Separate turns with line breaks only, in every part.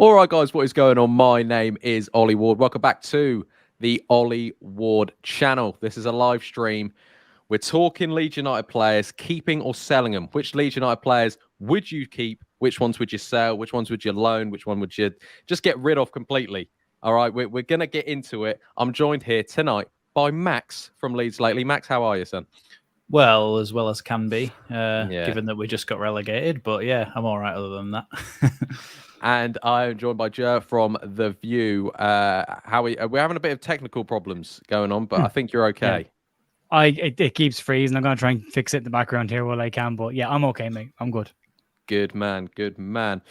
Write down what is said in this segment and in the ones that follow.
All right, guys, what is going on? My name is Ollie Ward. Welcome back to the Ollie Ward channel. This is a live stream. We're talking Leeds United players, keeping or selling them. Which Leeds United players would you keep? Which ones would you sell? Which ones would you loan? Which one would you just get rid of completely? All right, we're going to get into it. I'm joined here tonight by Max from Leeds Lately. Max, how are you, son?
Well as can be, given that we just got relegated. But yeah, I'm all right other than that.
And I am joined by Jer from The View. We're having a bit of technical problems going on, but I think you're okay.
Yeah. It keeps freezing. I'm going to try and fix it in the background here while I can. But yeah, I'm okay, mate. I'm good.
Good man. Good man.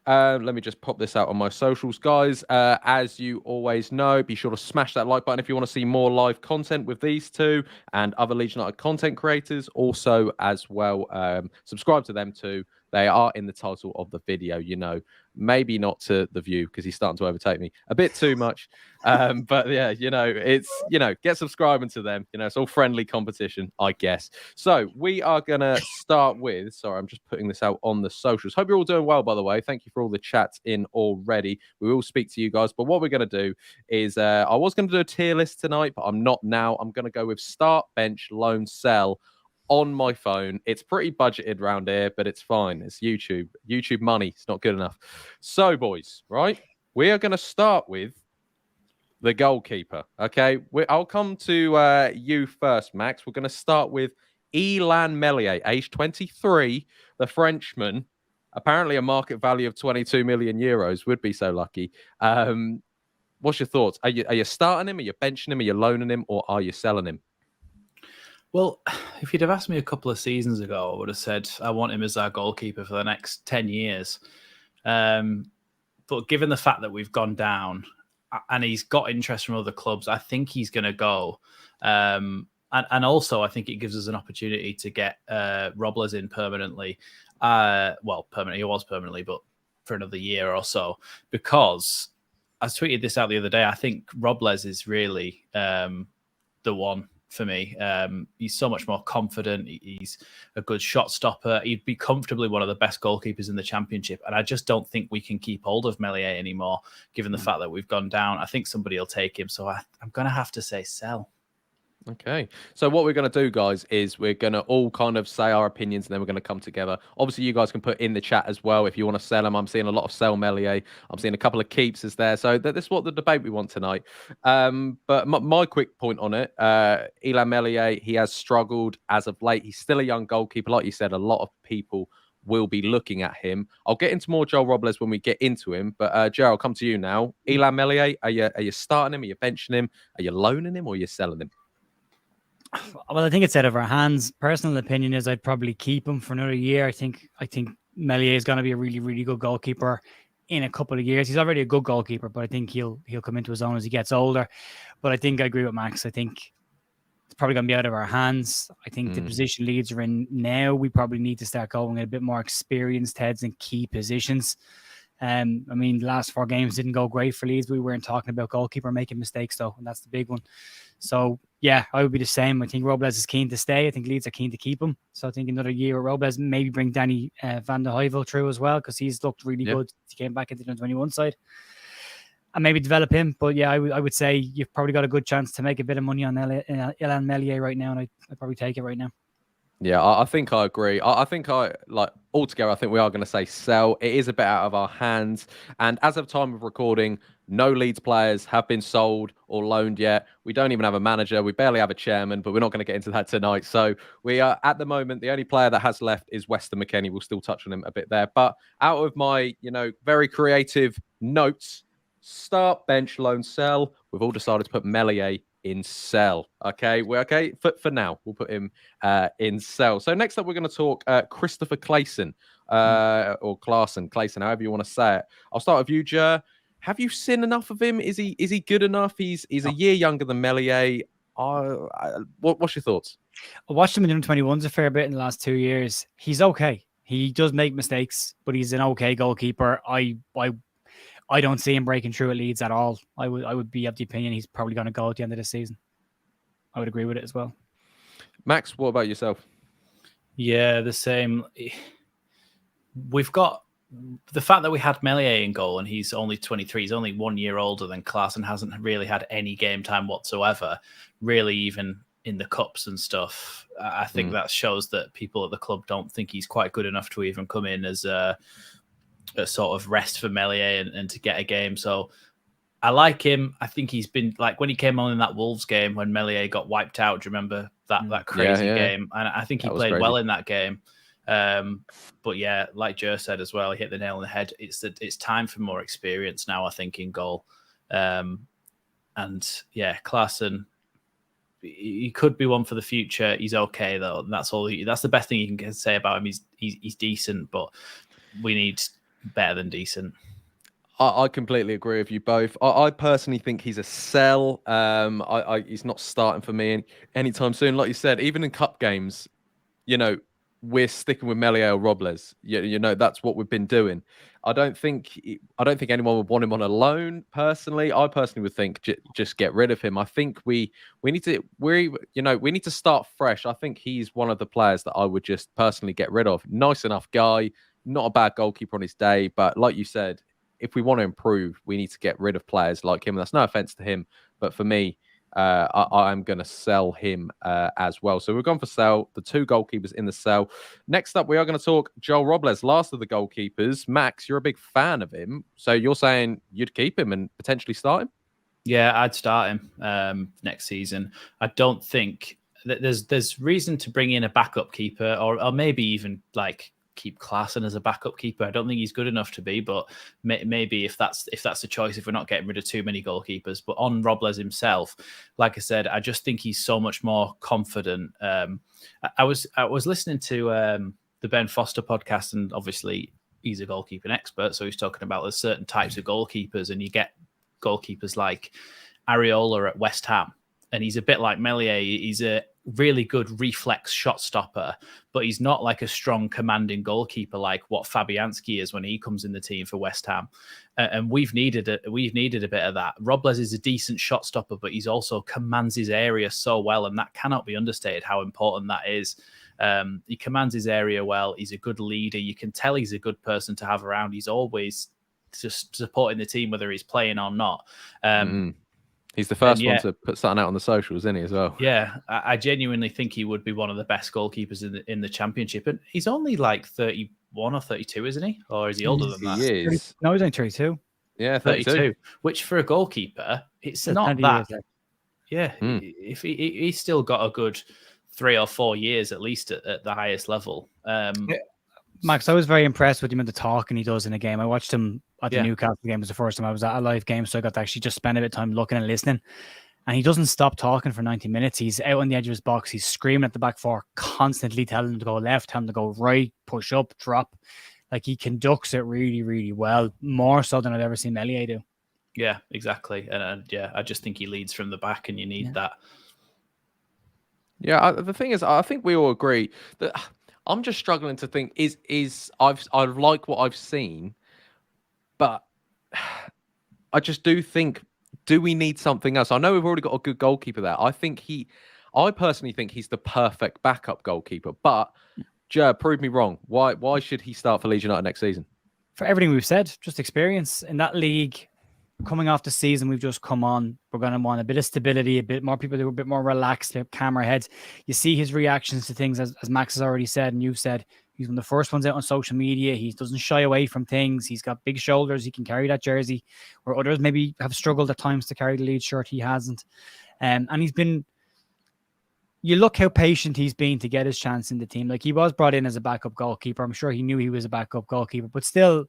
Let me just pop this out on my socials, guys. As you always know, be sure to smash that like button if you want to see more live content with these two and other Leeds United content creators. Also, as well, subscribe to them too. They are in the title of the video, you know. Maybe not to The View because he's starting to overtake me a bit too much. But yeah, get subscribing to them. It's all friendly competition, I guess. So we are going to start with, sorry, I'm just putting this out on the socials. Hope you're all doing well, by the way. Thank you for all the chats in already. We will speak to you guys. But what we're going to do is I was going to do a tier list tonight, but I'm not now. I'm going to go with start, bench, loan, sell on my phone. It's pretty budgeted around here, but it's fine. It's YouTube. YouTube money. It's not good enough. So, boys, right? We are going to start with the goalkeeper. Okay. I'll come to you first, Max. We're going to start with Illan Meslier, age 23, the Frenchman. Apparently a market value of 22 million euros. Would be so lucky. What's your thoughts? Are you starting him? Are you benching him? Are you loaning him? Or are you selling him?
Well, if you'd have asked me a couple of seasons ago, I would have said I want him as our goalkeeper for the next 10 years. But given the fact that we've gone down and he's got interest from other clubs, I think he's going to go. And also, I think it gives us an opportunity to get Robles in permanently. Permanently, he was permanently, but for another year or so. Because I tweeted this out the other day, I think Robles is really the one for me. He's so much more confident. He's a good shot stopper. He'd be comfortably one of the best goalkeepers in the Championship. And I just don't think we can keep hold of Meslier anymore, given the fact that we've gone down. I think somebody will take him. So I'm going to have to say sell.
Okay. So what we're going to do, guys, is we're going to all kind of say our opinions and then we're going to come together. Obviously, you guys can put in the chat as well if you want to sell them. I'm seeing a lot of sell Meslier. I'm seeing a couple of keeps is there. So this is what the debate we want tonight. But my quick point on it, Illan Meslier, he has struggled as of late. He's still a young goalkeeper. Like you said, a lot of people will be looking at him. I'll get into more Joel Robles when we get into him. But Joe, I'll come to you now. Illan Meslier, are you starting him? Are you benching him? Are you loaning him or are you selling him?
Well, I think it's out of our hands. Personal opinion is I'd probably keep him for another year. I think Meslier is going to be a really, really good goalkeeper in a couple of years. He's already a good goalkeeper, but I think he'll come into his own as he gets older. But I think I agree with Max. I think it's probably going to be out of our hands. I think the position Leeds are in now, we probably need to start going a bit more experienced heads in key positions. The last 4 games didn't go great for Leeds. We weren't talking about goalkeeper making mistakes, though, and that's the big one. So, yeah, I would be the same. I think Robles is keen to stay. I think Leeds are keen to keep him. So I think another year with Robles, maybe bring Danny van der Heuvel through as well, because he's looked really good. He came back into the 21 side. And maybe develop him. But yeah, I would say you've probably got a good chance to make a bit of money on Illan Meslier right now, and I'd probably take it right now.
Yeah, I think I agree. I think altogether, I think we are going to say sell. It is a bit out of our hands. And as of time of recording, no Leeds players have been sold or loaned yet. We don't even have a manager. We barely have a chairman, but we're not going to get into that tonight. So we are, at the moment, the only player that has left is Weston McKennie. We'll still touch on him a bit there. But out of my, very creative notes, start, bench, loan, sell, we've all decided to put Meslier in sell. Okay, we're okay for now. We'll put him in sell. So next up, we're going to talk Christopher Clayson or Clayson, however you want to say it. I'll start with you, Jer. Have you seen enough of him? Is he good enough? He's a year younger than Meslier. What's your thoughts?
I watched him in the 21s a fair bit in the last 2 years. He's okay. He does make mistakes, but he's an okay goalkeeper. I don't see him breaking through at Leeds at all. I would be of the opinion he's probably going to go at the end of the season. I would agree with it as well.
Max, what about yourself?
Yeah, the same. We've got the fact that we had Meslier in goal and he's only 23, he's only 1 year older than Klaas and hasn't really had any game time whatsoever, really, even in the cups and stuff. I think that shows that people at the club don't think he's quite good enough to even come in as a sort of rest for Meslier and to get a game. So I like him. I think he's been like when he came on in that Wolves game when Meslier got wiped out. Do you remember that crazy game? And I think he played well in that game. But yeah, like Joe said as well, he hit the nail on the head. It's time for more experience now, I think, in goal. And yeah, Klaassen, he could be one for the future. He's okay though. And that's all. That's the best thing you can say about him. He's decent, but we need better than decent.
I completely agree with you both. I personally think he's a sell. He's not starting for me anytime soon. Like you said, even in cup games, we're sticking with Meslier or Robles. That's what we've been doing. I don't think anyone would want him on a loan. Personally, I personally would think just get rid of him. I think we need to start fresh. I think he's one of the players that I would just personally get rid of. Nice enough guy, not a bad goalkeeper on his day, but like you said, if we want to improve, we need to get rid of players like him. And that's no offense to him, but for me, I'm going to sell him as well. So we're going for sell, the two goalkeepers in the sell. Next up, we are going to talk Joel Robles, last of the goalkeepers. Max, you're a big fan of him. So you're saying you'd keep him and potentially start him?
Yeah, I'd start him next season. I don't think that there's reason to bring in a backup keeper or maybe even like keep Klaassen as a backup keeper. I don't think he's good enough to be, but maybe if that's the choice, if we're not getting rid of too many goalkeepers. But on Robles himself, like I said, I just think he's so much more confident. I was listening to the Ben Foster podcast, and obviously he's a goalkeeping expert, so he's talking about there's certain types of goalkeepers, and you get goalkeepers like Areola at West Ham, and he's a bit like Meslier. He's a really good reflex shot stopper, but he's not like a strong commanding goalkeeper like what Fabianski is when he comes in the team for West Ham. And we've needed a bit of that. Robles is a decent shot stopper, but he's also commands his area so well, and that cannot be understated how important that is. He commands his area well. He's a good leader. You can tell he's a good person to have around. He's always just supporting the team, whether he's playing or not.
He's the first one to put something out on the socials, isn't he, as well?
Yeah, I genuinely think he would be one of the best goalkeepers in the Championship. And he's only like 31 or 32, isn't he? Or is he older than that?
He is.
No, he's only 32.
Yeah, 32.
Which for a goalkeeper, it's not that. Yeah, if he's still got a good 3 or 4 years at least at the highest level.
Max, I was very impressed with him in the talking he does in a game. I watched him at the Newcastle game. It was the first time I was at a live game, so I got to actually just spend a bit of time looking and listening. And he doesn't stop talking for 90 minutes. He's out on the edge of his box. He's screaming at the back four, constantly telling them to go left, telling them to go right, push up, drop. Like, he conducts it really, really well, more so than I've ever seen Meslier do.
Yeah, exactly. And I just think he leads from the back, and you need that.
Yeah, the thing is, I think we all agree that I'm just struggling to think I like what I've seen, but I just do think, do we need something else? I know we've already got a good goalkeeper there. I personally think he's the perfect backup goalkeeper, but Joe, prove me wrong. Why should he start for Leeds United next season?
For everything we've said, just experience in that league. Coming off the season we've just come on, we're going to want a bit of stability, a bit more people who are a bit more relaxed, calmer heads. You see his reactions to things, as Max has already said, and you've said, he's one of the first ones out on social media. He doesn't shy away from things. He's got big shoulders. He can carry that jersey, where others maybe have struggled at times to carry the Leeds shirt. He hasn't. And he's been, you look how patient he's been to get his chance in the team. Like, he was brought in as a backup goalkeeper. I'm sure he knew he was a backup goalkeeper, but still,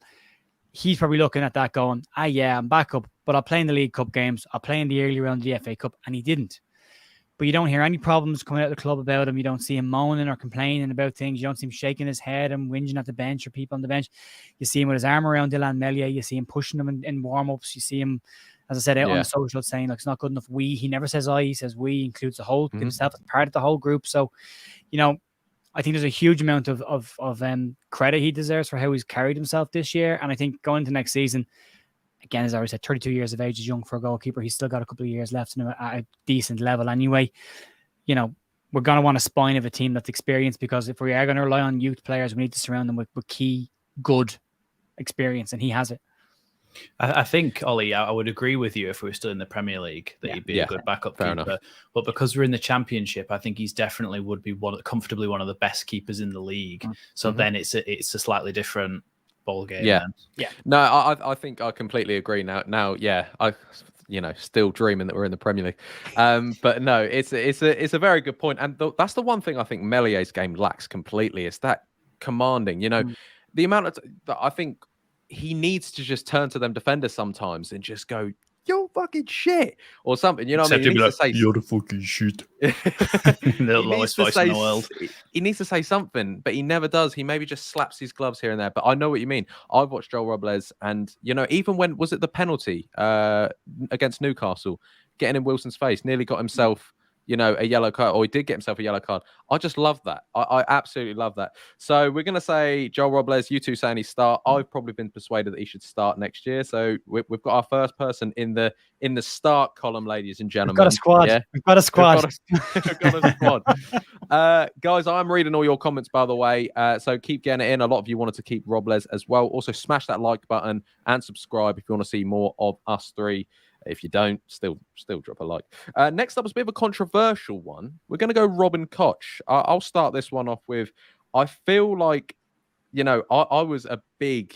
he's probably looking at that going, I'm backup, but I'll play in the League Cup games. I'll play in the early round of the FA Cup. And he didn't. But you don't hear any problems coming out of the club about him. You don't see him moaning or complaining about things. You don't see him shaking his head and whinging at the bench or people on the bench. You see him with his arm around Dylan Meslier. You see him pushing him in warm-ups. You see him, as I said, out on the social saying, like, it's not good enough. He never says I, he says we, includes the whole himself as part of the whole group. So, I think there's a huge amount of credit he deserves for how he's carried himself this year. And I think going into next season, again, as I already said, 32 years of age is young for a goalkeeper. He's still got a couple of years left at a decent level anyway. We're going to want a spine of a team that's experienced, because if we are going to rely on youth players, we need to surround them with key, good experience, and he has it.
I think, Ollie, I would agree with you if we were still in the Premier League that he'd be a good backup keeper.
Enough.
But because we're in the Championship, I think he's definitely would be comfortably one of the best keepers in the league. So then it's a slightly different ball game.
Yeah.
Then.
Yeah.
No, I think I completely agree now. Yeah, still dreaming that we're in the Premier League. But no, it's a very good point. And that's the one thing I think Melié's game lacks completely. It's that commanding, the amount of I think he needs to just turn to them defenders sometimes and just go, "You're fucking shit," or something. You know what I mean? He needs to say,
"You're the fucking shit." The lowest voice in the world.
He needs to say something, but he never does. He maybe just slaps his gloves here and there. But I know what you mean. I've watched Joel Robles, and even when was it the penalty against Newcastle, getting in Wilson's face, nearly got himself. A yellow card, or he did get himself a yellow card. I just love that. I absolutely love that. So we're going to say Joel Robles, you two saying he start. I've probably been persuaded that he should start next year. So we've got our first person in the start column, ladies and gentlemen.
We've got a squad.
Yeah?
We've got a squad.
We've got a squad. Guys, I'm reading all your comments, by the way. So keep getting it in. A lot of you wanted to keep Robles as well. Also, smash that like button and subscribe if you want to see more of us three. If you don't, still drop a like. Next up is a bit of a controversial one. We're going to go Robin Koch. I'll start this one off with, I feel like, I was a big,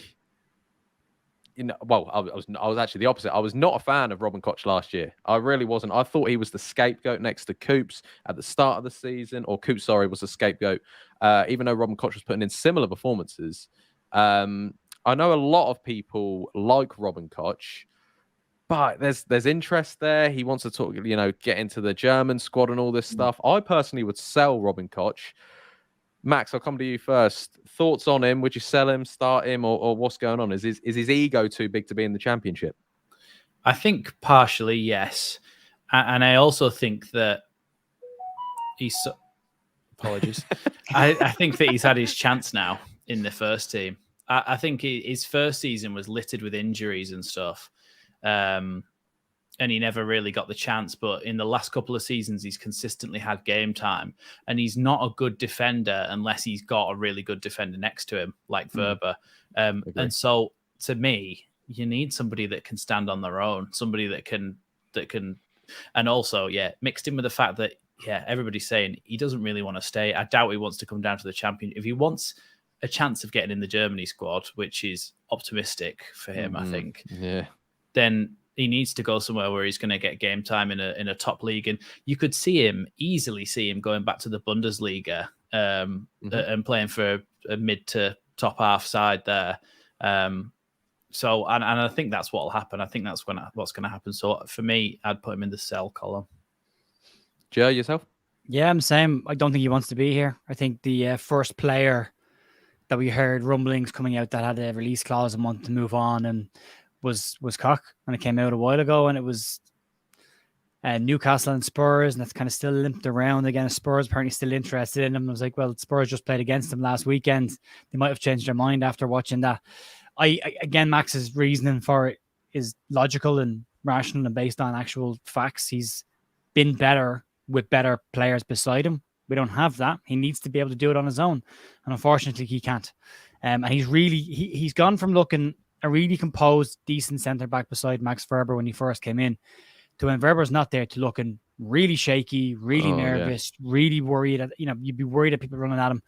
I was actually the opposite. I was not a fan of Robin Koch last year. I really wasn't. I thought he was the scapegoat next to Coops at the start of the season, or Coops, was the scapegoat, even though Robin Koch was putting in similar performances. I know a lot of people like Robin Koch, but there's interest there. He wants to talk, get into the German squad and all this stuff. I personally would sell Robin Koch. Max, I'll come to you first. Thoughts on him? Would you sell him, start him, or what's going on? Is his ego too big to be in the Championship?
I think partially, yes. And I also think that apologies. I think that he's had his chance now in the first team. I think his first season was littered with injuries and stuff. And he never really got the chance, but in the last couple of seasons he's consistently had game time, and he's not a good defender unless he's got a really good defender next to him like Verba. And so to me, you need somebody that can stand on their own, somebody that can and also mixed in with the fact that everybody's saying he doesn't really want to stay. I doubt he wants to come down to the champion. If he wants a chance of getting in the Germany squad, which is optimistic for him, I think.
Yeah.
Then he needs to go somewhere where he's going to get game time in a top league. And you could easily see him going back to the Bundesliga and playing for a mid to top half side there. So I think that's what will happen. I think that's what's going to happen. So for me, I'd put him in the sell column.
Joe, yourself?
Yeah, I'm the same. I don't think he wants to be here. I think the first player that we heard rumblings coming out that had a release clause and wanted to move on and was Koch, and it came out a while ago, and it was Newcastle and Spurs, and that's kind of still limped around again. Spurs apparently still interested in him. I was like, well, Spurs just played against them last weekend. They might have changed their mind after watching that. Again, Max's reasoning for it is logical and rational and based on actual facts. He's been better with better players beside him. We don't have that. He needs to be able to do it on his own, and unfortunately, he can't. And he's gone from looking a really composed, decent centre back beside Max Verber when he first came in, to when Verber's not there, to looking really shaky, really nervous, really worried. You'd be worried that people running at him.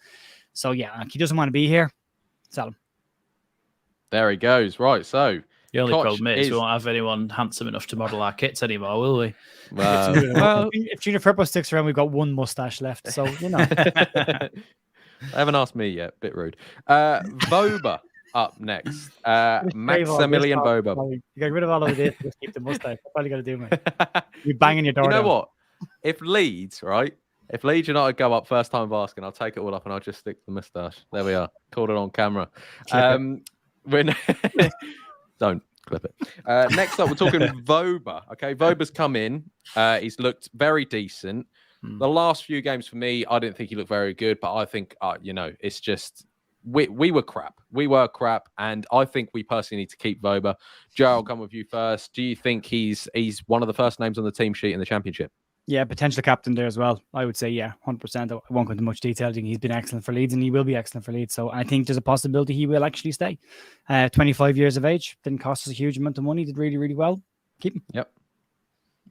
So he doesn't want to be here. Sell him.
There he goes. Right. So
the only problem is we won't have anyone handsome enough to model our kits anymore, will we?
If Junior Firpo sticks around, we've got one mustache left. So
I haven't asked me yet. Bit rude. Voba. Up next, Maximilian Voba.
You get rid of all of this, just keep the mustache. That's all you got to do, mate. You're banging your door.
You know what? If Leeds United go up first time of asking, I'll take it all up and I'll just stick the mustache. There we are. Caught it on camera. Don't clip it. Next up, we're talking Voba. Okay, Voba's come in. He's looked very decent. The last few games for me, I didn't think he looked very good, but I think it's just. We were crap. We were crap, and I think we personally need to keep Voba. Joe, I'll come with you first. Do you think he's one of the first names on the team sheet in the Championship?
Yeah, potential captain there as well. I would say, yeah, 100%. I won't go into much detail. I think he's been excellent for Leeds and he will be excellent for Leeds. So I think there's a possibility he will actually stay. 25 years of age, didn't cost us a huge amount of money, did really, really well. Keep him.
Yep.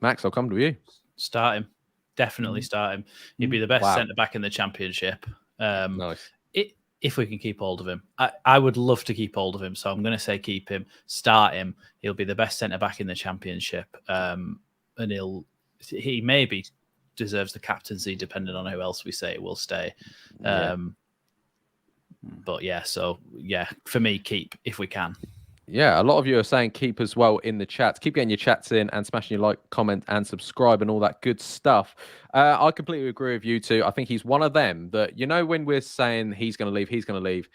Max, I'll come to you.
Start him. Definitely start him. He'd be the best centre-back in the Championship.
Nice.
If we can keep hold of him. I would love to keep hold of him, so I'm going to say keep him, start him. He'll be the best centre-back in the Championship, and he maybe deserves the captaincy depending on who else we say will stay. But yeah, so yeah, for me, keep if we can.
Yeah, a lot of you are saying keep as well in the chat. Keep getting your chats in and smashing your like, comment, and subscribe and all that good stuff. I completely agree with you too. I think he's one of them that, when we're saying he's going to leave,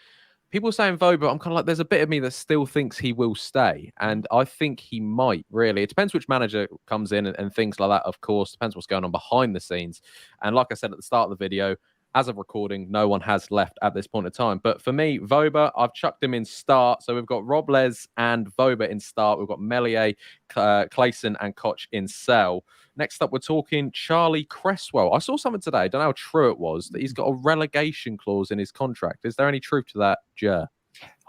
people are saying Voba, I'm kind of like, there's a bit of me that still thinks he will stay. And I think he might, really. It depends which manager comes in and things like that, of course. Depends what's going on behind the scenes. And like I said at the start of the video, as of recording, no one has left at this point in time. But for me, Voba, I've chucked him in start. So we've got Robles and Voba in start. We've got Meslier, Clayson, and Koch in sell. Next up, we're talking Charlie Cresswell. I saw something today, I don't know how true it was, that he's got a relegation clause in his contract. Is there any truth to that, Jer?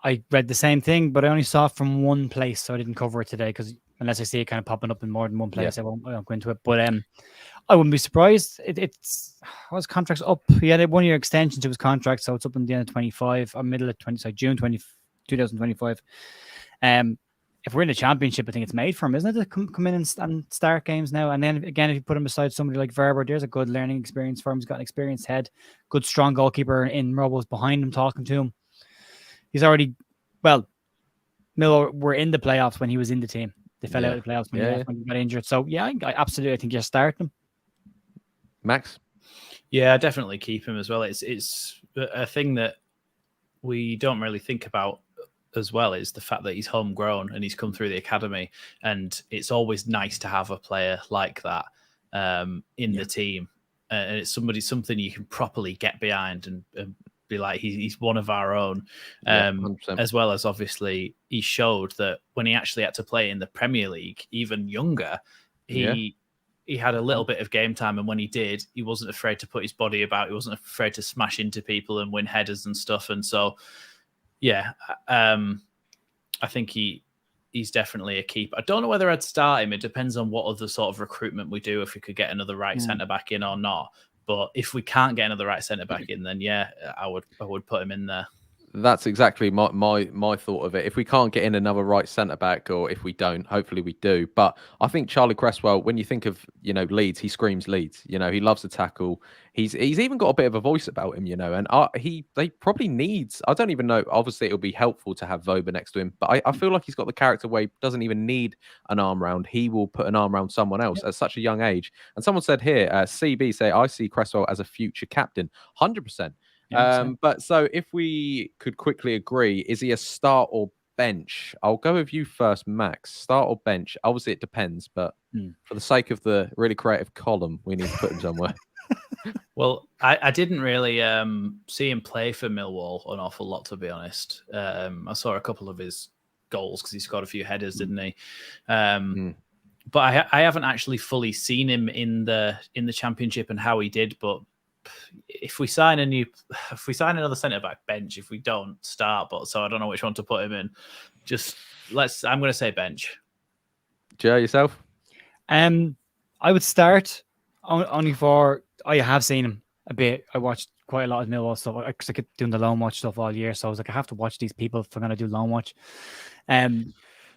I read the same thing, but I only saw it from one place, so I didn't cover it today because unless I see it kind of popping up in more than one place, I won't go into it. But I wouldn't be surprised. It's his contract's up. He had a 1-year extension to his contract, so it's up in the end of 25 or middle of June 2025. If we're in the Championship, I think it's made for him, isn't it, to come in and start games now? And then again, if you put him beside somebody like Verber, there's a good learning experience for him. He's got an experienced head, good strong goalkeeper in Robles behind him talking to him. He's already, Miller were in the playoffs when he was in the team. They fell out of the playoffs when he got injured. So yeah, I absolutely think you're starting him.
Max?
Yeah, I definitely keep him as well. It's a thing that we don't really think about as well, is the fact that he's homegrown and he's come through the academy, and it's always nice to have a player like that in the team, and it's something you can properly get behind and be like, he's one of our own. As well as obviously he showed that when he actually had to play in the Premier League, even younger, he had a little bit of game time, and when he did, he wasn't afraid to put his body about. He wasn't afraid to smash into people and win headers and stuff. And so, I think he's definitely a keep. I don't know whether I'd start him. It depends on what other sort of recruitment we do, if we could get another right centre-back in or not. But if we can't get another right centre-back in, then I would put him in there.
That's exactly my thought of it. If we can't get in another right centre-back, or if we don't, hopefully we do. But I think Charlie Cresswell, when you think of, Leeds, he screams Leeds. He loves to tackle. He's even got a bit of a voice about him, and they probably needs, I don't even know, obviously it'll be helpful to have Voba next to him, but I feel like he's got the character where he doesn't even need an arm round. He will put an arm around someone else at such a young age. And someone said here, CB say, I see Cresswell as a future captain. 100%. But so if we could quickly agree, is he a start or bench? I'll go with you first, Max. Start or bench? Obviously, it depends, but for the sake of the really creative column, we need to put him somewhere.
Well, I didn't really see him play for Millwall an awful lot, to be honest. I saw a couple of his goals because he scored a few headers, didn't he? But I haven't actually fully seen him in the Championship and how he did. But if we sign another centre back, bench. If we don't, start. But so I don't know which one to put him in. I'm going to say bench.
Joe, yourself?
I would start only for I have seen him a bit. I watched quite a lot of Millwall stuff because I kept doing the loan watch stuff all year. So I was like, I have to watch these people if I'm going to do loan watch.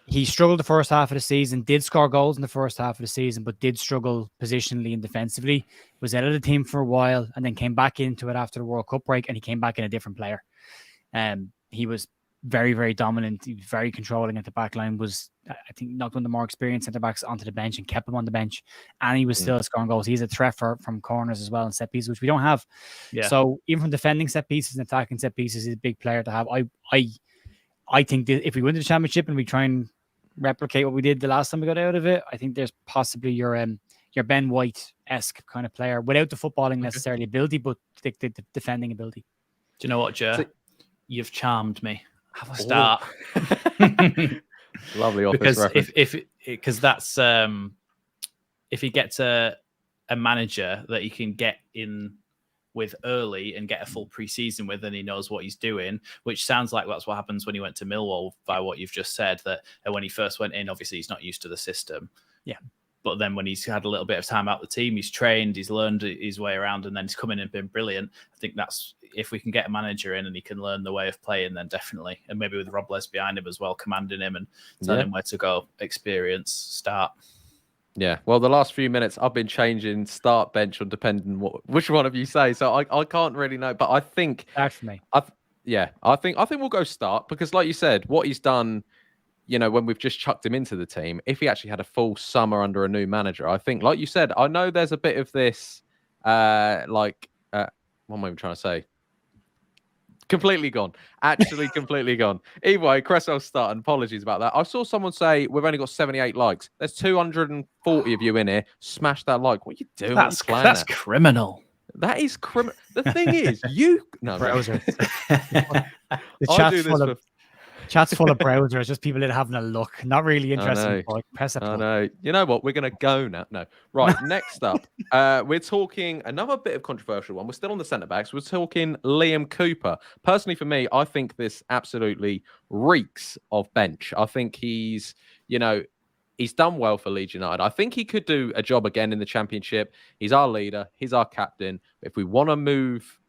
He struggled the first half of the season, did score goals in the first half of the season, but did struggle positionally and defensively. Was out of the team for a while and then came back into it after the World Cup break, and he came back in a different player. He was very, very dominant. He was very controlling at the back line. I think, knocked one of the more experienced centre-backs onto the bench and kept him on the bench. And he was still scoring goals. He's a threat from corners as well and set pieces, which we don't have. Yeah. So even from defending set pieces and attacking set pieces, he's a big player to have. I think that if we win the Championship and we try and replicate what we did the last time we got out of it, I think there's possibly your Ben White-esque kind of player without the footballing necessarily ability, but the defending ability.
Do you know what, Joe? You've charmed me. Have a start.
Lovely office reference.
Because that's if he gets a a manager that he can get in with early and get a full pre-season with, and he knows what he's doing, which sounds like that's what happens when he went to Millwall by what you've just said, that when he first went in, obviously he's not used to the system.
Yeah.
But then when he's had a little bit of time out the team, he's trained, he's learned his way around, and then he's come in and been brilliant. I think that's, if we can get a manager in and he can learn the way of playing, then definitely. And maybe with Robles behind him as well, commanding him and telling him where to go, experience, start.
Yeah, well, the last few minutes I've been changing start, bench, or depending which one of you say. So I can't really know, but I think
that's for me.
I think we'll go start, because, like you said, what he's done, you know, when we've just chucked him into the team, if he actually had a full summer under a new manager, I think, like you said, I know there's a bit of this, what am I even trying to say? Completely gone. Actually, completely gone. Either way, Creswell's starting. Apologies about that. I saw someone say we've only got 78 likes. There's 240 of you in here. Smash that like. What are you doing?
That's criminal.
That is criminal. The thing is, you... No,
browser.
Chat's
full of browsers, just people that are having a look. Not really interested. Press a plug.
No. You know what? We're going to go now. No. Right, next up, we're talking another bit of controversial one. We're still on the centre-backs. We're talking Liam Cooper. Personally, for me, I think this absolutely reeks of bench. I think he's done well for Leeds United. I think he could do a job again in the Championship. He's our leader. He's our captain. If we want to move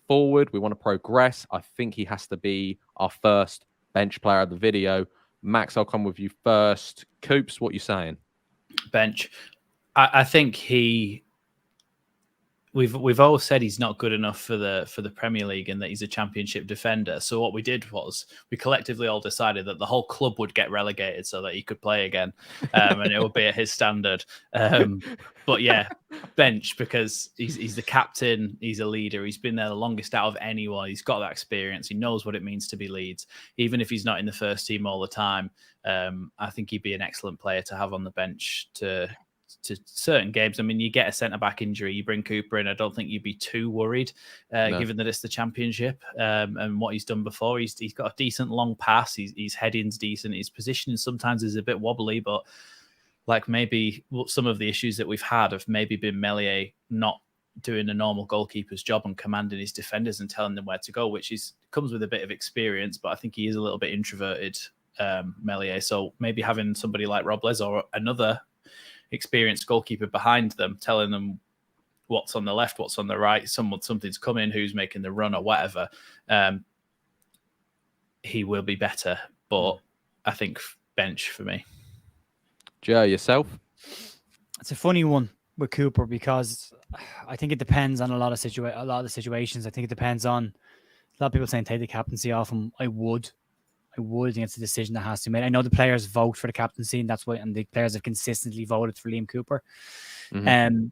forward, we want to progress, I think he has to be our first bench player of the video. Max, I'll come with you first. Coops, what you saying?
Bench. I think we've all said he's not good enough for the Premier League and that he's a Championship defender. So what we did was we collectively all decided that the whole club would get relegated so that he could play again, and it would be at his standard. But yeah, bench, because he's the captain, he's a leader, he's been there the longest out of anyone. He's got that experience. He knows what it means to be Leeds, even if he's not in the first team all the time. I think he'd be an excellent player to have on the bench to certain games. I mean, you get a centre-back injury, you bring Cooper in, I don't think you'd be too worried, given that it's the Championship, and what he's done before. He's got a decent long pass, his heading's decent, his positioning sometimes is a bit wobbly, but like maybe some of the issues that we've had have maybe been Meslier not doing a normal goalkeeper's job and commanding his defenders and telling them where to go, which comes with a bit of experience, but I think he is a little bit introverted, Meslier. So maybe having somebody like Robles or another experienced goalkeeper behind them, telling them what's on the left, what's on the right, something's coming, who's making the run or whatever, he will be better. But I think bench for me.
Joe, yourself?
It's a funny one with Cooper, because I think it depends on a lot of the situations. I think it depends on, a lot of people saying take the captaincy off him. I would think it's a decision that has to be made. I know the players vote for the captaincy, and that's why, and the players have consistently voted for Liam Cooper. Mm-hmm.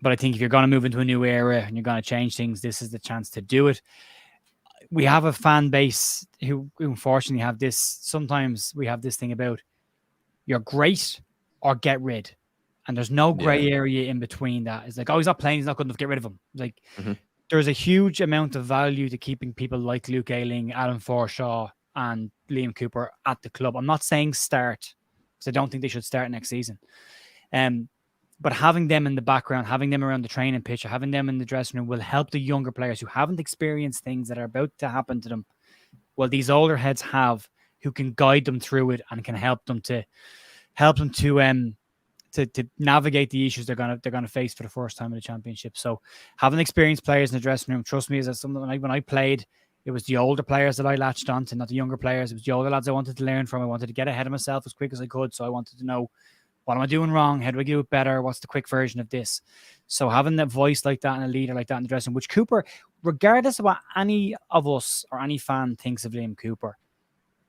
But I think if you're going to move into a new era and you're going to change things, this is the chance to do it. We have a fan base who unfortunately have this. Sometimes we have this thing about you're great or get rid, and there's no grey area in between that. It's like, oh, he's not playing, he's not good enough, get rid of him. Like, there's a huge amount of value to keeping people like Luke Ayling, Alan Forshaw, and Liam Cooper at the club. I'm not saying start, because I don't think they should start next season. But having them in the background, having them around the training pitch, or having them in the dressing room will help the younger players who haven't experienced things that are about to happen to them. Well, these older heads have, who can guide them through it and can help them to navigate the issues they're gonna face for the first time in the Championship. So having experienced players in the dressing room, trust me, is something when I played, it was the older players that I latched on to, not the younger players. It was the older lads I wanted to learn from. I wanted to get ahead of myself as quick as I could. So I wanted to know, what am I doing wrong? How do I do it better? What's the quick version of this? So having that voice like that and a leader like that in the dressing room, which Cooper, regardless of what any of us or any fan thinks of Liam Cooper,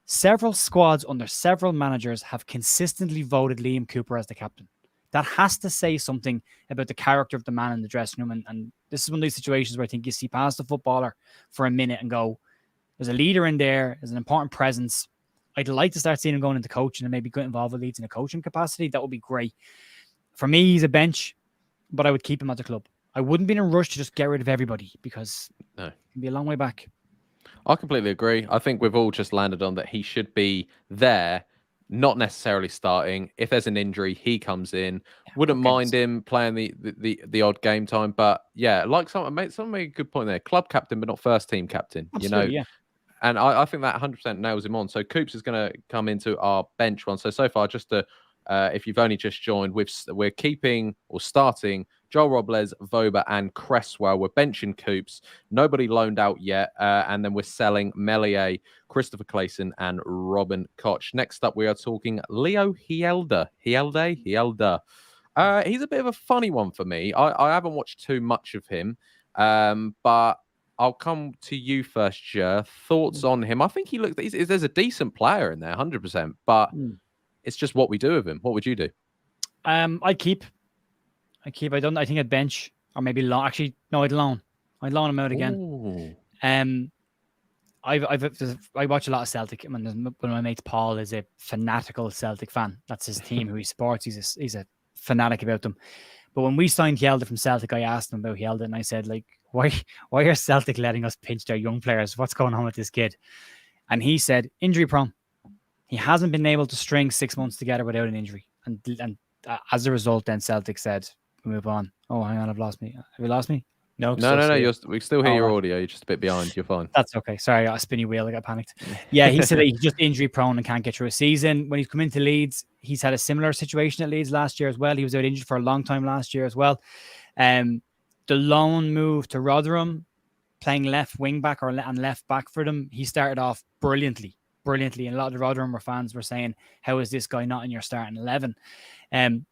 several squads under several managers have consistently voted Liam Cooper as the captain. That has to say something about the character of the man in the dressing room. And this is one of these situations where I think you see past the footballer for a minute and go, there's a leader in there, there's an important presence. I'd like to start seeing him going into coaching and maybe get involved with Leeds in a coaching capacity. That would be great. For me, he's a bench, but I would keep him at the club. I wouldn't be in a rush to just get rid of everybody, because it can be a long way back.
I completely agree. I think we've all just landed on that he should be there not necessarily starting. If there's an injury, he comes in. Wouldn't mind him playing the odd game time, but yeah, like someone made a good point there. Club captain, but not first team captain.
Absolutely, yeah.
And I think that 100% nails him on. So Coops is going to come into our bench one. So far, just to, if you've only just joined, we're keeping or starting Joel Robles, Voba, and Cresswell. We're benching Coops. Nobody loaned out yet. And then we're selling Melier, Christopher Clayson, and Robin Koch. Next up, we are talking Leo Hielda. Hielda. He's a bit of a funny one for me. I haven't watched too much of him, but I'll come to you first, Jer. Thoughts on him? I think he looks. There's a decent player in there, 100%. But it's just what we do with him. What would you do?
I'd keep. I don't. I think I'd bench or maybe loan. Actually, no, I'd loan. I'd loan him out again.
Ooh.
I watch a lot of Celtic. One of my mates, Paul, is a fanatical Celtic fan. That's his team who he supports. He's a fanatic about them. But when we signed Hjelde from Celtic, I asked him about Hjelde, and I said, like, why are Celtic letting us pinch their young players? What's going on with this kid? And he said, injury prone. He hasn't been able to string 6 months together without an injury. And as a result, then Celtic said, we move on. Oh, hang on, I've lost me. Have you lost me?
No. We still hear your audio. You're just a bit behind. You're fine.
That's okay. Sorry, I got a spinny wheel. I got panicked. Yeah, he said that he's just injury prone and can't get through a season. When he's come into Leeds, he's had a similar situation at Leeds last year as well. He was out injured for a long time last year as well. The loan move to Rotherham, playing left wing back and left back for them, he started off brilliantly. And a lot of the Rotherham fans were saying, how is this guy not in your starting 11?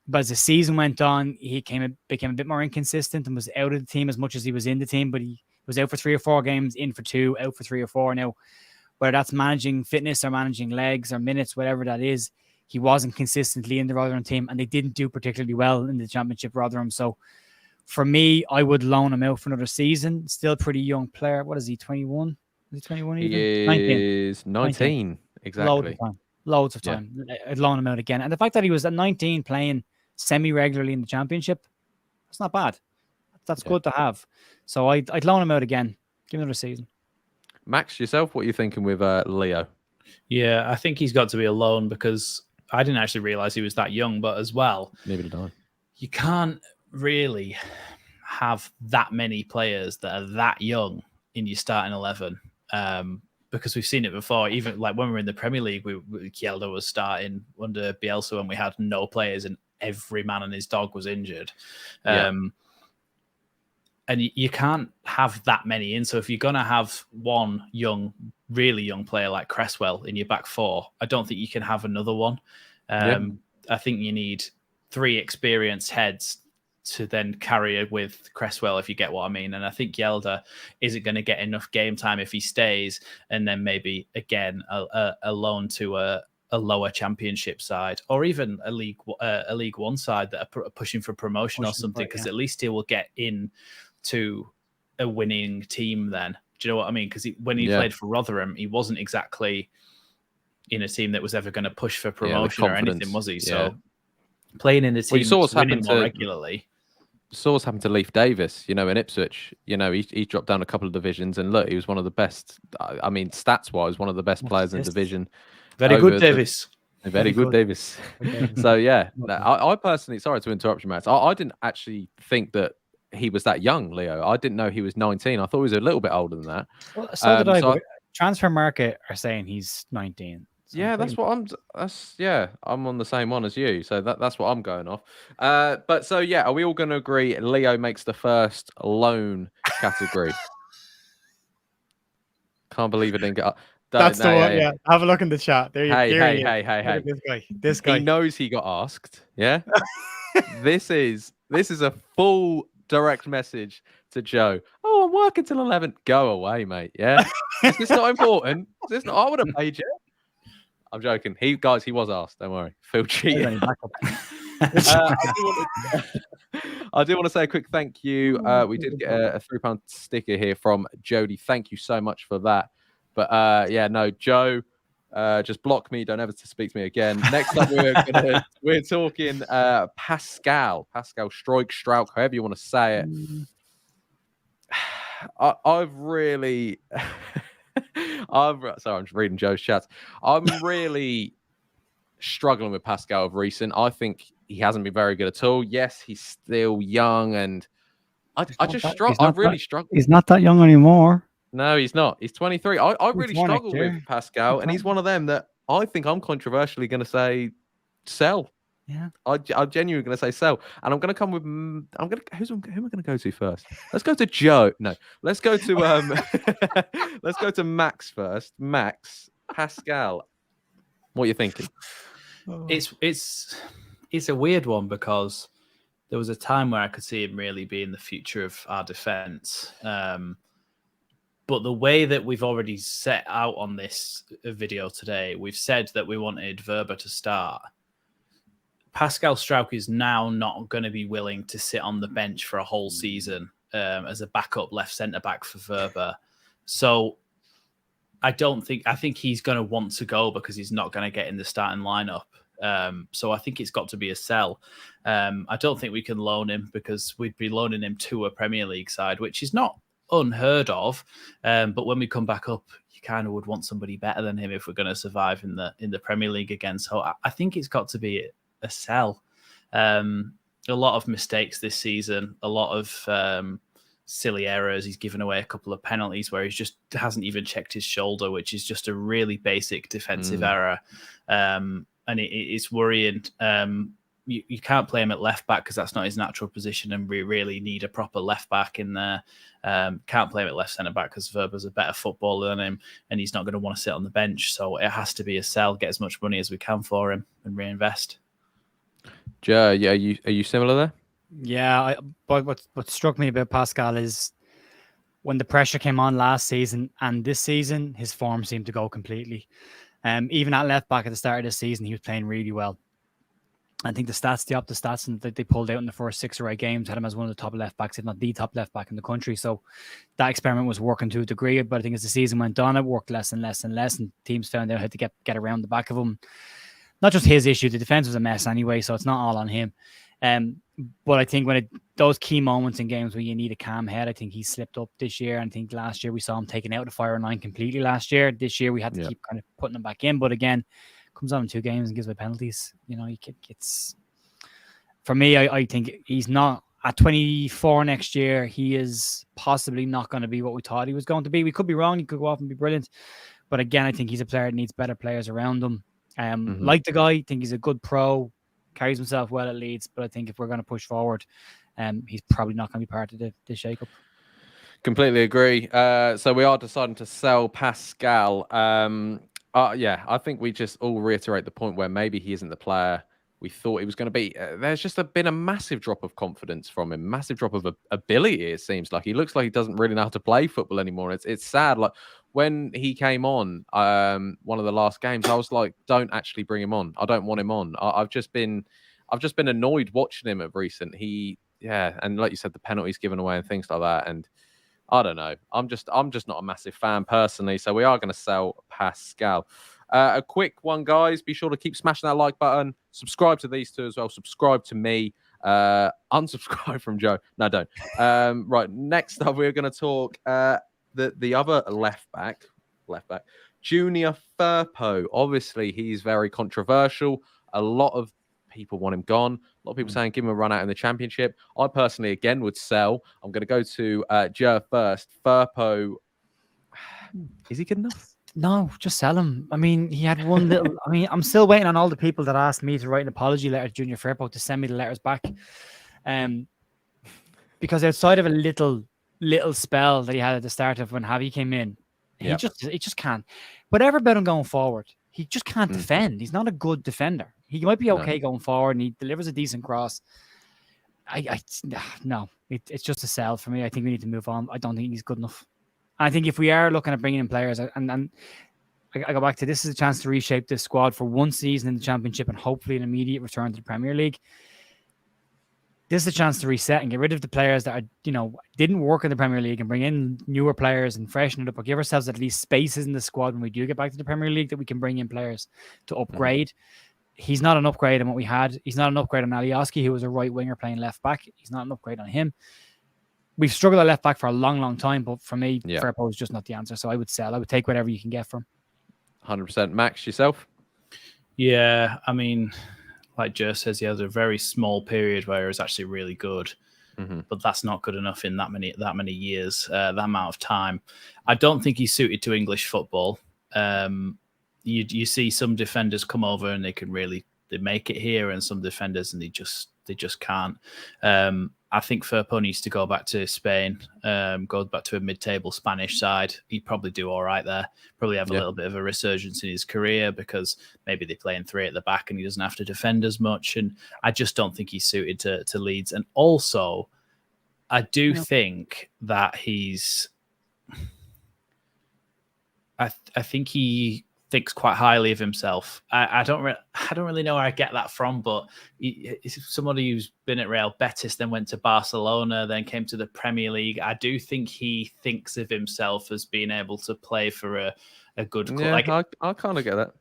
But as the season went on, he became a bit more inconsistent and was out of the team as much as he was in the team, but he was out for 3 or 4 games, in for 2, out for 3 or 4. Now, whether that's managing fitness or managing legs or minutes, whatever that is, he wasn't consistently in the Rotherham team, and they didn't do particularly well in the Championship, Rotherham. So for me, I would loan him out for another season. Still a pretty young player. What is he, 21? Is he 21 even?
He is 19. Exactly.
Loads of time. I'd loan him out again. And the fact that he was at 19 playing semi-regularly in the Championship, that's not bad. That's good to have. So I'd loan him out again. Give him another season.
Max, yourself, what are you thinking with Leo?
Yeah, I think he's got to be a loan because I didn't actually realize he was that young, but as well,
neither did I.
You can't really have that many players that are that young in your starting 11. Because we've seen it before, even like when we were in the Premier League, Hjelde was starting under Bielsa and we had no players and every man and his dog was injured. And you can't have that many in. So if you're going to have one really young player like Cresswell in your back 4, I don't think you can have another one. I think you need 3 experienced heads to then carry it with Cresswell, if you get what I mean. And I think Hjelde isn't going to get enough game time if he stays, and then maybe again a loan to a lower Championship side, or even a League One side that are pushing for promotion or something, because at least he will get in to a winning team then. Do you know what I mean? Because when he played for Rotherham, he wasn't exactly in a team that was ever going to push for promotion or anything, was he? So playing in a team that's winning more regularly.
Saw what's happened to Leif Davis, in Ipswich. He dropped down a couple of divisions, and look, he was one of the best. I mean, stats-wise, one of the best players in the division.
Very good, Davis.
Very good, Davis. So yeah, I personally, sorry to interrupt you, Matt. I didn't actually think that he was that young, Leo. I didn't know he was 19. I thought he was a little bit older than that.
Well, so did I. So Transfer Market are saying he's 19. So
I'm on the same one as you. So that's what I'm going off. But so yeah, are we all going to agree Leo makes the first loan category? Can't believe it didn't get up.
That's the one. Yeah. Have a look in the chat. There you go.
Hey.
This guy.
He knows he got asked. Yeah. This is a full direct message to Joe. Oh, I'm working till 11. Go away, mate. Yeah. It's not important. I would have paid you. I'm joking. He was asked. Don't worry. Phil cheated. I do want to say a quick thank you. We did get a £3 sticker here from Jody. Thank you so much for that. But Joe, just block me. Don't ever speak to me again. Next up, we're talking Pascal Stroik, however you want to say it. I've really. I'm just reading Joe's chats. I'm really struggling with Pascal of recent. I think he hasn't been very good at all. Yes, he's still young, and I really struggle.
He's not that young anymore.
No, he's not. He's 23. I really
24 next
struggle
year.
with Pascal, and he's one of them that I think I'm controversially going to say sell.
Yeah,
I'm genuinely going to say sell, and I'm going to come with. Who am I going to go to first? Let's go to Joe. No, let's go to let's go to Max first. Max, Pascal, what are you thinking?
It's a weird one because there was a time where I could see him really being the future of our defense. But the way that we've already set out on this video today, we've said that we wanted Wöber to start. Pascal Struijk is now not going to be willing to sit on the bench for a whole season as a backup left centre back for Wöber. So I think he's going to want to go because he's not going to get in the starting lineup. So I think it's got to be a sell. I don't think we can loan him because we'd be loaning him to a Premier League side, which is not unheard of. But when we come back up, you kind of would want somebody better than him if we're going to survive in the Premier League again. So I think it's got to be a sell. A lot of mistakes this season, a lot of silly errors. He's given away a couple of penalties where he just hasn't even checked his shoulder, which is just a really basic defensive error. And it's worrying. You can't play him at left back because that's not his natural position, and we really need a proper left back in there. Can't play him at left centre back because Wöber's a better footballer than him, and he's not going to want to sit on the bench. So it has to be a sell. Get as much money as we can for him and reinvest.
Joe, yeah, are you similar there?
Yeah. But what struck me about Pascal is when the pressure came on last season and this season, his form seemed to go completely. Even at left back at the start of the season, he was playing really well. I think the Opta stats that they pulled out in the first 6 or 8 games had him as one of the top left backs, if not the top left back in the country. So that experiment was working to a degree, but I think as the season went on, it worked less and less and less, and teams found out how to get around the back of him. Not just his issue, the defense was a mess anyway, so it's not all on him. But I think when those key moments in games where you need a calm head, I think he slipped up this year. And I think last year we saw him taking out the firing line completely last year. This year we had to keep kind of putting him back in. But again, comes on in 2 games and gives away penalties. It's for me, I think he's not at 24 next year. He is possibly not going to be what we thought he was going to be. We could be wrong. He could go off and be brilliant. But again, I think he's a player that needs better players around him. Like the guy, I think he's a good pro, carries himself well at Leeds, but I think if we're going to push forward, he's probably not going to be part of the shake-up.
Completely agree. So we are deciding to sell Pascal. Yeah, I think we just all reiterate the point where maybe he isn't the player we thought he was going to be. There's just been a massive drop of confidence from him, massive drop of ability. It seems like he looks like he doesn't really know how to play football anymore. It's sad. Like when he came on, one of the last games, I was like, don't actually bring him on. I don't want him on. I've just been annoyed watching him of recent. And like you said, the penalties given away and things like that. And I don't know. I'm just not a massive fan personally. So we are going to sell Pascal. A quick one, guys. Be sure to keep smashing that like button. Subscribe to these two as well. Subscribe to me. Unsubscribe from Joe. No, don't. Right. Next up, we're going to talk the other left back, Junior Firpo. Obviously, he's very controversial. A lot of people want him gone. A lot of people saying give him a run out in the Championship. I personally, again, would sell. I'm going to go to Joe first. Firpo, is he good enough?
No, just sell him. I mean, he had one little... I mean, I'm still waiting on all the people that asked me to write an apology letter to Junior Firpo to send me the letters back. Because outside of a little spell that he had at the start of when Javi came in, he just can't. Whatever about him going forward, he just can't defend. He's not a good defender. He might be okay going forward, and he delivers a decent cross. No, it's just a sell for me. I think we need to move on. I don't think he's good enough. I think if we are looking at bringing in players, and I go back to this is a chance to reshape this squad for one season in the Championship and hopefully an immediate return to the Premier League. This is a chance to reset and get rid of the players that are, didn't work in the Premier League and bring in newer players and freshen it up, or give ourselves at least spaces in the squad when we do get back to the Premier League that we can bring in players to upgrade. He's not an upgrade on what we had. He's not an upgrade on Allardyce, who was a right winger playing left back. He's not an upgrade on him. We've struggled at left back for a long, long time, but for me, Firpo is just not the answer. So I would sell. I would take whatever you can get from.
100%. Max, yourself?
Yeah, I mean, like Joe says, he has a very small period where he was actually really good. But that's not good enough in that many years, that amount of time. I don't think he's suited to English football. You see some defenders come over and they make it here, and some defenders and they just can't. I think Firpo needs to go back to Spain, go back to a mid-table Spanish side. He'd probably do all right there. Probably have a little bit of a resurgence in his career because maybe they play in three at the back and he doesn't have to defend as much. And I just don't think he's suited to Leeds. And also, I do think that I think he thinks quite highly of himself. I don't really know where I get that from, but he's somebody who's been at Real Betis, then went to Barcelona, then came to the Premier League. I do think he thinks of himself as being able to play for a good club.
Yeah, I kind of get that.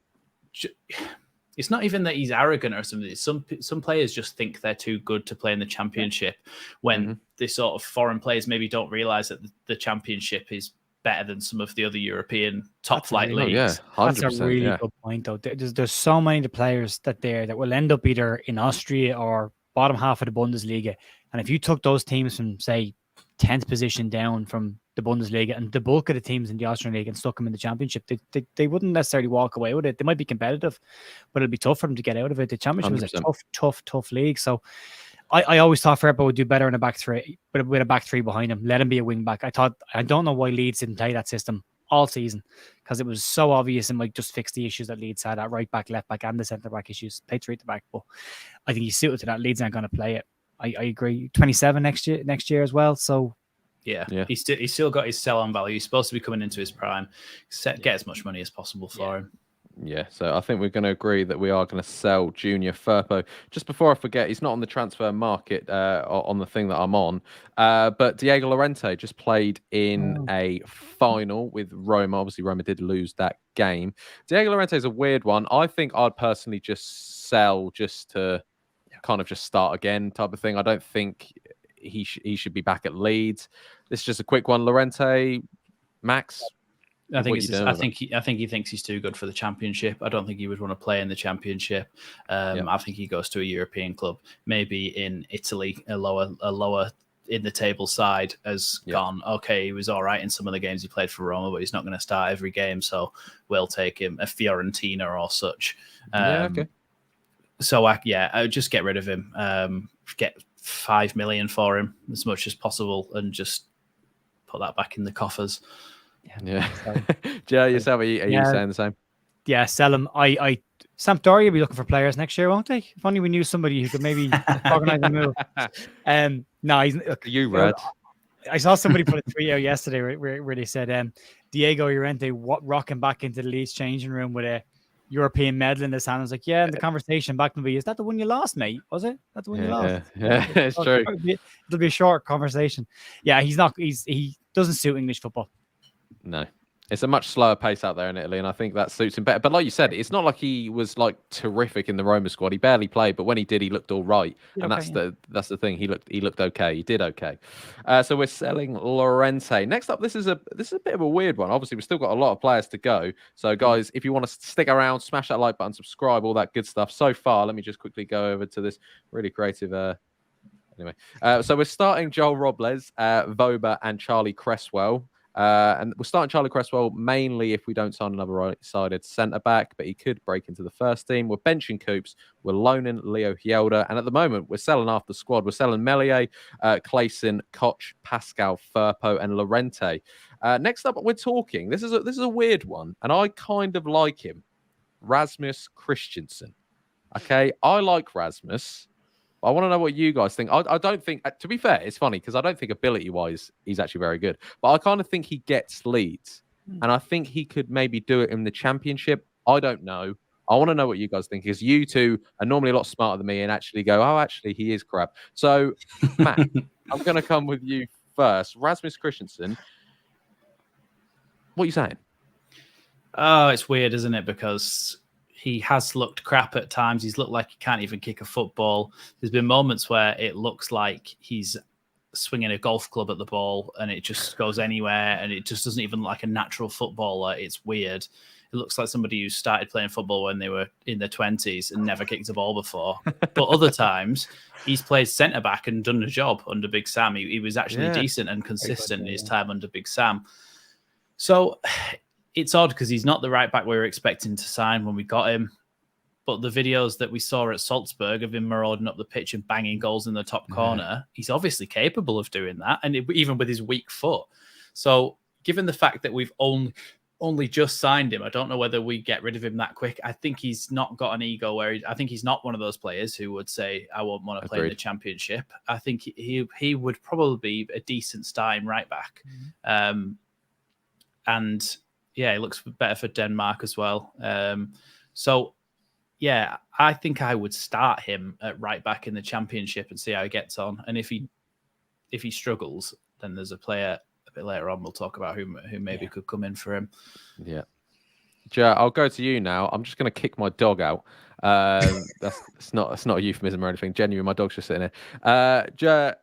It's not even that he's arrogant or something. Some players just think they're too good to play in the Championship when the sort of foreign players maybe don't realise that the Championship is better than some of the other European top flight leagues.
Yeah, 100%,
that's a really good point, though. There's so many players that will end up either in Austria or bottom half of the Bundesliga. And if you took those teams from, say, 10th position down from the Bundesliga and the bulk of the teams in the Austrian league and stuck them in the Championship, they wouldn't necessarily walk away with it. They might be competitive, but it'll be tough for them to get out of it. The Championship 100%. Is a tough league. So I always thought Firpo would do better in a back three, but with a back three behind him. Let him be a wing back. I don't know why Leeds didn't play that system all season, because it was so obvious and might just fix the issues that Leeds had at right back, left back, and the centre back issues. Play three at the back, but I think he's suited to that. Leeds aren't going to play it. I agree. 27 next year as well. So
yeah. He's still got his sell-on value. He's supposed to be coming into his prime. Get as much money as possible for him.
Yeah, so I think we're going to agree that we are going to sell Junior Firpo. Just before I forget, he's not on the transfer market on the thing that I'm on, but Diego Llorente just played in a final with Roma. Obviously, Roma did lose that game. Diego Llorente is a weird one. I think I'd personally just sell just to kind of just start again type of thing. I don't think he should be back at Leeds. This is just a quick one. Llorente, Max?
I think he thinks he's too good for the Championship. I don't think he would want to play in the Championship. I think he goes to a European club, maybe in Italy, a lower in the table side has gone. Okay, he was all right in some of the games he played for Roma, but he's not going to start every game, so we'll take him. A Fiorentina or such. So I would just get rid of him. Get 5 million for him as much as possible, and just put that back in the coffers.
Yeah. Joe, yourself, are you saying the same?
Yeah, sell him. Sampdoria will be looking for players next year, won't they? If only we knew somebody who could maybe organise a move. No, he's
you, Red.
I saw somebody put a tweet out yesterday where they said Diego Llorente rocking back into the Leeds changing room with a European medal in his hand. I was like, and the conversation back will be, is that the one you lost, mate? Was it? That's the one you lost?
Yeah, it's true.
It'll be a short conversation. Yeah, he doesn't suit English football.
No, it's a much slower pace out there in Italy, and I think that suits him better. But like you said, it's not like he was like terrific in the Roma squad. He barely played, but when he did, he looked all right. And that's the thing. He looked okay. He did okay. So we're selling Llorente. Next up, this is a bit of a weird one. Obviously, we've still got a lot of players to go. So guys, if you want to stick around, smash that like button, subscribe, all that good stuff. So far, let me just quickly go over to this really creative. Anyway, so we're starting Joel Robles, Voba, and Charlie Cresswell. And we're starting Charlie Cresswell mainly if we don't sign another right-sided centre-back, but he could break into the first team. We're benching Coops. We're loaning Leo Hjelde. And at the moment, we're selling half the squad. We're selling Melier, Clayson, Koch, Pascal, Firpo, and Llorente. Next up, we're talking. This is a weird one, and I kind of like him. Rasmus Christensen. Okay, I like Rasmus. I want to know what you guys think. I don't think, to be fair, it's funny because I don't think ability-wise he's actually very good. But I kind of think he gets Leeds. And I think he could maybe do it in the Championship. I don't know. I want to know what you guys think because you two are normally a lot smarter than me and actually go, oh, actually, he is crap. So, Matt, I'm going to come with you first. Rasmus Christensen, what are you saying?
Oh, it's weird, isn't it? Because he has looked crap at times. He's looked like he can't even kick a football. There's been moments where it looks like he's swinging a golf club at the ball and it just goes anywhere, and it just doesn't even look like a natural footballer. It's weird. It looks like somebody who started playing football when they were in their 20s and never kicked a ball before. But other times, he's played centre-back and done the job under Big Sam. He was actually decent and consistent in his time under Big Sam. So it's odd because he's not the right-back we were expecting to sign when we got him. But the videos that we saw at Salzburg of him marauding up the pitch and banging goals in the top corner, he's obviously capable of doing that, and even with his weak foot. So given the fact that we've only just signed him, I don't know whether we get rid of him that quick. I think he's not got an ego I think he's not one of those players who would say, I won't want to play in the Championship. I think he would probably be a decent starting right back. And yeah, he looks better for Denmark as well. So yeah, I think I would start him at right back in the Championship and see how he gets on. And if he struggles, then there's a player a bit later on we'll talk about who maybe could come in for him. Yeah.
Joe, I'll go to you now. I'm just going to kick my dog out. That's not a euphemism or anything. Genuinely, my dog's just sitting here. Joe,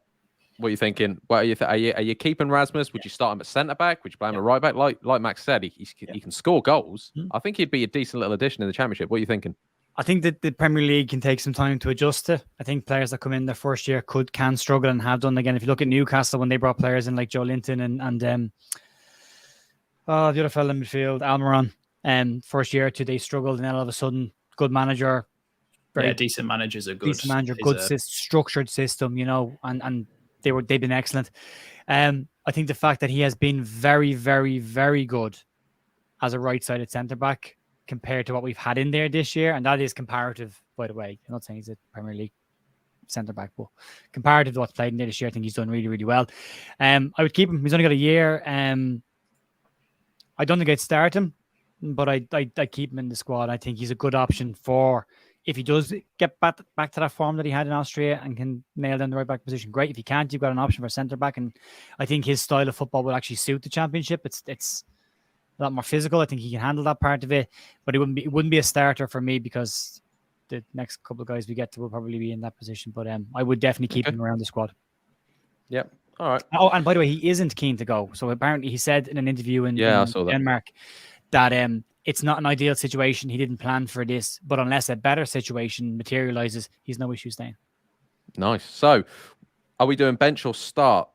what are you thinking? What are you keeping Rasmus? Would you start him at centre back? Would you play him at right back? Like Max said, he can score goals. I think he'd be a decent little addition in the Championship. What are you thinking?
I think that the Premier League can take some time to adjust to. I think players that come in their first year can struggle and have done. Again, if you look at Newcastle when they brought players in like Joe Linton and the other fella in midfield, Almiron, first year or two they struggled, and then all of a sudden, good manager,
decent managers are good.
Decent manager, good structured system, and they've been excellent. I think the fact that he has been very, very, very good as a right-sided centre back compared to what we've had in there this year, and that is comparative, by the way. I'm not saying he's a Premier League centre back, but comparative to what's played in there this year, I think he's done really, really well. I would keep him. He's only got a year. I don't think I'd start him, but I keep him in the squad. I think he's a good option for if he does get back to that form that he had in Austria and can nail down the right back position. Great. If he can't, you've got an option for centre back, and I think his style of football will actually suit the Championship. It's a lot more physical. I think he can handle that part of it, but it wouldn't be a starter for me because the next couple of guys we get to will probably be in that position. But I would definitely keep him around the squad.
Yep. All right.
Oh, and by the way, he isn't keen to go. So apparently he said in an interview in Denmark that it's not an ideal situation. He didn't plan for this, but unless a better situation materializes, he's no issue staying.
Nice. So are we doing bench or start?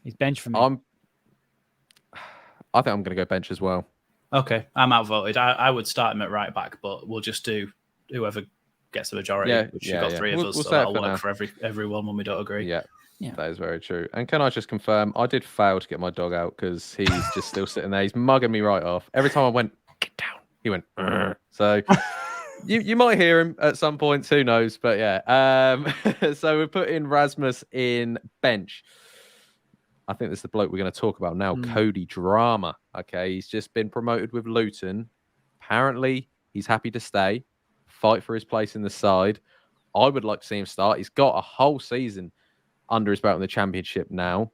He's bench for me.
I think I'm going to go bench as well.
Okay, I'm outvoted. I would start him at right back, but we'll just do whoever gets the majority. Which you've got three of us, so that'll work for everyone when we don't agree.
Yeah, that is very true. And can I just confirm, I did fail to get my dog out because he's just still sitting there. He's mugging me right off. Every time I went, get down, he went, Rrr. So you might hear him at some point, who knows? But yeah. So we're putting Rasmus in bench. I think this is the bloke we're going to talk about now, Cody Drama. Okay, he's just been promoted with Luton. Apparently, he's happy to stay, fight for his place in the side. I would like to see him start. He's got a whole season under his belt in the Championship now.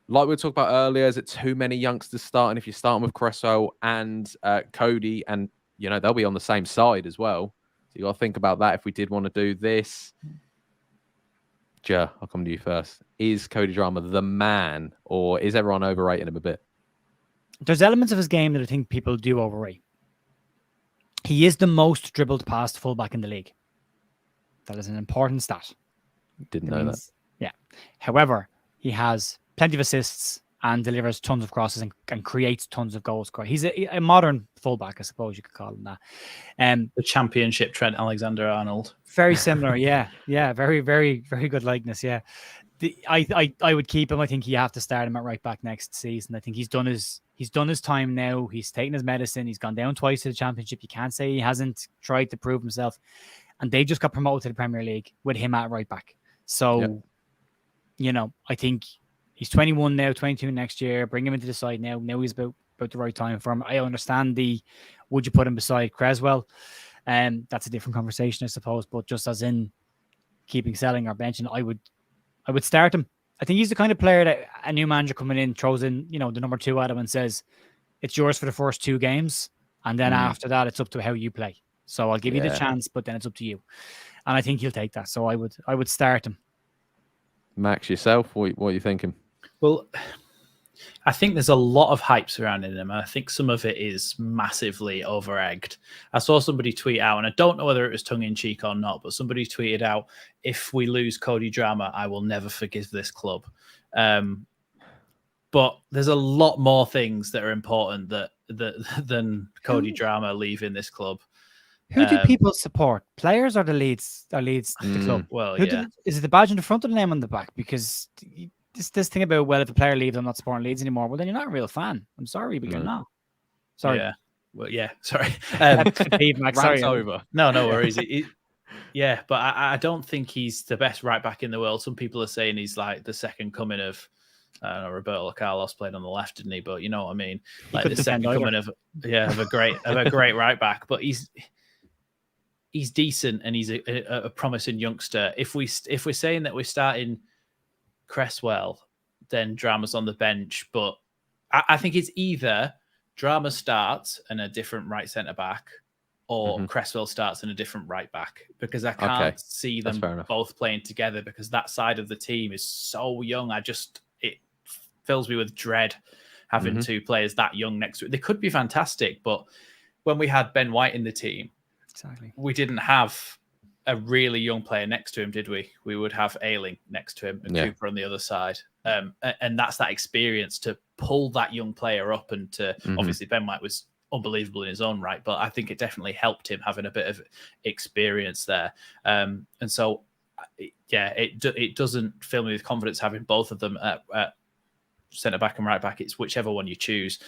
Like we talked about earlier, is it too many youngsters starting? If you're starting with Cresswell and Cody, and they'll be on the same side as well. So you got to think about that if we did want to do this. I'll come to you first. Is Cody Drama the man, or is everyone overrating him a bit?
There's elements of his game that I think people do overrate. He is the most dribbled past fullback in the league. That is an important stat.
Didn't know that.
Yeah. However, he has plenty of assists and delivers tons of crosses and creates tons of goals. He's a modern fullback, I suppose you could call him that.
The Championship Trent Alexander-Arnold.
Very similar, yeah. Very, very, very good likeness, yeah. I would keep him. I think you have to start him at right back next season. I think he's done his time now. He's taken his medicine. He's gone down twice to the Championship. You can't say he hasn't tried to prove himself. And they just got promoted to the Premier League with him at right back. So, I think he's 21 now, 22 next year. Bring him into the side now. Now he's about the right time for him. I understand would you put him beside Cresswell? That's a different conversation, I suppose. But just as in selling or benching, I would start him. I think he's the kind of player that a new manager coming in throws in, the number 2 at him and says, it's yours for the first 2 games. And then after that, it's up to how you play. So I'll give you the chance, but then it's up to you. And I think he'll take that. So I would start him.
Max, yourself, what are you thinking?
Well, I think there's a lot of hype surrounding him, and I think some of it is massively over-egged. I saw somebody tweet out, and I don't know whether it was tongue-in-cheek or not, but somebody tweeted out, if we lose Cody Drama, I will never forgive this club. But there's a lot more things that are important than Cody Drama leaving this club.
Who do people support? Players or the Leeds? The club?
Well,
Is it the badge in the front or the name on the back? Because this thing about, well, if a player leaves, I'm not supporting Leeds anymore. Well, then you're not a real fan. I'm sorry, but you're not. Sorry.
Yeah. Well, yeah. Sorry.
Sorry.
Over.
No worries. Yeah, but I don't think he's the best right back in the world. Some people are saying he's like the second coming of, I don't know, Roberto Carlos played on the left, didn't he? But you know what I mean. Like the second coming of a great right back. But he's decent and he's a promising youngster. If we're saying that we're starting Cresswell, then Drama's on the bench. But I think it's either Drama starts and a different right centre back, or Cresswell starts and a different right back, because I can't see them both playing together, because that side of the team is so young. It fills me with dread having two players that young next to it. They could be fantastic, but when we had Ben White in the team, we didn't have a really young player next to him, did we? We would have Ayling next to him and Cooper on the other side. And that's that experience to pull that young player up, and to obviously Ben White was unbelievable in his own right, but I think it definitely helped him having a bit of experience there. And so, it doesn't fill me with confidence having both of them at centre back and right back. It's whichever one you choose.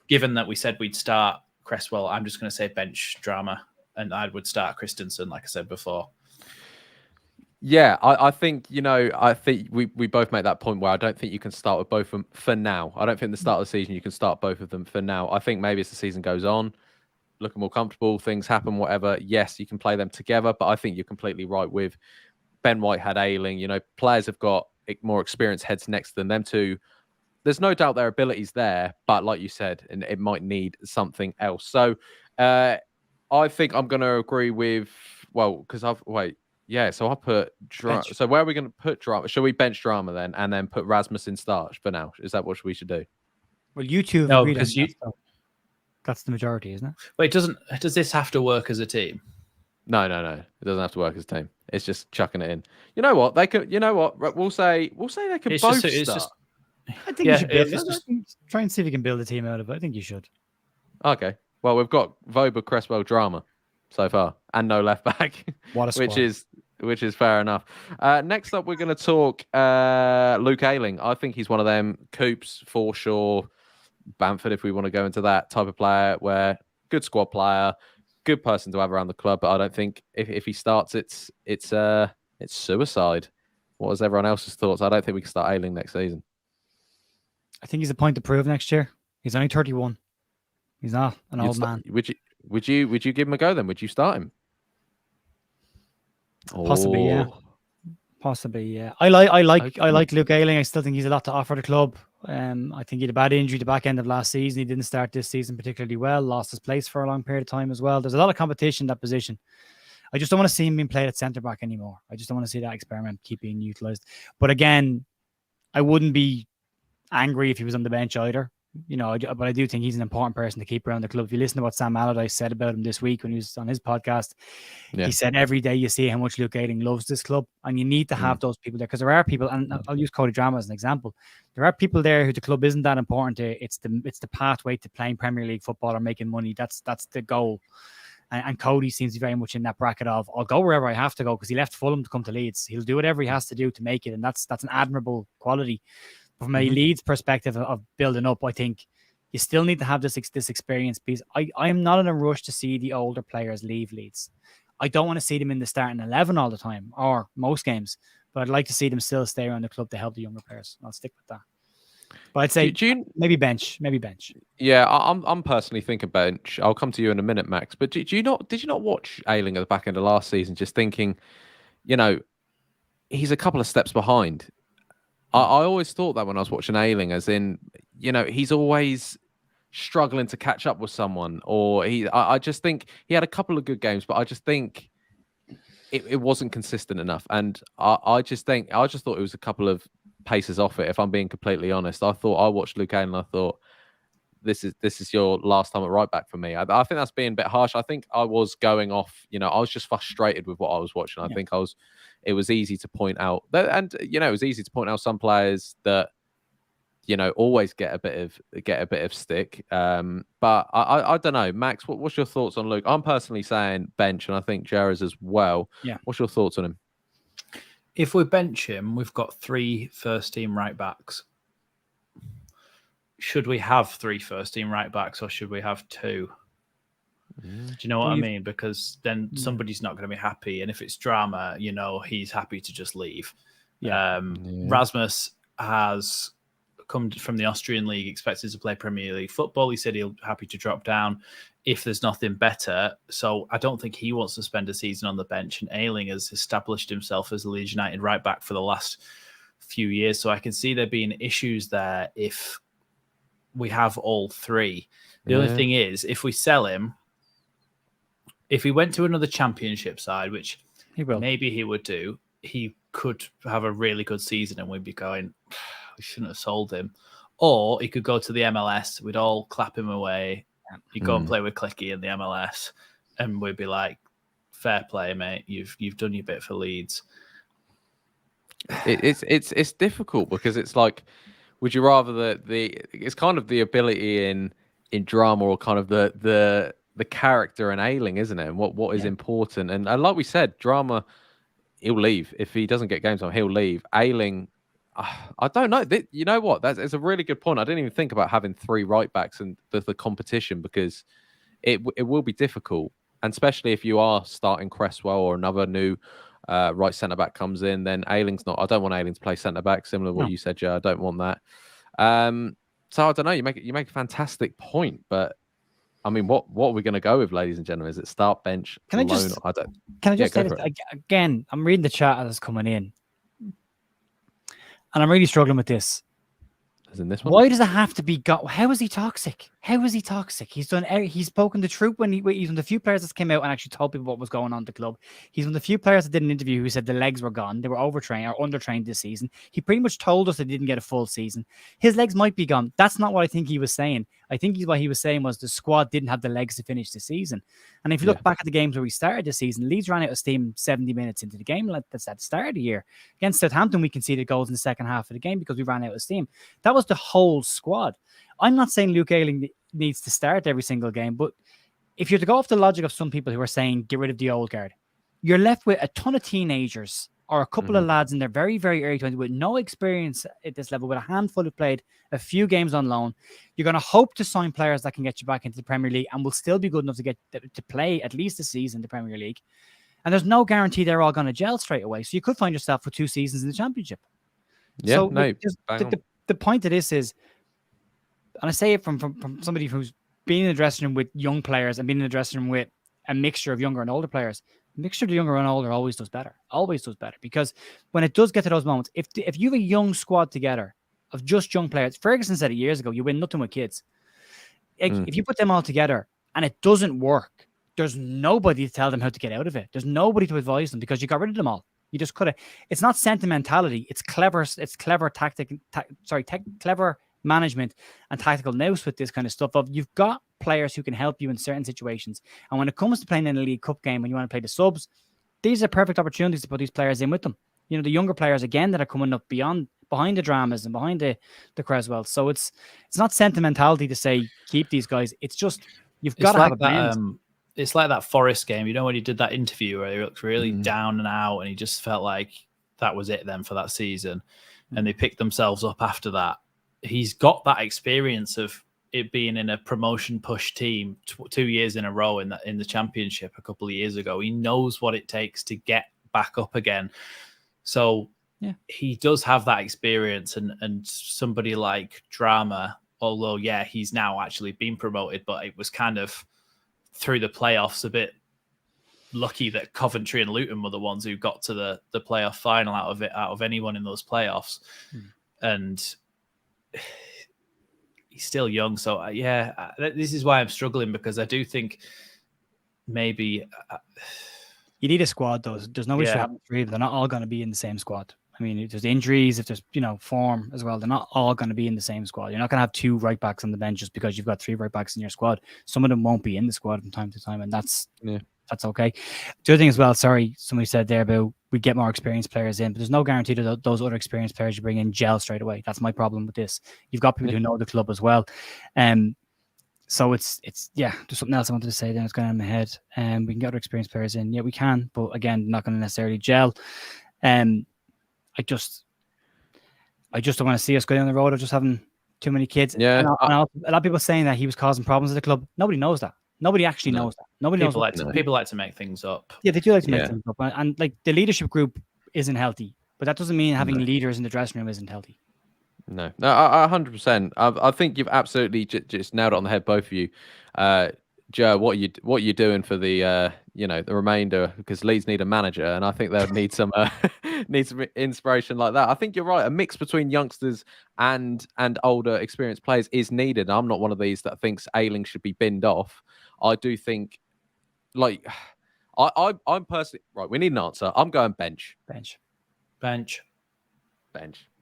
Given that we said we'd start Cresswell, I'm just going to say bench Drama, and I would start Christensen, like I said before.
Yeah, I think, I think we both make that point where I don't think you can start with both of them for now. I don't think the start of the season you can start both of them for now. I think maybe as the season goes on, looking more comfortable, things happen, whatever. Yes, you can play them together, but I think you're completely right with Ben White had Ayling. Players have got more experienced heads next to them two. There's no doubt their ability's there, but like you said, and it might need something else. So I think I'm going to agree with, because so I'll put Drama. So where are we going to put Drama? Shall we bench Drama then, and then put Rasmus in starch for now? Is that what we should do?
Well, you two
no, because
that's the majority, isn't it?
Wait, does this have to work as a team?
No. It doesn't have to work as a team. It's just chucking it in. You know what? They could. You know what? We'll say they could both start.
I think you should build try and see if you can build a team out of it. I think you should.
Okay. Well, we've got Voba, Cresswell, Drama so far, and no left back.
What a squad.
Which is fair enough. Next up, we're going to talk Luke Ayling. I think he's one of them. Coops, Forshaw, Bamford, if we want to go into that type of player, where good squad player, good person to have around the club. But I don't think if he starts, it's suicide. What was everyone else's thoughts? I don't think we can start Ayling next season.
I think he's a point to prove next year. He's only 31. He's not an old man.
Would you give him a go then? Would you start him?
Possibly, yeah. Possibly, yeah. I like Luke Ayling. I still think he's a lot to offer the club. I think he had a bad injury at the back end of last season. He didn't start this season particularly well. Lost his place for a long period of time as well. There's a lot of competition in that position. I just don't want to see him being played at centre back anymore. I just don't want to see that experiment keep being utilised. But again, I wouldn't be angry if he was on the bench either. But I do think he's an important person to keep around the club. If you listen to what Sam Allardyce said about him this week when he was on his podcast, he said every day you see how much Luke Ayling loves this club, and you need to have those people there, because there are people, and I'll use Cody Drama as an example. There are people there who the club isn't that important to. It's the pathway to playing Premier League football or making money. That's the goal. And Cody seems to be very much in that bracket of, I'll go wherever I have to go, because he left Fulham to come to Leeds. He'll do whatever he has to do to make it, and that's an admirable quality. From a Leeds perspective of building up, I think you still need to have this experience piece. I am not in a rush to see the older players leave Leeds. I don't want to see them in the starting 11 all the time, or most games, but I'd like to see them still stay around the club to help the younger players. I'll stick with that. But I'd say maybe bench.
Yeah, I'm personally thinking bench. I'll come to you in a minute, Max. But did you not watch Ayling at the back end of last season, just thinking, he's a couple of steps behind. I always thought that when I was watching Ayling, as in, he's always struggling to catch up with someone, or I just think he had a couple of good games, but I just think it wasn't consistent enough. And I just thought it was a couple of paces off it. If I'm being completely honest, I watched Luke Ayling and I thought, this is your last time at right back for me. I think that's being a bit harsh. I think I was going off, I was just frustrated with what I was watching. I think it was easy to point out that, and it was easy to point out some players that always get a bit of stick. But I don't know, Max. What's your thoughts on Luke? I'm personally saying bench, and I think Jerez as well.
Yeah.
What's your thoughts on him?
If we bench him, we've got 3 first-team right backs. Should we have 3 first-team right backs, or should we have 2? Do you know what I mean? Because then somebody's not going to be happy, and if it's drama, he's happy to just leave. Rasmus has come from the Austrian league, expected to play Premier League football. He said he'll happy to drop down if there's nothing better. So I don't think he wants to spend a season on the bench. And Ayling has established himself as a Leeds United right back for the last few years. So I can see there being issues there if we have all 3. The only thing is, if we sell him, if he went to another championship side, which maybe he would do, he could have a really good season and we'd be going, we shouldn't have sold him. Or he could go to the MLS. We'd all clap him away. He'd go and play with Clicky in the MLS. And we'd be like, fair play, mate. You've done your bit for Leeds.
It's difficult because it's like, would you rather it's kind of the ability in drama, or kind of the character in Ayling, isn't it? And what is important. And like we said, drama, he'll leave. If he doesn't get game time, he'll leave. Ayling, I don't know. You know what? It's a really good point. I didn't even think about having 3 right backs and the competition, because it will be difficult. And especially if you are starting Cresswell or another new right centre back comes in, then Ayling's not. I don't want Ayling to play centre back. Similar to what you said, Joe. I don't want that. So I don't know. You make a fantastic point, but I mean, what are we going to go with, ladies and gentlemen? Is it start, bench, loan?
Can I just say this again? I'm reading the chat as it's coming in, and I'm really struggling with this.
As in this one?
Why does it have to be How is he toxic? How is he toxic? He's spoken the truth when he's one of the few players that came out and actually told people what was going on at the club. He's one of the few players that did an interview who said the legs were gone. They were overtrained or undertrained this season. He pretty much told us they didn't get a full season. His legs might be gone. That's not what I think he was saying. I think what he was saying was the squad didn't have the legs to finish the season. And if you look back at the games where we started the season, Leeds ran out of steam 70 minutes into the game. That's at the start of the year. Against Southampton, we conceded goals in the second half of the game because we ran out of steam. That was the whole squad. I'm not saying Luke Ayling needs to start every single game, but if you're to go off the logic of some people who are saying get rid of the old guard, you're left with a ton of teenagers or a couple of lads in their very, very early 20s with no experience at this level, with a handful who played a few games on loan. You're going to hope to sign players that can get you back into the Premier League and will still be good enough to get to play at least a season in the Premier League. And there's no guarantee they're all going to gel straight away. So you could find yourself with 2 seasons in the Championship.
Yeah,
so
no,
the point of this is, and I say it from somebody who's been in the dressing room with young players and been in the dressing room with a mixture of younger and older players. A mixture of younger and older always does better. Always does better. Because when it does get to those moments, if you have a young squad together of just young players, Ferguson said it years ago, you win nothing with kids. If you put them all together and it doesn't work, there's nobody to tell them how to get out of it. There's nobody to advise them because you got rid of them all. You just could have. It's not sentimentality. It's clever. It's clever clever management and tactical nous with this kind of stuff. You've got players who can help you in certain situations. And when it comes to playing in a League Cup game, when you want to play the subs, these are perfect opportunities to put these players in with them. You know, the younger players, again, that are coming up behind the dramas and behind the Cresswells. So it's not sentimentality to say, keep these guys. It's just, you've got to have a plan.
It's like that Forest game, you know, when he did that interview where he looked really down and out and he just felt like that was it then for that season. And they picked themselves up after that. He's got that experience of it being in a promotion push team 2 years in a row in the Championship a couple of years ago. He knows what it takes to get back up again. So he does have that experience, and somebody like Drama, although, he's now actually been promoted, but it was kind of through the playoffs a bit lucky that Coventry and Luton were the ones who got to the playoff final out of anyone in those playoffs. And he's still young. So, this is why I'm struggling, because I do think maybe
You need a squad, though. There's no issue
Yeah.
having three, but they're not all going to be in the same squad. I mean, if there's injuries, if there's form as well, they're not all going to be in the same squad. You're not going to have two right backs on the bench just because you've got three right backs in your squad. Some of them won't be in the squad from time to time, and that's okay. The other thing as well, sorry, somebody said there about we get more experienced players in, but there's no guarantee that those other experienced players you bring in gel straight away. That's my problem with this. You've got people who know the club as well. So it's there's something else I wanted to say then it's going on in my head. We can get other experienced players in. Yeah, we can, but again, not going to necessarily gel. I just don't want to see us go down the road of just having too many kids.
Yeah.
And a lot of people saying that he was causing problems at the club. Nobody knows that. Nobody actually knows that. Nobody knows.
People like to make things up.
Yeah, they do like to make things up. And like the leadership group isn't healthy, but that doesn't mean having leaders in the dressing room isn't healthy.
No, 100%. I think you've absolutely just nailed it on the head, both of you. Joe, what are you doing for the the remainder? Because Leeds need a manager, and I think they'll need some inspiration like that. I think you're right. A mix between youngsters and older experienced players is needed. I'm not one of these that thinks Ayling should be binned off. I do think, like, I'm personally right. We need an answer. I'm going bench.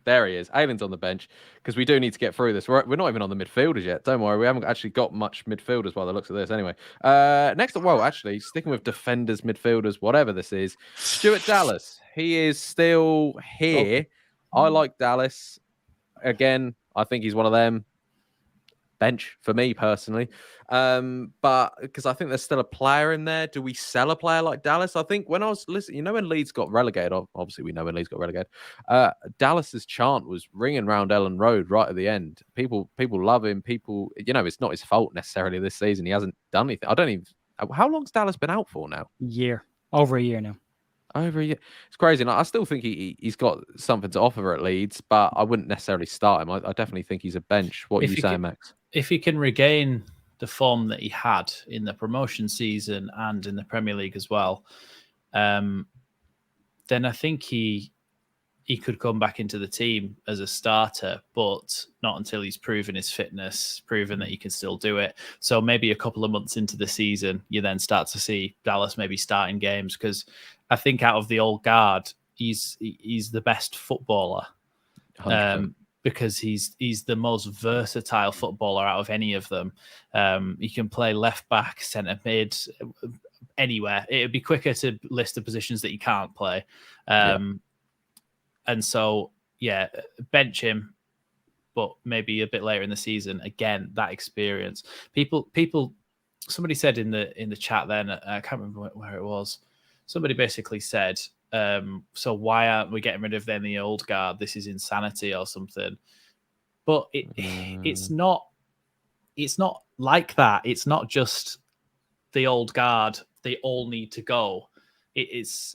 There he is. Ayling's on the bench because we do need to get through this. We're not even on the midfielders yet. Don't worry. We haven't actually got much midfielders by the looks of this. Anyway, next up, well, actually, sticking with defenders, midfielders, whatever this is, Stuart Dallas. He is still here. I like Dallas. Again, I think he's one of them. Bench for me personally. But because I think there's still a player in there. Do we sell a player like Dallas? I think when I was listening, when Leeds got relegated, obviously we know when Leeds got relegated, Dallas's chant was ringing round Ellen Road right at the end. People love him. People, it's not his fault necessarily this season. He hasn't done anything. How long's Dallas been out for now?
Over a year now.
Over a year. It's crazy. And I still think he's got something to offer at Leeds, but I wouldn't necessarily start him. I definitely think he's a bench. What are you saying, Max?
If he can regain the form that he had in the promotion season and in the Premier League as well, then I think he could come back into the team as a starter, but not until he's proven his fitness, proven that he can still do it. So maybe a couple of months into the season, you then start to see Dallas maybe starting games, because I think out of the old guard, he's the best footballer. Because he's the most versatile footballer out of any of them. He can play left back, centre mid, anywhere. It would be quicker to list the positions that he can't play. And so, bench him, but maybe a bit later in the season. Again, that experience. Somebody said in the chat then, I can't remember where it was. Somebody basically said, so why aren't we getting rid of them, the old guard? This is insanity or something. But it's not like that. It's not just the old guard. They all need to go. It's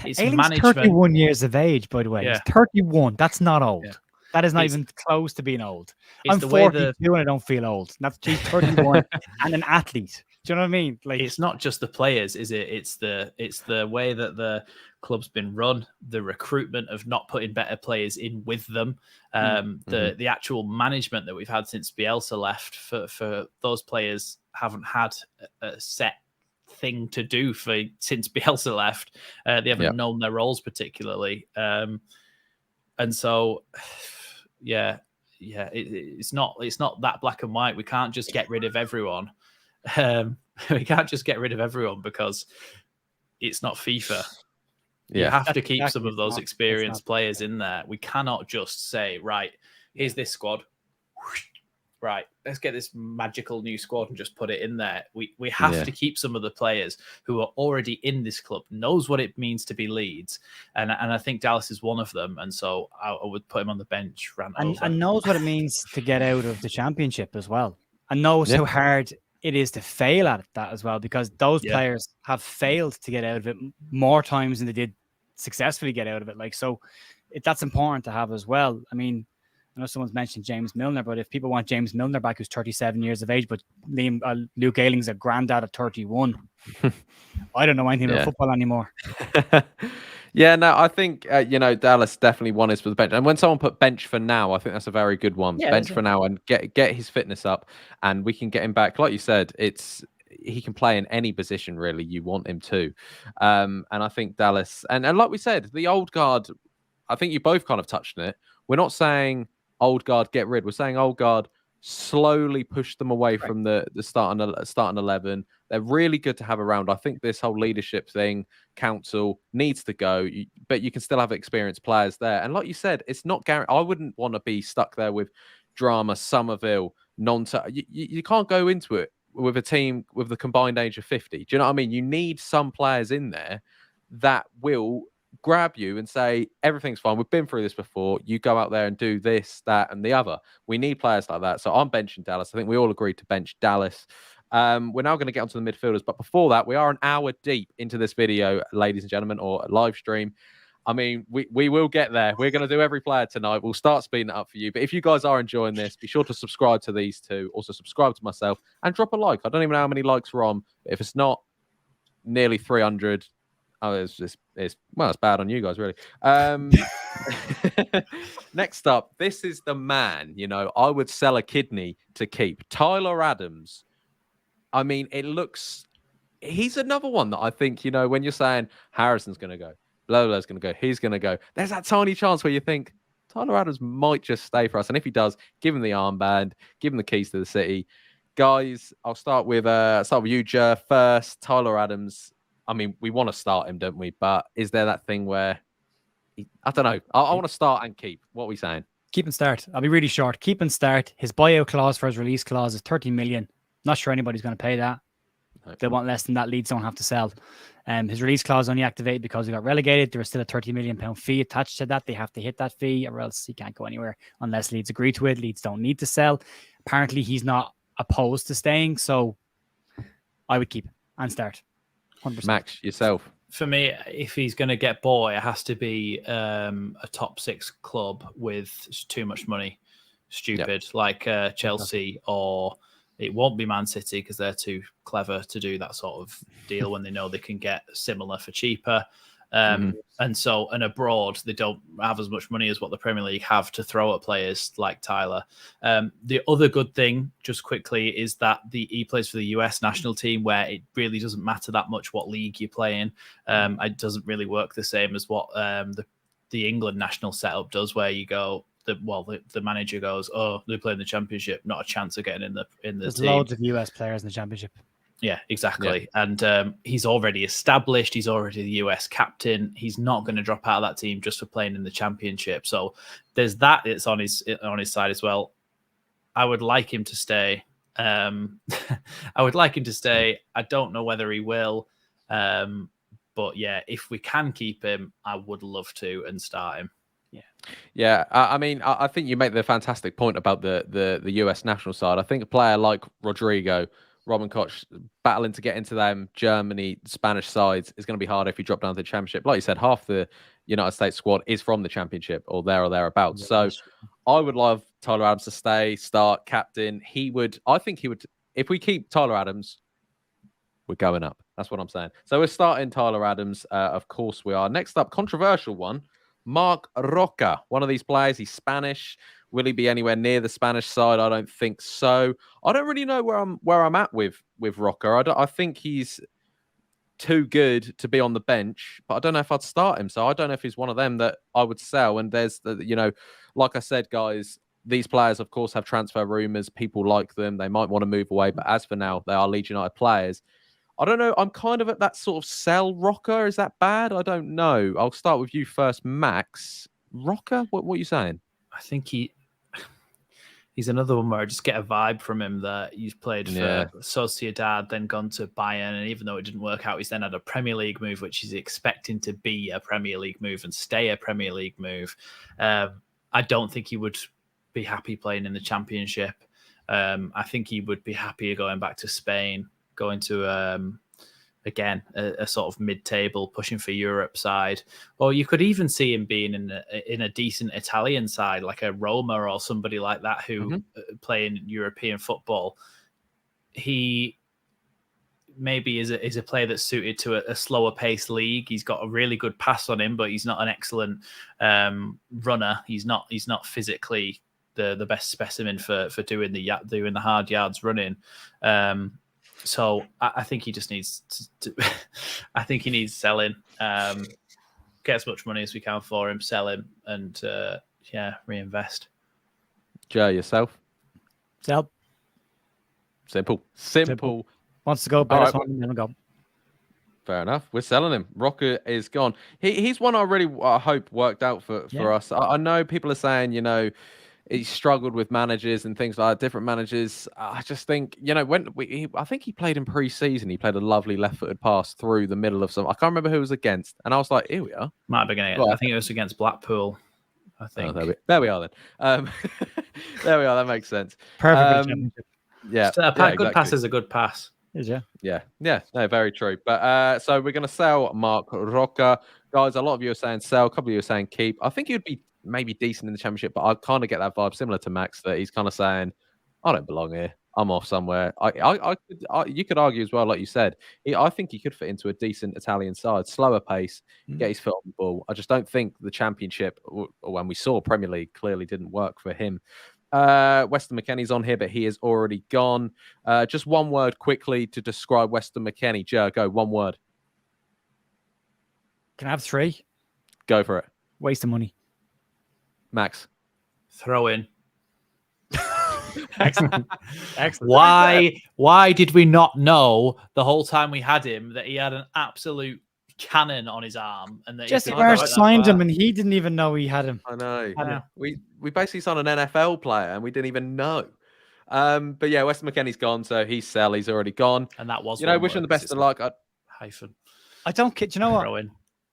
Ayling's
management.
31 years of age, by the way. He's 31. That's not old.
Yeah.
That is not even close to being old.
It's
I'm 42 and I don't feel old. That's 31 and an athlete. Do you know what I mean? Like,
it's not just the players, is it? It's the way that the club's been run, the recruitment of not putting better players in with them, the actual management that we've had since Bielsa left. For those players haven't had a set thing to do since Bielsa left. They haven't known their roles particularly, and so it's not that black and white. We can't just get rid of everyone. We can't just get rid of everyone because it's not FIFA. You have to keep some of those experienced players in there. We cannot just say, right, here's this squad. Right, let's get this magical new squad and just put it in there. We have to keep some of the players who are already in this club, knows what it means to be Leeds. And I think Dallas is one of them. And so I would put him on the bench.
And knows what it means to get out of the championship as well. And knows how hard it is to fail at that as well, because those players have failed to get out of it more times than they did successfully get out of it. That's important to have as well. I mean, I know someone's mentioned James Milner, but if people want James Milner back, who's 37 years of age, but Luke Ayling's a granddad at 31, I don't know anything about football anymore.
I think Dallas definitely won his for the bench. And when someone put bench for now, I think that's a very good one. Bench for now and get his fitness up, and we can get him back. Like you said, he can play in any position really you want him to. And I think Dallas, and like we said, the old guard, I think you both kind of touched on it. We're not saying old guard get rid. We're saying old guard slowly push them away from the starting 11. They're really good to have around. I think this whole leadership thing, council needs to go, but you can still have experienced players there. And like you said, it's not guaranteed. I wouldn't want to be stuck there with Drama, Somerville, you can't go into it with a team with the combined age of 50. Do you know what I mean? You need some players in there that will grab you and say, everything's fine. We've been through this before. You go out there and do this, that, and the other. We need players like that. So I'm benching Dallas. I think we all agreed to bench Dallas. We're now going to get onto the midfielders. But before that, we are an hour deep into this video, ladies and gentlemen, or live stream. I mean, we will get there. We're going to do every player tonight. We'll start speeding it up for you. But if you guys are enjoying this, be sure to subscribe to these two. Also subscribe to myself and drop a like. I don't even know how many likes we're on. But if it's not nearly 300, it's bad on you guys, really. Next up, this is the man. I would sell a kidney to keep. Tyler Adams. I mean, he's another one that I think, when you're saying Harrison's going to go, Blow's going to go, he's going to go, there's that tiny chance where you think Tyler Adams might just stay for us. And if he does, give him the armband, give him the keys to the city. Guys, I'll start with you, Jer, first. Tyler Adams. I mean, we want to start him, don't we? But is there that thing where I don't know? I want to start and keep. What are we saying?
Keep and start. I'll be really short. Keep and start. His buyout clause for his release clause is 30 million. Not sure anybody's going to pay that. If they want less than that, Leeds don't have to sell. His release clause only activated because he got relegated. There was still a £30 million fee attached to that. They have to hit that fee or else he can't go anywhere unless Leeds agree to it. Leeds don't need to sell. Apparently, he's not opposed to staying. So I would keep and start. 100%.
Max, yourself.
For me, if he's going to get bought, it has to be a top 6 club with too much money. Stupid, like Chelsea, or it won't be Man City because they're too clever to do that sort of deal when they know they can get similar for cheaper. And abroad, they don't have as much money as what the Premier League have to throw at players like Tyler. The other good thing, just quickly, is that he plays for the US national team, where it really doesn't matter that much what league you play in. It doesn't really work the same as what the England national setup does, where you go, the manager goes, "Oh, they play in the Championship, not a chance of getting in the
There's
team."
loads of US players in the Championship.
Yeah, exactly. Yeah. And he's already established. He's already the US captain. He's not going to drop out of that team just for playing in the Championship. So there's that. It's on his side as well. I would like him to stay. I don't know whether he will. But yeah, if we can keep him, I would love to and start him.
Yeah. I mean, I think you make the fantastic point about the US national side. I think a player like Rodrigo, Robin Koch, battling to get into them Germany, Spanish sides is going to be hard if you drop down to the Championship. Like you said, half the United States squad is from the Championship or thereabouts. Yeah, so I would love Tyler Adams to stay, start, captain. I think he would, if we keep Tyler Adams, we're going up. That's what I'm saying. So we're starting Tyler Adams. Of course we are. Next up, controversial one. Marc Roca, one of these players. He's Spanish. Will he be anywhere near the Spanish side? I don't think so. I don't really know where I'm at with Roca. I think he's too good to be on the bench, but I don't know if I'd start him. So I don't know if he's one of them that I would sell. And there's like I said, guys, these players, of course, have transfer rumours. People like them. They might want to move away. But as for now, they are Leeds United players. I don't know. I'm kind of at that sort of sell Roca. Is that bad? I don't know. I'll start with you first, Max. Roca? What are you saying?
I think he's another one where I just get a vibe from him that he's played for Sociedad, then gone to Bayern, and even though it didn't work out, he's then had a Premier League move, which he's expecting to be a Premier League move and stay a Premier League move. I don't think he would be happy playing in the Championship. I think he would be happier going back to Spain, going to again a sort of mid-table, pushing for Europe side, or you could even see him being in a decent Italian side like a Roma or somebody like that who play in European football. He maybe is a player that's suited to a slower pace league. He's got a really good pass on him, but he's not an excellent runner. He's not physically the best specimen for doing the hard yards running. So I think he just needs to I think he needs selling. Get as much money as we can for him, sell him, and reinvest.
Joe, yourself?
Sell.
Simple.
Wants to go, bet us one, then we'll go.
Fair enough. We're selling him. Rocker is gone. He's one I hope worked out for us. I know people are saying, he struggled with managers and things like that, different managers. I just think, I think he played in pre-season. He played a lovely left-footed pass through the middle of some. I can't remember who it was against, and I was like, here we are.
Might have been I think it was against Blackpool. I think.
Oh, there we are then. There we are. That makes sense.
Perfect championship.
Yeah,
good pass is a good pass.
Yeah. No, very true. But so we're going to sell Mark Roca. Guys, a lot of you are saying sell. A couple of you are saying keep. I think he'd be maybe decent in the championship, but I kind of get that vibe similar to Max, that he's kind of saying, I don't belong here. I'm off somewhere. You could argue as well, like you said, I think he could fit into a decent Italian side, slower pace, get his foot on the ball. I just don't think the championship, or when we saw Premier League, clearly didn't work for him. Weston McKennie's on here, but he is already gone. Just one word quickly to describe Weston McKennie. Joe, go, one word.
Can I have 3?
Go for it.
Waste of money.
Max.
Throw in.
Excellent.
Why did we not know the whole time we had him that he had an absolute cannon on his arm, and that
Jesse Marsh signed him and he didn't even know he had him?
I know. We basically signed an NFL player and we didn't even know. But yeah, Weston McKennie's gone, so he's already gone.
And that was,
wish him the best of luck.
Hyphen.
I don't. Do you know what?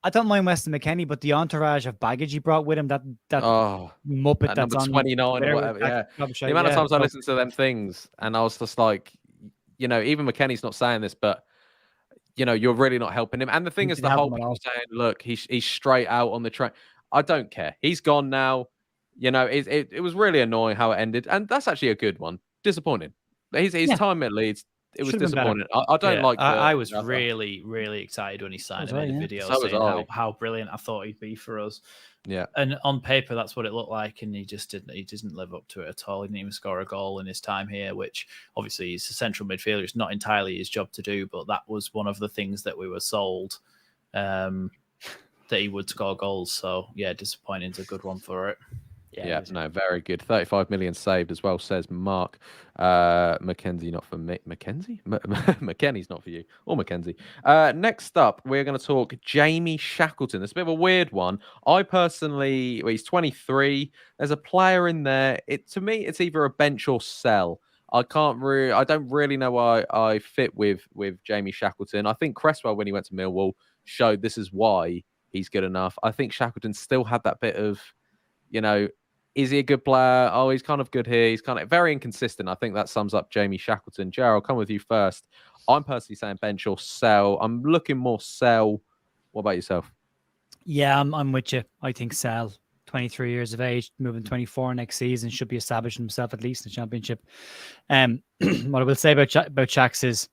I don't mind Weston McKennie, but the entourage of baggage he brought with him, that Muppet that's on
29 or whatever. Yeah, the amount of times I listened to them things, and I was just like, even McKennie's not saying this, but you're really not helping him. And the thing is, the whole people saying, look, he's straight out on the train. I don't care. He's gone now. It was really annoying how it ended, and that's actually a good one. Disappointing. His time at Leeds. It was disappointing. I don't like.
I was really, really excited when he signed and made a video saying how brilliant I thought he'd be for us.
Yeah,
and on paper that's what it looked like, and he just didn't. He didn't live up to it at all. He didn't even score a goal in his time here, which obviously he's a central midfielder. It's not entirely his job to do, but that was one of the things that we were sold, that he would score goals. So yeah, disappointing is a good one for it.
Yeah, no, very good. 35 million saved as well, says Mark. Mackenzie, not for me. Mackenzie? McKennie's not for you. Or Mackenzie. Next up, we're going to talk Jamie Shackleton. It's a bit of a weird one. I personally, he's 23. There's a player in there. To me, it's either a bench or sell. I don't really know why I fit with Jamie Shackleton. I think Cresswell, when he went to Millwall, showed this is why he's good enough. I think Shackleton still had that bit of, is he a good player? Oh, he's kind of good here. He's kind of very inconsistent. I think that sums up Jamie Shackleton. Jared, I'll come with you first. I'm personally saying bench or sell. I'm looking more sell. What about yourself?
Yeah, I'm with you. I think sell. 23 years of age, moving 24 next season, should be establishing himself at least in the championship. What I will say about Shacks is,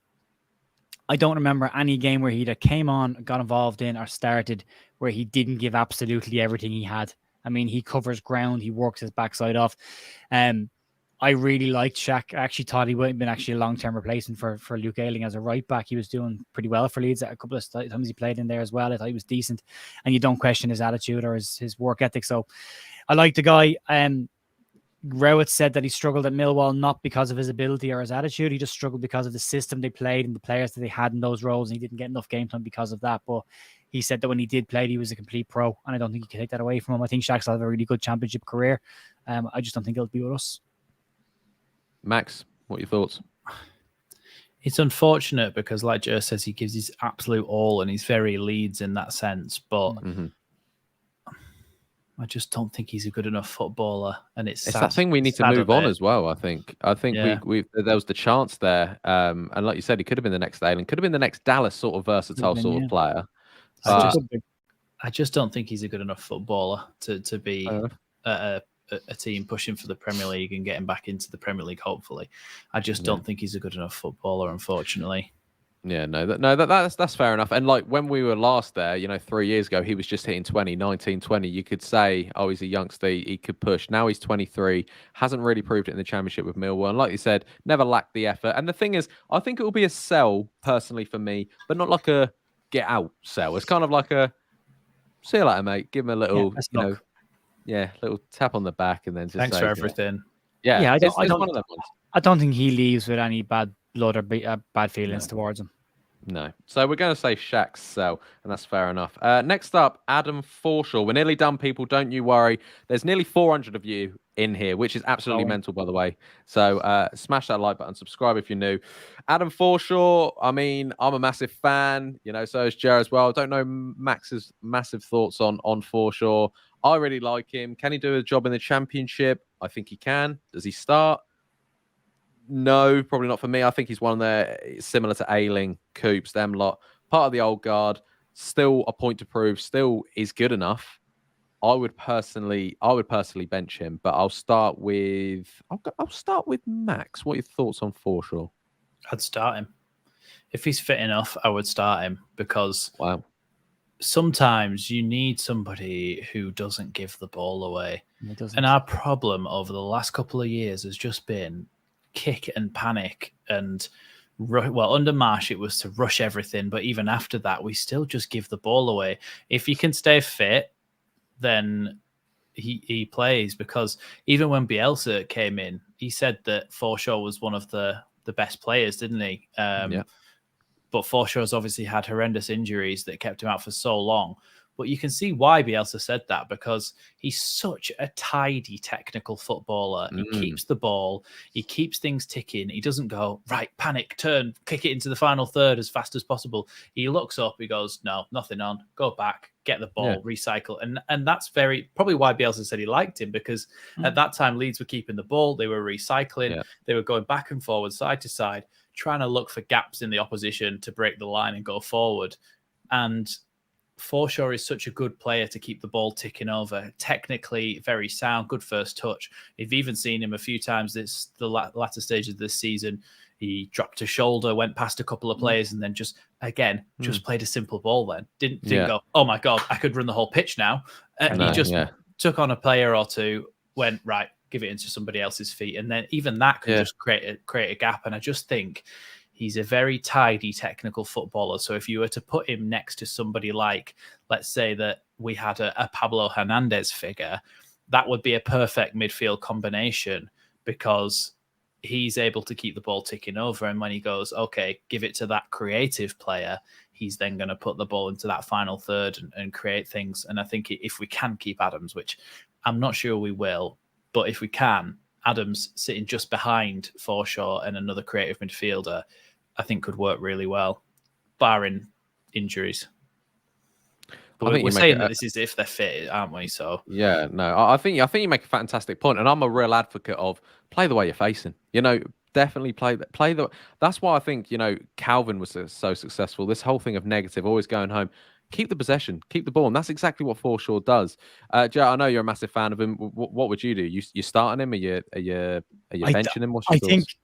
I don't remember any game where he either came on, got involved in, or started where he didn't give absolutely everything he had. I mean, he covers ground. He works his backside off. I really liked Shaq. I actually thought he would have been actually a long-term replacement for Luke Ayling as a right back. He was doing pretty well for Leeds. A couple of times he played in there as well. I thought he was decent. And you don't question his attitude or his work ethic. So I like the guy. Rowett said that he struggled at Millwall not because of his ability or his attitude. He just struggled because of the system they played and the players that they had in those roles. And he didn't get enough game time because of that. But he said that when he did play, he was a complete pro. And I don't think you can take that away from him. I think Shaq's will have a really good championship career. I just don't think he'll be with us.
Max, what are your thoughts?
It's unfortunate because, like Joe says, he gives his absolute all and he's very Leeds in that sense. But I just don't think he's a good enough footballer, and it's
that thing we need to move on as well. I think we there was the chance there, and like you said, he could have been the next Ayling, could have been the next Dallas sort of versatile sort of player.
I just don't think he's a good enough footballer to be a team pushing for the Premier League and getting back into the Premier League. Hopefully, I just don't think he's a good enough footballer, unfortunately.
Yeah, that's fair enough. And like when we were last there, 3 years ago, he was just hitting 20, 19, 20. You could say, oh, he's a youngster, he could push. Now he's 23, hasn't really proved it in the championship with Millwall. And like you said, never lacked the effort. And the thing is, I think it will be a sell personally for me, but not like a get out sell. It's kind of like a see you later, mate. Give him a little, little tap on the back and then just
thanks
say,
for everything.
Yeah,
it's one of them ones.
I don't think he leaves with any bad blood or bad feelings towards him.
No. So we're going to say Shaq's sell, and that's fair enough. Next up, Adam Forshaw. We're nearly done, people. Don't you worry. There's nearly 400 of you in here, which is absolutely mental, by the way. So smash that like button, subscribe if you're new. Adam Forshaw, I mean, I'm a massive fan, so is Jer as well. Don't know Max's massive thoughts on Forshaw. I really like him. Can he do a job in the championship? I think he can. Does he start? No, probably not for me. I think he's one there similar to Ayling, Coops, them lot. Part of the old guard. Still a point to prove. Still is good enough. I would personally bench him, but I'll start with Max. What are your thoughts on Forshaw?
I'd start him. If he's fit enough, I would start him because sometimes you need somebody who doesn't give the ball away. And our problem over the last couple of years has just been kick and panic and under Marsh it was to rush everything, but even after that we still just give the ball away. If he can stay fit, then he plays, because even when Bielsa came in, he said that Forshaw was one of the best players, didn't he? But Forshaw's obviously had horrendous injuries that kept him out for so long. But you can see why Bielsa said that, because he's such a tidy technical footballer. He keeps the ball. He keeps things ticking. He doesn't go, right, panic, turn, kick it into the final third as fast as possible. He looks up, he goes, no, nothing on, go back, get the ball, recycle. And that's probably why Bielsa said he liked him, because at that time, Leeds were keeping the ball. They were recycling. They were going back and forward, side to side, trying to look for gaps in the opposition to break the line and go forward. And Forshaw is such a good player to keep the ball ticking over. Technically very sound, good first touch. I've even seen him a few times the latter stages of this season. He dropped a shoulder, went past a couple of players, and then just played a simple ball then. Didn't go, oh my God, I could run the whole pitch now. He just took on a player or two, went, right, give it into somebody else's feet. And then even that could just create a gap. And I just think he's a very tidy technical footballer. So if you were to put him next to somebody like, let's say that we had a Pablo Hernandez figure, that would be a perfect midfield combination, because he's able to keep the ball ticking over. And when he goes, okay, give it to that creative player, he's then going to put the ball into that final third and create things. And I think if we can keep Adams, which I'm not sure we will, but if we can, Adams sitting just behind Forshaw and another creative midfielder, I think could work really well, barring injuries. But we're saying that this is if they're fit, aren't we? So
I think you make a fantastic point, and I'm a real advocate of play the way you're facing. Definitely play the. That's why I think Calvin was so successful. This whole thing of negative, always going home. Keep the possession, keep the ball, and that's exactly what Forshaw does. Joe, I know you're a massive fan of him. What would you do? You starting him? Are you benching him? What's your thoughts?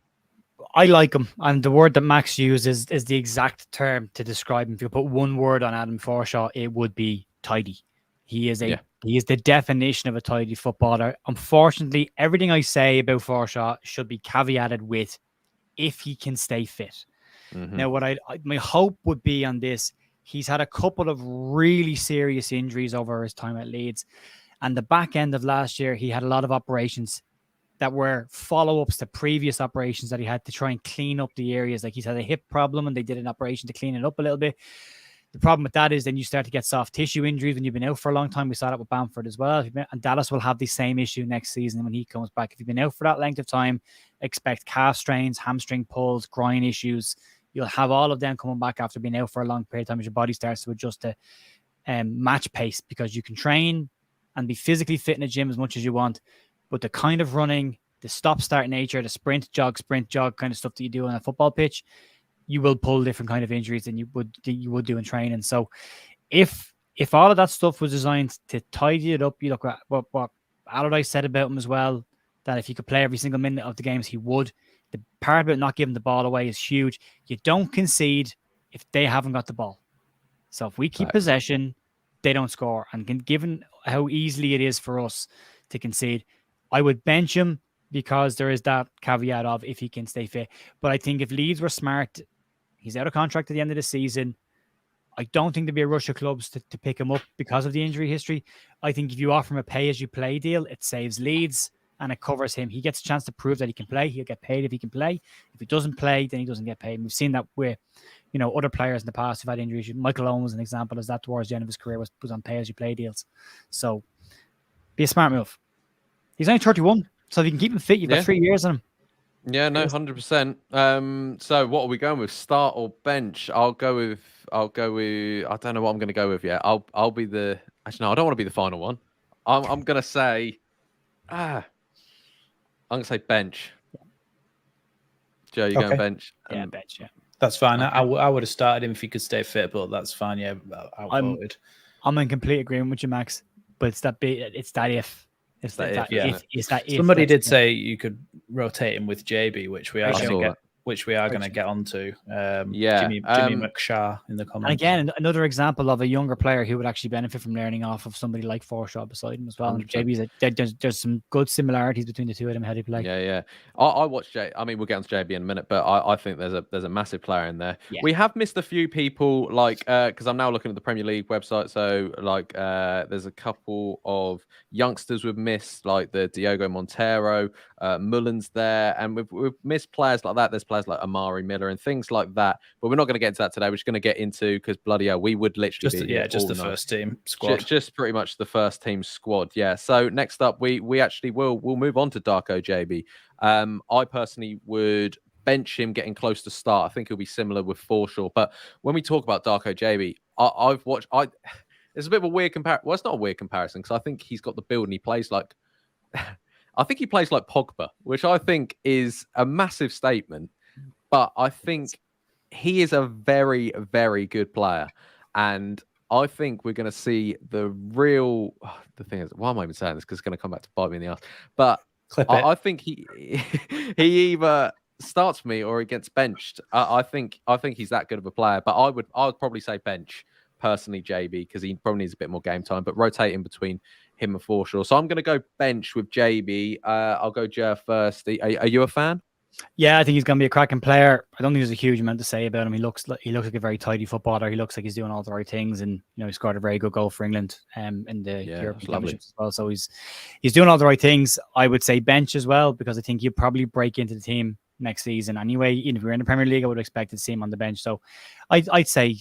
I like him, and the word that Max uses is the exact term to describe him. If you put one word on Adam Forshaw, it would be tidy. He is the definition of a tidy footballer. Unfortunately, everything I say about Forshaw should be caveated with if he can stay fit. Now, my hope would be on this, he's had a couple of really serious injuries over his time at Leeds, and the back end of last year, he had a lot of operations that were follow-ups to previous operations that he had to try and clean up the areas. Like he's had a hip problem and they did an operation to clean it up a little bit. The problem with that is then you start to get soft tissue injuries when you've been out for a long time. We saw that with Bamford as well. And Dallas will have the same issue next season when he comes back. If you've been out for that length of time, expect calf strains, hamstring pulls, groin issues. You'll have all of them coming back after being out for a long period of time as your body starts to adjust to match pace, because you can train and be physically fit in a gym as much as you want. But the kind of running, the stop-start nature, the sprint jog kind of stuff that you do on a football pitch, you will pull different kind of injuries than you would do in training. So if all of that stuff was designed to tidy it up, you look at what Allardyce said about him as well, that if he could play every single minute of the games, he would. The part about not giving the ball away is huge. You don't concede if they haven't got the ball. So if we keep possession, they don't score. And given how easily it is for us to concede, I would bench him because there is that caveat of if he can stay fit. But I think if Leeds were smart, he's out of contract at the end of the season. I don't think there'd be a rush of clubs to pick him up because of the injury history. I think if you offer him a pay-as-you-play deal, it saves Leeds and it covers him. He gets a chance to prove that he can play. He'll get paid if he can play. If he doesn't play, then he doesn't get paid. And we've seen that with, other players in the past who've had injuries. Michael Owen was an example, as that towards the end of his career was on pay-as-you-play deals. So be a smart move. He's only 31, so if you can keep him fit, you've got 3 years on him.
Yeah, no, 100%. So what are we going with? Start or bench? I'll go with. I don't know what I'm going to go with yet. I'll be the. Actually, no, I don't want to be the final one. I'm going to say. I'm going to say bench. Joe, you going bench?
Yeah, bench. Yeah,
that's fine. Okay. I would have started him if he could stay fit, but that's fine. Yeah, outvoted.
I'm in complete agreement with you, Max. But it's that if.
Somebody did say you could rotate him with JB, which we are going to get onto. Jimmy McShaw in the comments.
And again, another example of a younger player who would actually benefit from learning off of somebody like Forshaw beside him as well. And JB's there's some good similarities between the two of them, how they play.
Yeah. I watched JB. I mean, we'll get onto JB in a minute, but I think there's a massive player in there. Yeah. We have missed a few people, because I'm now looking at the Premier League website. So there's a couple of youngsters we've missed, like the Diogo Montero, Mullins there, and we've missed players like that. There's players like Amari Miller and things like that, but we're not going to get into that today. We're just going to get into, because bloody hell, we would literally
just the first team squad,
just pretty much the first team squad. Yeah. So next up, we actually we'll move on to Darko JB. I personally would bench him getting close to start. I think he'll be similar with Forshaw. But when we talk about Darko JB, I've watched. It's a bit of a weird comparison. Well, it's not a weird comparison because I think he's got the build and he plays like. I think he plays like Pogba, which I think is a massive statement. But I think he is a very, very good player. And I think we're going to see the real... The thing is, why am I even saying this? Because it's going to come back to bite me in the ass. But I think he either starts for me or he gets benched. I think he's that good of a player. But I would probably say bench, personally, JB, because he probably needs a bit more game time. But rotating between him and Forshaw. So I'm going to go bench with JB. I'll go Jer first. Are you a fan?
Yeah, I think he's going to be a cracking player. I don't think there's a huge amount to say about him. He looks like a very tidy footballer. He looks like he's doing all the right things, and he scored a very good goal for England in the European Championships as well. So he's doing all the right things. I would say bench as well, because I think he'll probably break into the team next season anyway. If we're in the Premier League, I would expect to see him on the bench. So I'd say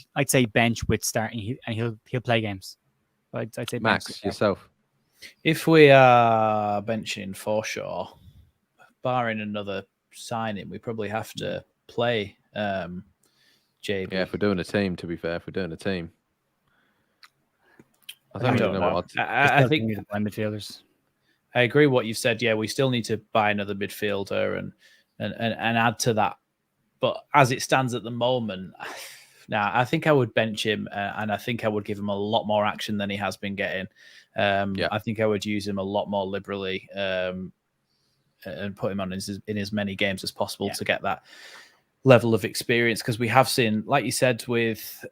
bench with starting, and he'll play games. But I'd say
Max,
bench
yourself.
If we are benching Forshaw, barring another signing, we probably have to play JB.
Yeah, if we're doing a team, to be fair, I don't know.
I think
midfielders.
I agree with what you said. Yeah, we still need to buy another midfielder and add to that. But as it stands at the moment, now I think I would bench him, and I think I would give him a lot more action than he has been getting. I think I would use him a lot more liberally and put him on in as many games as possible to get that level of experience, because we have seen, like you said, with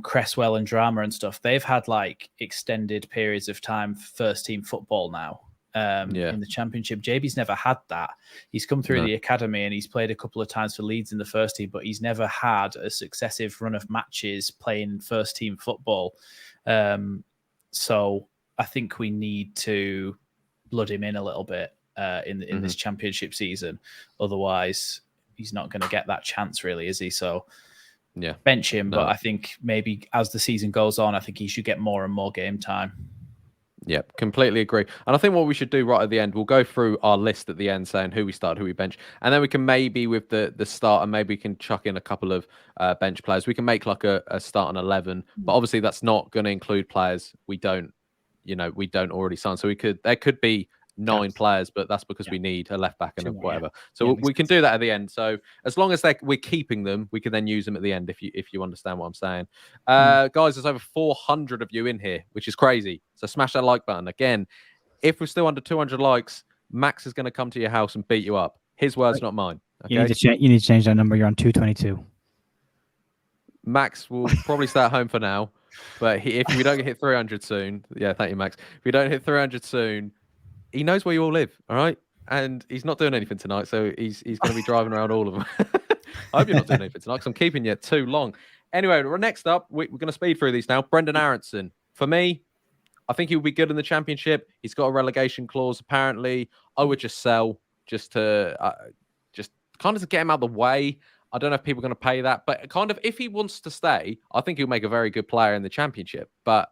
Cresswell and Drama and stuff, they've had like extended periods of time first team football now in the Championship. JB's never had that. He's come through the academy and he's played a couple of times for Leeds in the first team, but he's never had a successive run of matches playing first team football. So I think we need to blood him in a little bit in this Championship season. Otherwise, he's not going to get that chance, really, is he? So, bench him. But I think maybe as the season goes on, I think he should get more and more game time.
Yeah, completely agree. And I think what we should do right at the end, we'll go through our list at the end saying who we start, who we bench. And then we can maybe, with the start, and maybe we can chuck in a couple of bench players. We can make like a start on 11. But obviously, that's not going to include players we don't already sign. So there could be 9 players, but that's because we need a left back and whatever. So we can do that at the end. So as long as we're keeping them, we can then use them at the end, if you understand what I'm saying. Guys, there's over 400 of you in here, which is crazy. So smash that like button. Again, if we're still under 200 likes, Max is going to come to your house and beat you up. His words, not mine. Okay?
You need to change that number. You're on 222.
Max will probably stay at home for now. But if we don't hit 300 soon, yeah, thank you, Max. If we don't hit 300 soon, he knows where you all live, all right? And he's not doing anything tonight, so he's going to be driving around all of them. I hope you're not doing anything tonight, because I'm keeping you too long. Anyway, next up, we're going to speed through these now. Brendan Aronson. For me, I think he'll be good in the Championship. He's got a relegation clause, apparently. I would just sell just to kind of to get him out of the way. I don't know if people are going to pay that, but kind of if he wants to stay, I think he'll make a very good player in the Championship. But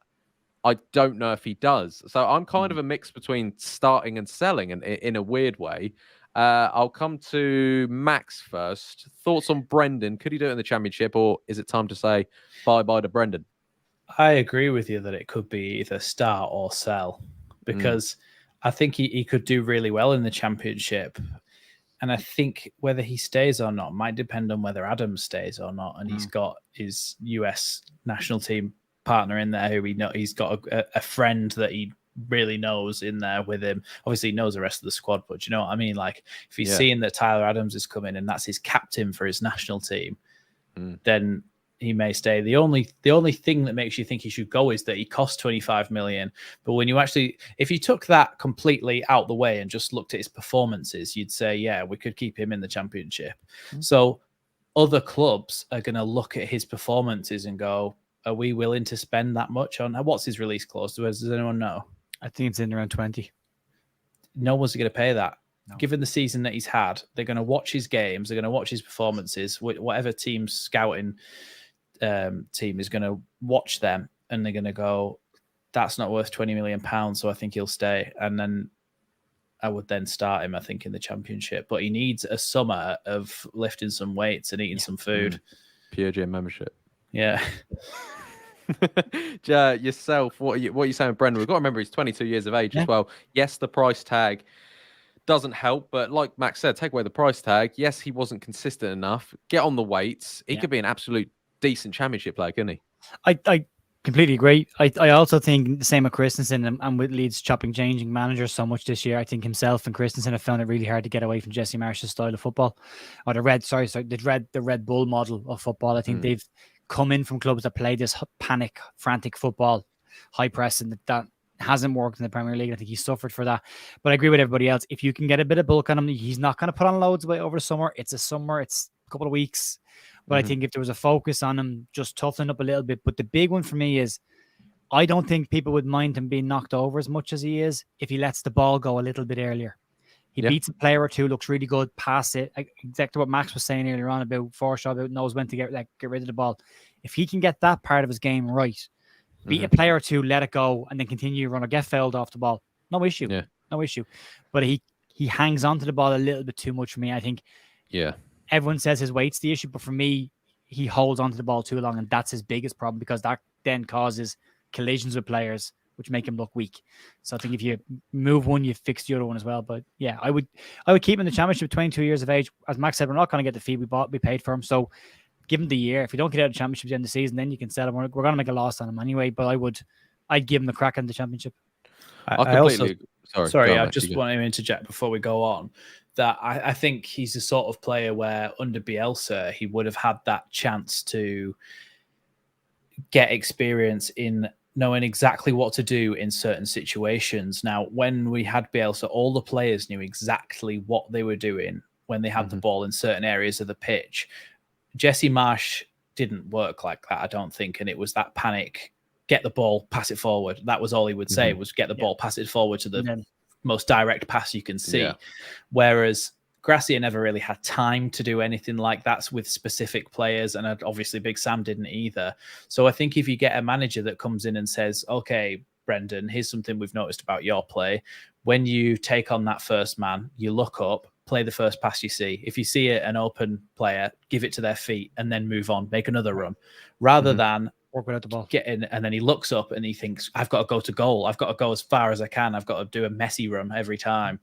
I don't know if he does. So I'm kind of a mix between starting and selling in a weird way. I'll come to Max first. Thoughts on Brendan? Could he do it in the Championship, or is it time to say bye-bye to Brendan?
I agree with you that it could be either start or sell, because I think he could do really well in the Championship. And I think whether he stays or not might depend on whether Adams stays or not. And he's got his US national team partner in there who he's got a friend that he really knows in there with him. Obviously, he knows the rest of the squad, but do you know what I mean? Like, if he's seeing that Tyler Adams is coming and that's his captain for his national team, then he may stay. The only thing that makes you think he should go is that he costs 25 million. But when you actually, if you took that completely out the way and just looked at his performances, you'd say, yeah, we could keep him in the Championship. So other clubs are going to look at his performances and go, are we willing to spend that much on? What's his release clause? Does anyone know?
I think it's in around 20.
No one's going to pay that.
No.
Given the season that he's had, they're going to watch his games. They're going to watch his performances. Whatever team's scouting team is going to watch them, and they're going to go, that's not worth 20 million pounds, so I think he'll stay. And then I would then start him, I think, in the Championship. But he needs a summer of lifting some weights and eating some food.
Pure gym membership.
Yeah.
Yourself, what are you saying, Brendan? We've got to remember he's 22 years of age as well. Yes, the price tag doesn't help, but like Max said, take away the price tag. Yes, he wasn't consistent enough. Get on the weights. He could be an absolute decent Championship player, couldn't he?
I completely agree. I also think the same with Christensen and with Leeds changing managers so much this year. I think himself and Christensen have found it really hard to get away from Jesse Marsh's style of football, or the Red Bull model of football. I think they've come in from clubs that play this panic, frantic football, high press, and that hasn't worked in the Premier League. I think he suffered for that. But I agree with everybody else. If you can get a bit of bulk on him, he's not going to put on loads of weight over the summer. It's a summer. It's a couple of weeks. But I think if there was a focus on him, just toughen up a little bit. But the big one for me is I don't think people would mind him being knocked over as much as he is if he lets the ball go a little bit earlier. He beats a player or two, looks really good, pass it. Exactly what Max was saying earlier on about Forshaw, about knows when to get rid of the ball. If he can get that part of his game right, beat a player or two, let it go, and then continue to run or get fouled off the ball, no issue. Yeah. No issue. But he hangs on to the ball a little bit too much for me. I think everyone says his weight's the issue, but for me, he holds onto the ball too long, and that's his biggest problem, because that then causes collisions with players, which make him look weak. So I think if you move one, you fix the other one as well. But yeah, I would keep him in the Championship, 22 years of age. As Max said, we're not going to get the fee we paid for him. So give him the year. If you don't get out of the Championship at the end of the season, then you can sell him. We're going to make a loss on him anyway. But I'd give him the crack in the Championship.
I also sorry, I just want to interject before we go on that I think he's the sort of player where under Bielsa he would have had that chance to get experience in knowing exactly what to do in certain situations. Now, when we had Bielsa, all the players knew exactly what they were doing when they had the ball in certain areas of the pitch. Jesse Marsh didn't work like that, I don't think, and it was that panic, get the ball, pass it forward. That was all he would say, was get the ball, pass it forward to the most direct pass you can see. Whereas Gracia never really had time to do anything like that with specific players, and obviously Big Sam didn't either. So I think if you get a manager that comes in and says, okay, Brendan, here's something we've noticed about your play. When you take on that first man, you look up, play the first pass you see. If you see an open player, give it to their feet and then move on, make another run, rather than
work without the ball.
Get in, and then he looks up and he thinks, I've got to go to goal. I've got to go as far as I can. I've got to do a messy run every time.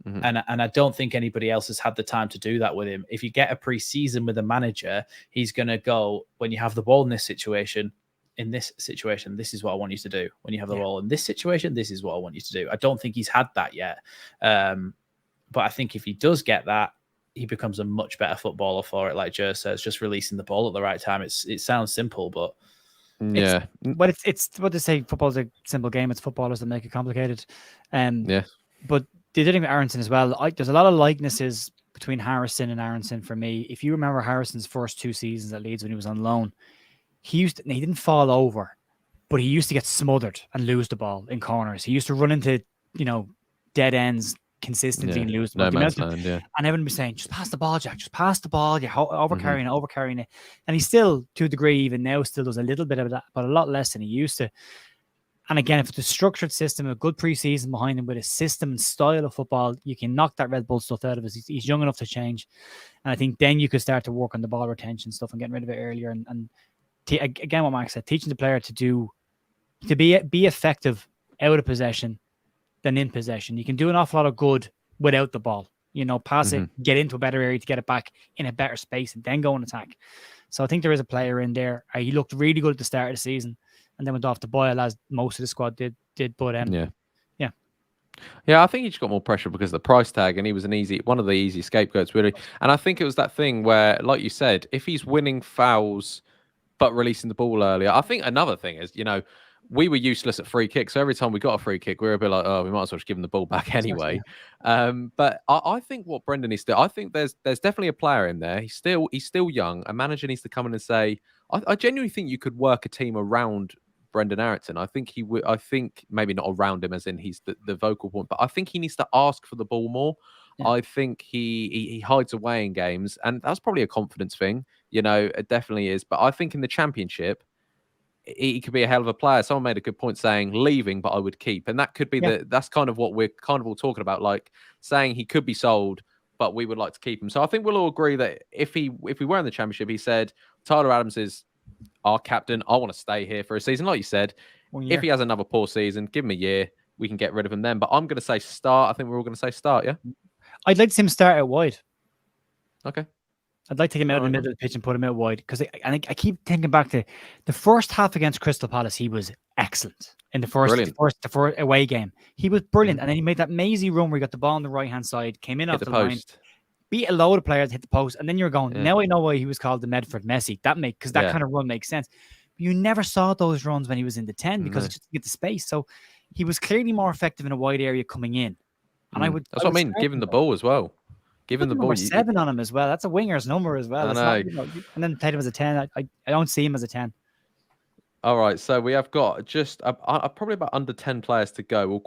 And I don't think anybody else has had the time to do that with him. If you get a pre-season with a manager, he's going to go, when you have the ball in this situation, this is what I want you to do. When you have the ball in this situation, this is what I want you to do. I don't think he's had that yet. But I think if he does get that, he becomes a much better footballer for it. Like Jer says, just releasing the ball at the right time. It sounds simple, but
yeah,
it's what they say. Football's a simple game. It's footballers that make it complicated.
yeah.
But the other thing with Aronson as well, there's a lot of likenesses between Harrison and Aronson for me. If you remember Harrison's first 2 seasons at Leeds when he was on loan, he didn't fall over, but he used to get smothered and lose the ball in corners. He used to run into, dead ends consistently and lose the ball.
No man's land, yeah.
And everyone was saying, just pass the ball, Jack. Just pass the ball. You're overcarrying it. And he still, to a degree, even now, still does a little bit of that, but a lot less than he used to. And again, if it's a structured system, a good preseason behind him with a system and style of football, you can knock that Red Bull stuff out of us. He's young enough to change. And I think then you could start to work on the ball retention stuff and getting rid of it earlier. And again, what Mark said, teaching the player to be effective out of possession than in possession. You can do an awful lot of good without the ball. Pass it, get into a better area to get it back in a better space and then go and attack. So I think there is a player in there. He looked really good at the start of the season and then went off to boil as most of the squad did. But
yeah, I think he just got more pressure because of the price tag, and he was one of the easy scapegoats, really. And I think it was that thing where, like you said, if he's winning fouls but releasing the ball earlier, I think another thing is, we were useless at free kicks. So every time we got a free kick, we were a bit like, oh, we might as well just give him the ball back anyway. But I think what Brendan needs to do, I think there's definitely a player in there. He's still young. A manager needs to come in and say, I genuinely think you could work a team around Brendan Aronson. I think he would. I think maybe not around him as in he's the vocal point, but I think he needs to ask for the ball more. Yeah. I think he hides away in games, and that's probably a confidence thing. It definitely is. But I think in the Championship, he could be a hell of a player. Someone made a good point saying leaving, but I would keep, and that could be that's kind of what we're kind of all talking about, like saying he could be sold, but we would like to keep him. So I think we'll all agree that if we were in the Championship, he said Tyler Adams is our captain. I want to stay here for a season. Like you said, if he has another poor season, give him a year. We can get rid of him then. But I'm going to say start. I think we're all going to say start, yeah?
I'd like to see him start out wide.
Okay.
I'd like to take him out in the middle of the pitch and put him out wide. Because I keep thinking back to the first half against Crystal Palace. He was excellent in the first away game. He was brilliant. And then he made that mazy run where he got the ball on the right-hand side, came in off the line, beat a load of players, hit the post, and then you're going, now I know why he was called the Medford Messi. Because that kind of run makes sense. But you never saw those runs when he was in the 10 because it just didn't get the space. So he was clearly more effective in a wide area coming in. And
that's what I mean. Give him the ball as well. Give him the ball.
7 on him as well. That's a winger's number as well.
I
know. And then played him as a 10. I don't see him as a 10.
All right, so we have got just probably about under 10 players to go. We'll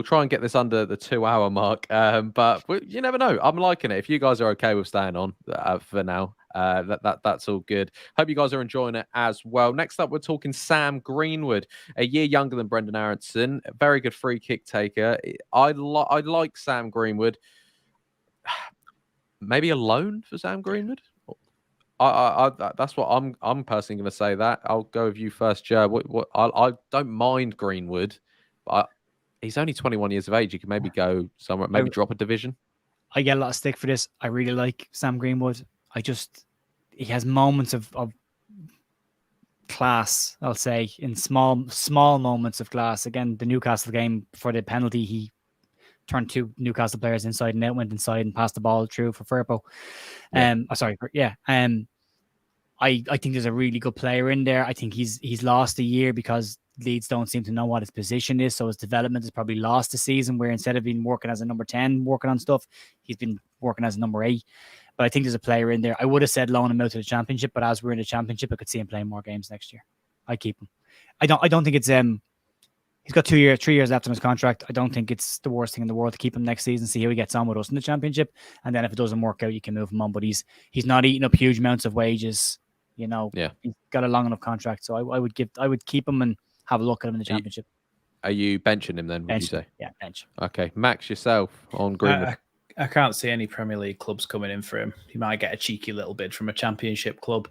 try and get this under the 2-hour mark. But you never know. I'm liking it. If you guys are okay with staying on for now, that's all good. Hope you guys are enjoying it as well. Next up, we're talking Sam Greenwood, a year younger than Brendan Aronson, a very good free kick taker. I like Sam Greenwood. Maybe a loan for Sam Greenwood. That's what I'm personally going to say. That I'll go with you first, Joe. I don't mind Greenwood, but he's only 21 years of age. He can maybe go somewhere, maybe drop a division.
I get a lot of stick for this. I really like Sam Greenwood. He has moments of class. I'll say in small moments of class. Again, the Newcastle game for the penalty, he turned 2 Newcastle players inside and out, went inside and passed the ball through for Firpo. I think there's a really good player in there. I think he's lost a year because Leeds don't seem to know what his position is. So his development has probably lost a season where instead of being working as a number 10, working on stuff, he's been working as a number 8. But I think there's a player in there. I would have said loan him out to the Championship, but as we're in the Championship, I could see him playing more games next year. I keep him. I don't think it's he's got 3 years left on his contract. I don't think it's the worst thing in the world to keep him next season, see how he gets on with us in the Championship. And then if it doesn't work out, you can move him on. But he's not eating up huge amounts of wages. He's got a long enough contract. So I would keep him and have a look at him in the Championship.
Are you benching him then, would you say?
Yeah, bench.
Okay. Max, yourself on Greenwood.
I can't see any Premier League clubs coming in for him. He might get a cheeky little bid from a Championship club.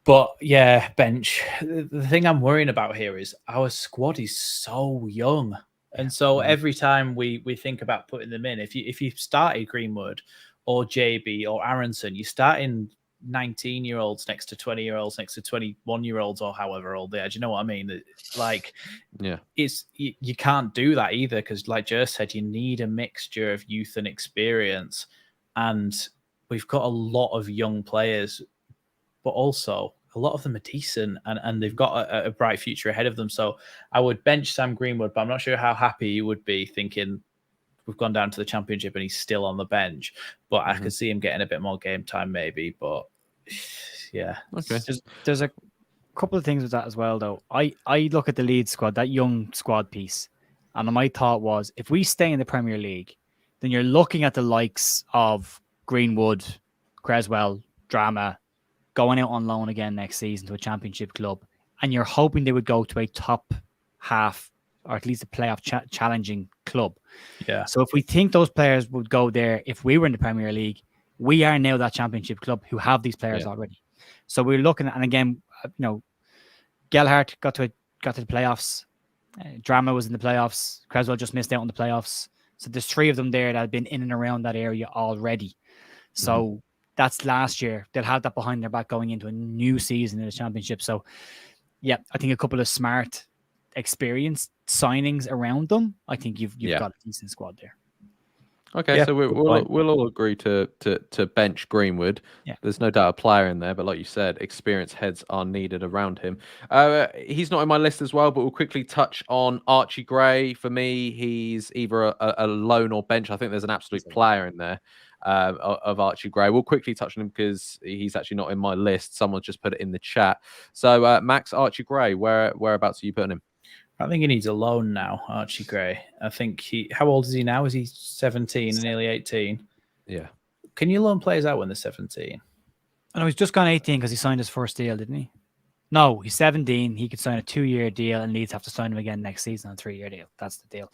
But yeah, bench. The thing I'm worrying about here is our squad is so young. And so every time we think about putting them in, if you started Greenwood or JB or Aronson, you start in 19-year-olds next to 20-year-olds next to 21-year-olds or however old they are. Do you know what I mean? Like, you can't do that either because, like Jer said, you need a mixture of youth and experience. and we've got a lot of young players, but also a lot of them are decent and they've got a bright future ahead of them. So I would bench Sam Greenwood, but I'm not sure how happy he would be thinking we've gone down to the Championship and he's still on the bench. But I could see him getting a bit more game time maybe. But yeah.
Okay.
There's a couple of things with that as well, though. I look at the Leeds squad, that young squad piece, and my thought was, if we stay in the Premier League, then you're looking at the likes of Greenwood, Creswell, Drama, going out on loan again next season to a Championship club, and you're hoping they would go to a top half or at least a playoff challenging club.
Yeah.
So if we think those players would go there, if we were in the Premier League, we are now that Championship club who have these players already. So we're looking at, and again, Gelhardt got to the playoffs. Drama was in the playoffs. Creswell just missed out on the playoffs. So there's 3 of them there that have been in and around that area already. So that's last year. They'll have that behind their back going into a new season in the Championship. So yeah, I think a couple of smart, experienced signings around them. I think you've got a decent squad there.
Okay, so we'll all agree to bench Greenwood.
Yeah.
There's no doubt a player in there, but like you said, experienced heads are needed around him. He's not in my list as well, but we'll quickly touch on Archie Gray. For me, he's either a loan or bench. I think there's an absolute player in there of Archie Gray. We'll quickly touch on him because he's actually not in my list. Someone's just put it in the chat. So Max, Archie Gray, whereabouts are you putting him?
I think he needs a loan now, Archie Gray. I think how old is he now? Is he 17, nearly 18?
Yeah.
Can you loan players out when they're 17?
I know he's just gone 18 because he signed his first deal, didn't he? No, he's 17. He could sign a 2-year deal, and Leeds have to sign him again next season on a 3-year deal. That's the deal.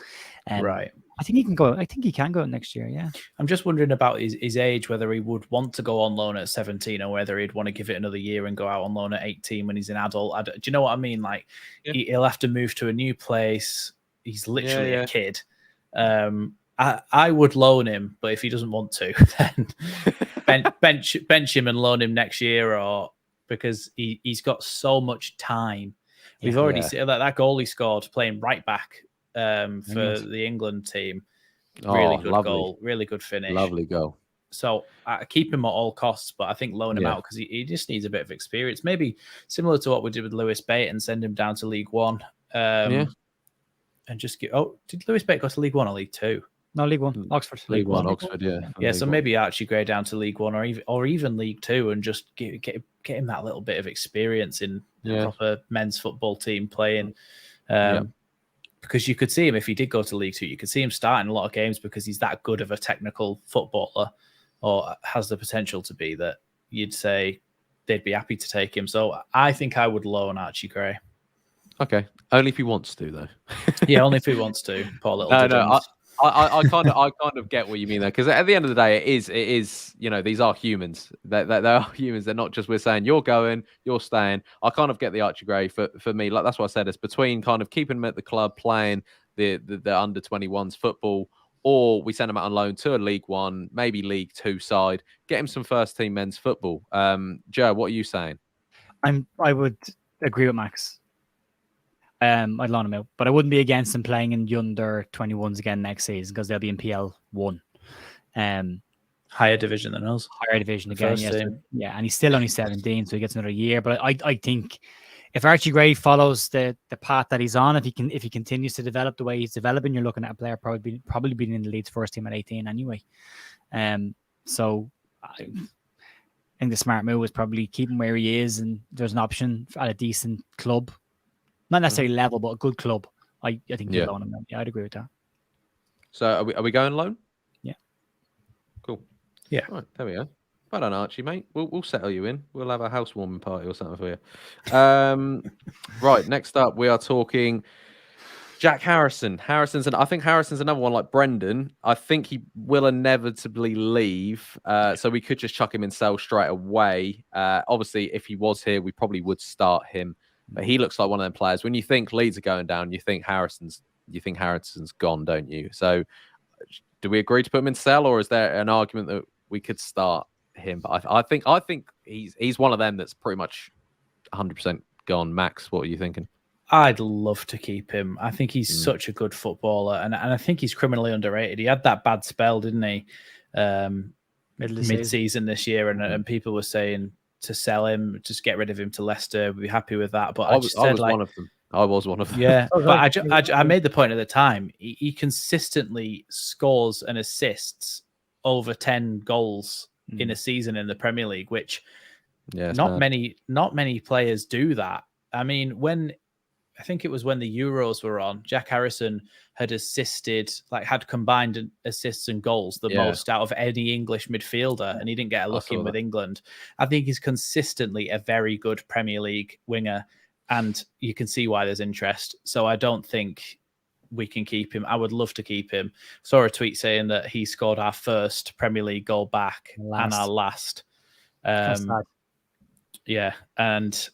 Right.
I think he can go. I think he can go next year. Yeah.
I'm just wondering about his age, whether he would want to go on loan at 17 or whether he'd want to give it another year and go out on loan at 18 when he's an adult. Do you know what I mean? Like he'll have to move to a new place. He's literally a kid. I would loan him, but if he doesn't want to, then bench him and loan him next year, or because he's got so much time. We've already seen that goal he scored playing right back for the England team. Really good goal, really good finish.
Lovely goal.
So I keep him at all costs, but I think loan him out because he just needs a bit of experience. Maybe similar to what we did with Lewis Bate and send him down to League One. And just get. Oh, did Lewis Bate go to League One or League Two?
No, League One, Oxford.
League One, Oxford, yeah.
Yeah, so maybe Archie Gray down to League One or even League Two, and just get him that little bit of experience in a proper men's football team playing. Because you could see him if he did go to League Two, you could see him starting a lot of games because he's that good of a technical footballer, or has the potential to be, that you'd say they'd be happy to take him. So I think I would loan Archie Gray.
Okay, only if he wants to, though.
Yeah, only if he wants to. Poor little
I kind of get what you mean there, because at the end of the day, it is these are humans. They are humans. They're not just, we're saying you're going, you're staying. I kind of get the Archie Gray for me. Like, that's what I said. It's between kind of keeping him at the club playing the under 21s football, or we send him out on loan to a League One, maybe League Two side, get him some first team men's football. Joe, what are you saying?
I would agree with Max. I'd loan him out, but I wouldn't be against him playing in the under 21s again next season because they'll be in PL 1.
Higher division than us.
Higher division again, yeah. And he's still only 17, so he gets another year. But I think if Archie Gray follows the path that he's on, if he continues to develop the way he's developing, you're looking at a player probably being in the Leeds first team at 18 anyway. So I think the smart move was probably keep him where he is, and there's an option at a decent club. Not necessarily level, but a good club. I think you're loaning him. Yeah, I'd agree with that.
So are we going loan?
Yeah.
Cool.
Yeah.
Right, there we go. Well done, Archie, mate. We'll settle you in. We'll have a housewarming party or something for you. Right, next up, we are talking Jack Harrison. I think Harrison's another one like Brendan. I think he will inevitably leave. So we could just chuck him in sell straight away. Obviously, if he was here, we probably would start him. But he looks like one of them players. When you think Leeds are going down, you think Harrison's gone, don't you? So do we agree to put him in sell, or is there an argument that we could start him? But I think he's one of them that's pretty much 100% gone. Max, what are you thinking?
I'd love to keep him. I think he's such a good footballer, and I think he's criminally underrated. He had that bad spell, didn't he? mid-season this year, and people were saying to sell him, just get rid of him to Leicester. We'd be happy with that. But I was
one of them. I was one of them.
Yeah, but I made the point at the time. He consistently scores and assists over 10 goals in a season in the Premier League, which not many players do that. I mean, I think it was when the Euros were on, Jack Harrison had had combined assists and goals the most out of any English midfielder, and he didn't get a look in with England. I think he's consistently a very good Premier League winger, and you can see why there's interest. So I don't think we can keep him. I would love to keep him. Saw a tweet saying that he scored our first Premier League goal back and our last. Yeah, and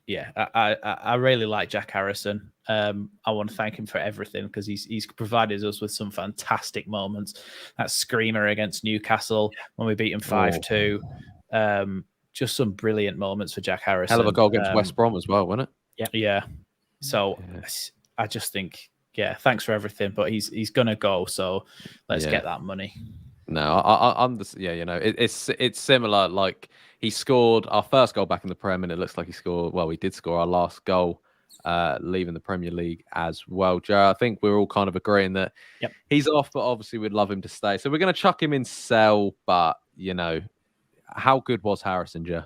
yeah, I really like Jack Harrison. I want to thank him for everything, because he's provided us with some fantastic moments. That screamer against Newcastle when we beat him 5-2. Just some brilliant moments for Jack Harrison.
Hell of a goal against West Brom as well, wasn't it?
Yeah. So I just think, thanks for everything, but he's gonna go. So let's get that money.
No, I'm just, it's similar. Like, he scored our first goal back in the Prem, and it looks like he did score our last goal leaving the Premier League as well. Joe, I think we're all kind of agreeing that he's off, but obviously we'd love him to stay. So we're going to chuck him in sell, but, how good was Harrison, Joe?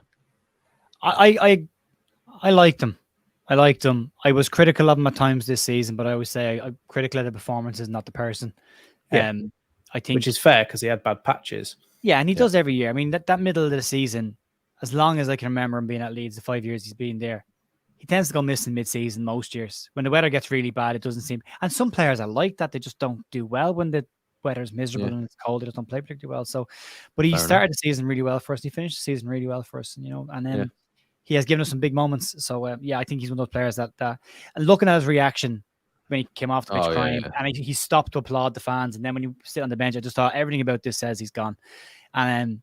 I liked him. I was critical of him at times this season, but I always say I'm critical of the performances, not the person. I think,
which is fair, because he had bad patches.
Yeah, and he does every year. I mean, that middle of the season, as long as I can remember him being at Leeds, the 5 years he's been there, he tends to go missing mid-season most years. When the weather gets really bad, it doesn't seem... And some players are like that. They just don't do well when the weather's miserable and it's cold. They just don't play particularly well. So, but he started the season really well for us. He finished the season really well for us, and then he has given us some big moments. So, I think he's one of those players that... and looking at his reaction when he came off the pitch crying, and he stopped to applaud the fans, and then when you sit on the bench, I just thought everything about this says he's gone. And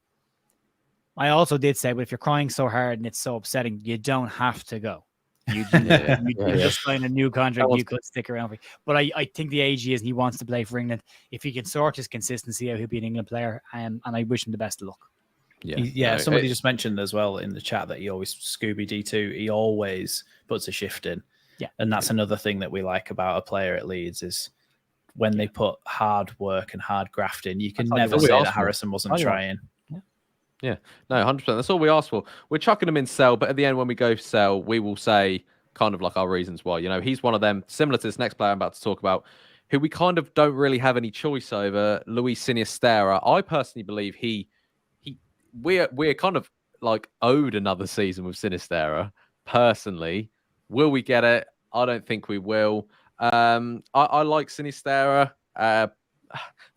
I also did say, but if you're crying so hard and it's so upsetting, you don't have to go. You just sign a new contract. You could stick around. But I think the age he is, and he wants to play for England. If he can sort his consistency out, he'll be an England player. And I wish him the best of luck.
Somebody just mentioned as well in the chat that he always Scooby D2. He always puts a shift in. Yeah, and that's another thing that we like about a player at Leeds is when they put hard work and hard graft in. You can never say that Harrison wasn't trying.
Yeah, no, 100%. That's all we asked for. We're chucking him in sell, but at the end, when we go sell, we will say kind of like our reasons why. He's one of them, similar to this next player I'm about to talk about, who we kind of don't really have any choice over, Luis Sinisterra. I personally believe we're kind of like owed another season with Sinisterra, personally. Will we get it? I don't think we will. I like Sinisterra.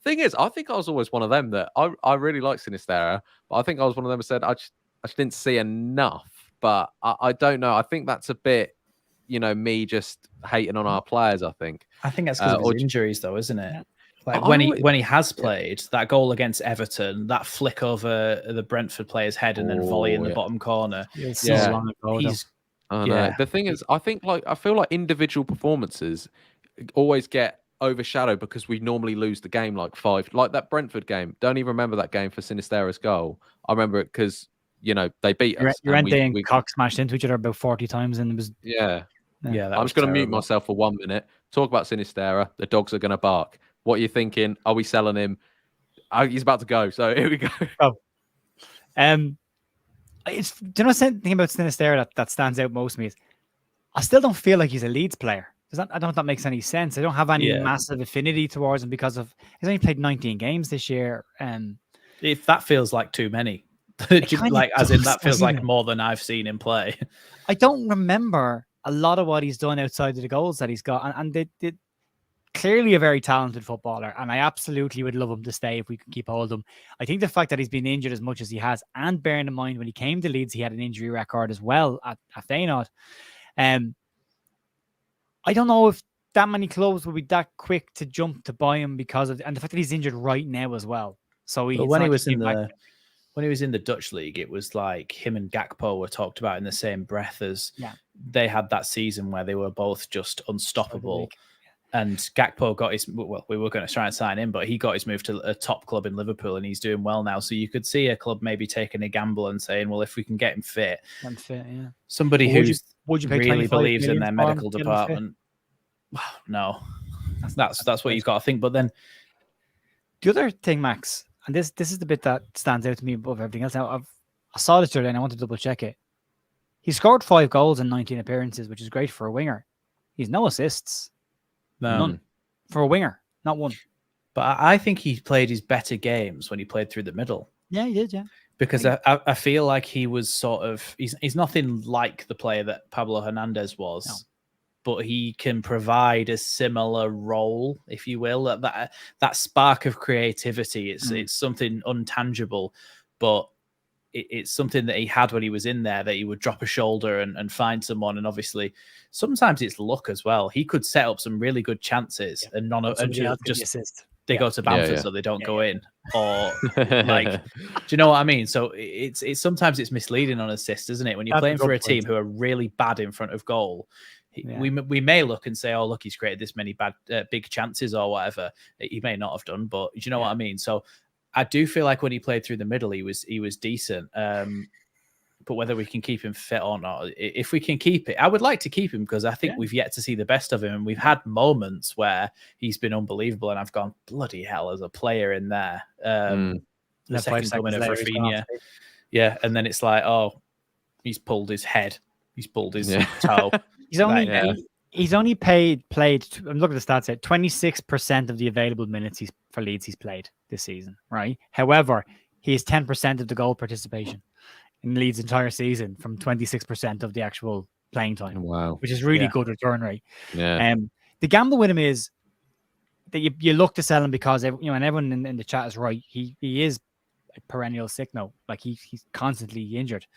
Thing is, I think I was always one of them that I really like Sinisterra, but I think I was one of them who said I just didn't see enough. But I don't know. I think that's a bit, me just hating on our players. I think
that's because of his injuries, though, isn't it? Like when he has played, that goal against Everton, that flick over the Brentford player's head and then volley in the bottom corner.
The thing is, I feel like individual performances always get overshadowed because we normally lose the game like 5, like that Brentford game. Don't even remember that game for Sinisterra's goal. I remember it because they beat us.
Llorente and Cock smashed into each other about 40 times, and it was
I'm just going to mute myself for 1 minute. Talk about Sinisterra. The dogs are going to bark. What are you thinking? Are we selling him? He's about to go. So here we go.
Do you know something about Sinisterra that stands out most to me is I still don't feel like he's a Leeds player. I don't know if that makes any sense. I don't have any massive affinity towards him because he's only played 19 games this year.
If that feels like too many, that feels like more than I've seen him play.
I don't remember a lot of what he's done outside of the goals that he's got, and they clearly a very talented footballer, and I absolutely would love him to stay if we can keep hold of him. I think the fact that he's been injured as much as he has, and bearing in mind when he came to Leeds, he had an injury record as well at Feyenoord. I don't know if that many clubs will be that quick to jump to buy him because of, and the fact that he's injured right now as well. So
when he was in the Dutch league, it was like him and Gakpo were talked about in the same breath as they had that season where they were both just unstoppable. And Gakpo got his, well, we were going to try and sign him, but he got his move to a top club in Liverpool and he's doing well now. So you could see a club maybe taking a gamble and saying, well, if we can get him fit,
yeah.
somebody
Well,
who really believes in their medical department. No, that's what you've got to think. But then
the other thing, Max, and this is the bit that stands out to me above everything else. Now, I saw this today and I want to double check it. He scored 5 goals in 19 appearances, which is great for a winger. He's no assists. None. For a winger, not one.
But I think he played his better games when he played through the middle.
Yeah, he did, yeah.
Because I feel like he was sort of... He's nothing like the player that Pablo Hernandez was, but he can provide a similar role, if you will. That spark of creativity, it's something untangible, but it's something that he had when he was in there, that he would drop a shoulder and find someone. And obviously, sometimes it's luck as well. He could set up some really good chances and none of and just they go to Bamford so they don't go in. Or like, do you know what I mean? So it's sometimes it's misleading on assists, isn't it? When you're playing for a team who are really bad in front of goal, we may look and say, oh, look, he's created this many big chances or whatever. He may not have done, but do you know what I mean? So I do feel like when he played through the middle, he was decent. But whether we can keep him fit or not, if we can keep it, I would like to keep him because I think we've yet to see the best of him. And we've had moments where he's been unbelievable and I've gone, bloody hell, as a player in there. The second coming of Rafinha. Yeah. And then it's like, oh, he's pulled his head. He's pulled his toe.
He's only played, I'm looking at the stats here, 26% of the available minutes for Leeds he's played this season, right? However, he has 10% of the goal participation in Leeds' entire season from 26% of the actual playing time.
Wow.
Which is really good return rate.
Yeah.
The gamble with him is that you look to sell him because, and everyone in the chat is right. He is a perennial sick note. Like he's constantly injured.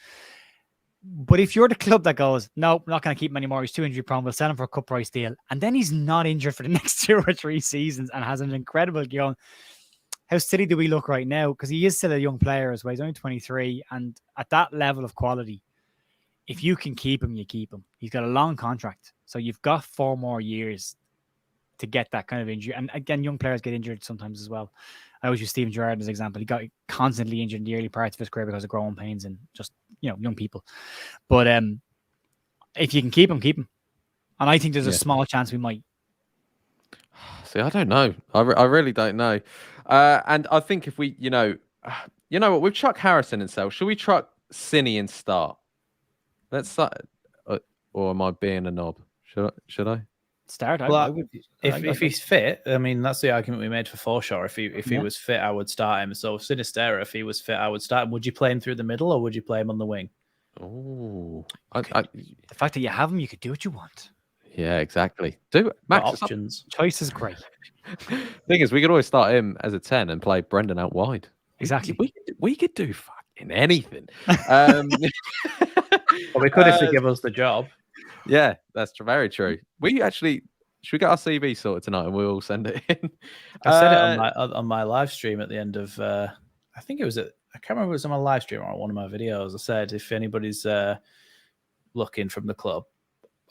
But if you're the club that goes, no, we're not going to keep him anymore, he's too injury prone, we'll sell him for a cut price deal, and then he's not injured for the next 2 or 3 seasons and has an incredible going, how silly do we look right now? Because he is still a young player as well. He's only 23, and at that level of quality, if you can keep him, you keep him. He's got a long contract, so you've got 4 more years to get that kind of injury. And again, young players get injured sometimes as well. I always use Steven Gerrard as an example. He got constantly injured in the early parts of his career because of growing pains and just, young people. But if you can keep him, keep him. And I think there's a small chance we might.
See, I don't know. I really don't know. And I think if we, what, we've chucked Harrison in sell. Should we chuck Cini in start? Let's start. Or am I being a knob? Should I?
Start.
Well, if he's fit, I mean, that's the argument we made for Forshaw. If he was fit, I would start him. So Sinistera, if he was fit, I would start him. Would you play him through the middle or would you play him on the wing?
Oh,
the fact that you have him, you could do what you want.
Yeah, exactly. Do it. Max,
options.
Choice is great.
Thing is, we could always start him as a 10 and play Brendan out wide.
Exactly.
We could do fucking anything.
Well, we could if they give us the job.
Yeah, that's very true. Should we get our CV sorted tonight and we'll all send it in?
I said it on my live stream at the end of, I think it was I can't remember if it was on my live stream or on one of my videos. I said, if anybody's looking from the club,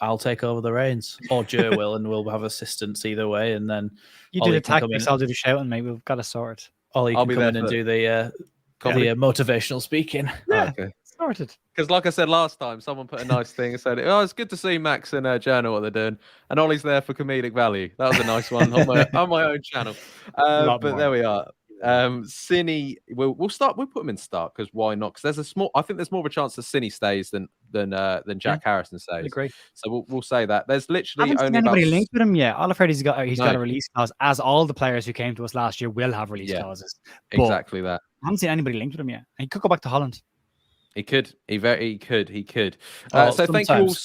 I'll take over the reins, or Joe will, and we'll have assistants either way. And then
you do the tactics, I'll do the shouting, mate. We've got to sort it.
Ollie can come in and do the motivational speaking.
Yeah, okay. Sorted.
Because like I said last time, someone put a nice thing and said, "Oh, it's good to see Max and Journal what they're doing," and Ollie's there for comedic value. That was a nice one on my own channel. But there we are. Cini, we'll start. We'll put him in start because why not? Because I think there's more of a chance that Cini stays than Jack Harrison stays. I
agree.
So we'll say that. There's literally
I haven't seen anybody linked with him yet. All I've heard is he's got a release clause, as all the players who came to us last year will have release clauses.
Exactly that.
I haven't seen anybody linked with him yet. He could go back to Holland.
He could. He could. So thank you all.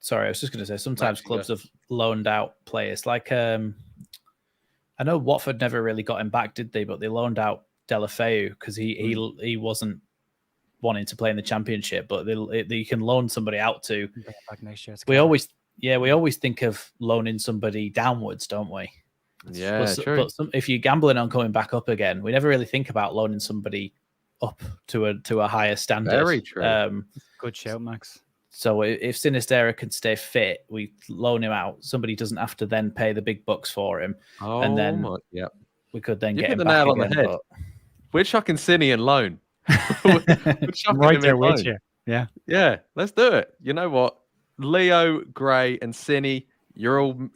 Sorry, I was just going to say sometimes clubs have loaned out players. Like I know Watford never really got him back, did they? But they loaned out Delafeu because he wasn't wanting to play in the Championship. But you can loan somebody out to.
Back next year.
We always think of loaning somebody downwards, don't we?
Yeah, true.
But if you're gambling on coming back up again, we never really think about loaning somebody up to a higher standard.
Very true.
Good shout, Max.
So if Sinistera can stay fit, we loan him out. Somebody doesn't have to then pay the big bucks for him, and then we could then
You
get
hit
him
the
back
nail on
again.
the head.
But...
We're chucking Cine in loan. We're chucking
right
him
there
in
with
loan.
you. Yeah.
Yeah, let's do it. You know what? Leo, Gray, and Cine, you're all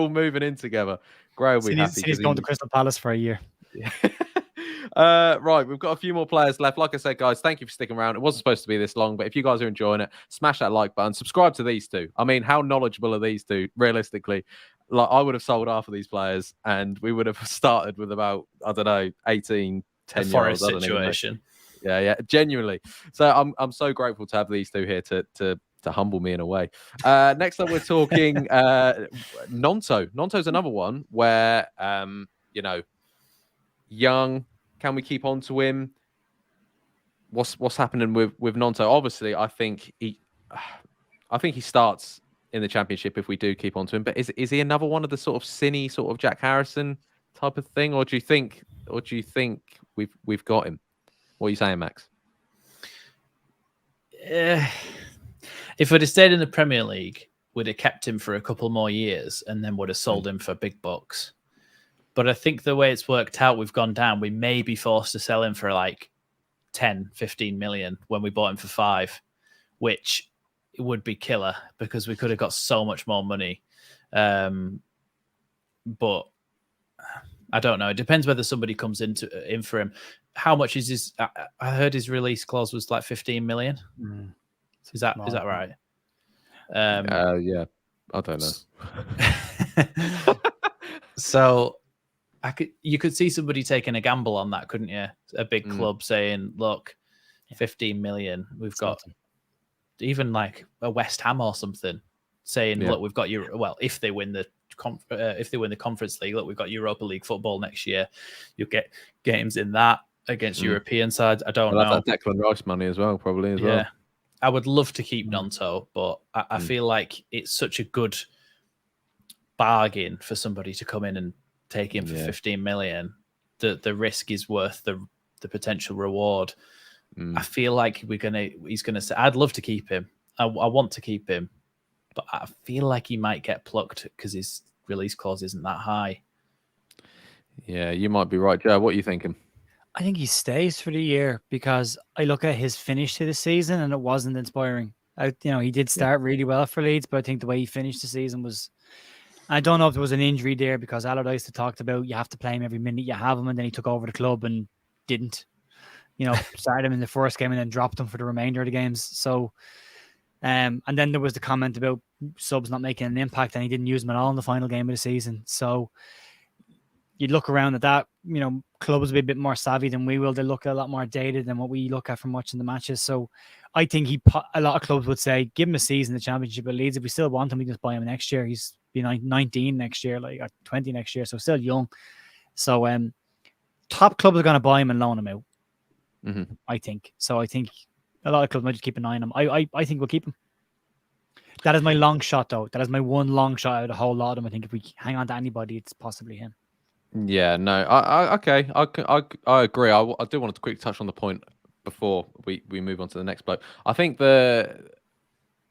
moving in together. Gray will be happy.
He's going to Crystal Palace for a year.
Right, we've got a few more players left. Like I said, guys, thank you for sticking around. It wasn't supposed to be this long, but if you guys are enjoying it, smash that like button. Subscribe to these two. I mean, how knowledgeable are these two? Realistically, like I would have sold half of these players, and we would have started with about 18, 10 year olds.
Situation.
Yeah, genuinely. So I'm so grateful to have these two here to humble me in a way. Next up, we're talking Nonto. Nonto's another one where young. Can we keep on to him? What's happening with Nonto? Obviously, I think he starts in the Championship if we do keep on to him. But is he another one of the sort of Cine, sort of Jack Harrison type of thing, or do you think we've got him? What are you saying, Max?
If we'd have stayed in the Premier League, we'd have kept him for a couple more years and then would have sold him for big bucks. But I think the way it's worked out, we've gone down. We may be forced to sell him for like 10, 15 million when we bought him for 5, which would be killer because we could have got so much more money. But I don't know. It depends whether somebody comes in for him. How much is his? I heard his release clause was like 15 million. Is that right?
Yeah, I don't know.
So you could see somebody taking a gamble on that, couldn't you? A big club saying, "Look, 15 million. We've got even like a West Ham or something saying, look, we've got you. Well, if they win the Conference League, look, we've got Europa League football next year. You'll get games in that against European sides. I don't know.
That Declan Rice money as well, probably as well.
I would love to keep Nonto, but I feel like it's such a good bargain for somebody to come in and take him for 15 million. The risk is worth the potential reward. I feel like he's gonna say, I'd love to keep him. I want to keep him, but I feel like he might get plucked because his release clause isn't that high. Yeah,
you might be right, Joe. What are you thinking?
I think he stays for the year because I look at his finish to the season and it wasn't inspiring. He did start really well for Leeds, but I think the way he finished the season was. I don't know if there was an injury there because Allardyce had talked about you have to play him every minute you have him, and then he took over the club and didn't. Started him in the first game and then dropped him for the remainder of the games. So, and then there was the comment about subs not making an impact, and he didn't use them at all in the final game of the season. So, you look around at that, clubs will be a bit more savvy than we will. They look a lot more dated than what we look at from watching the matches. So, I think a lot of clubs would say, give him a season in the Championship at Leeds. If we still want him, we can just buy him next year. He's 19 next year, like 20 next year, so still young. So, top clubs are going to buy him and loan him out. I think. So I think a lot of clubs might just keep an eye on him. I think we'll keep him. That is my long shot, though. That is my one long shot out of the whole lot of them. I think if we hang on to anybody, it's possibly him.
Yeah, no, okay. I agree. I do want to quickly touch on the point before we move on to the next bloke. I think there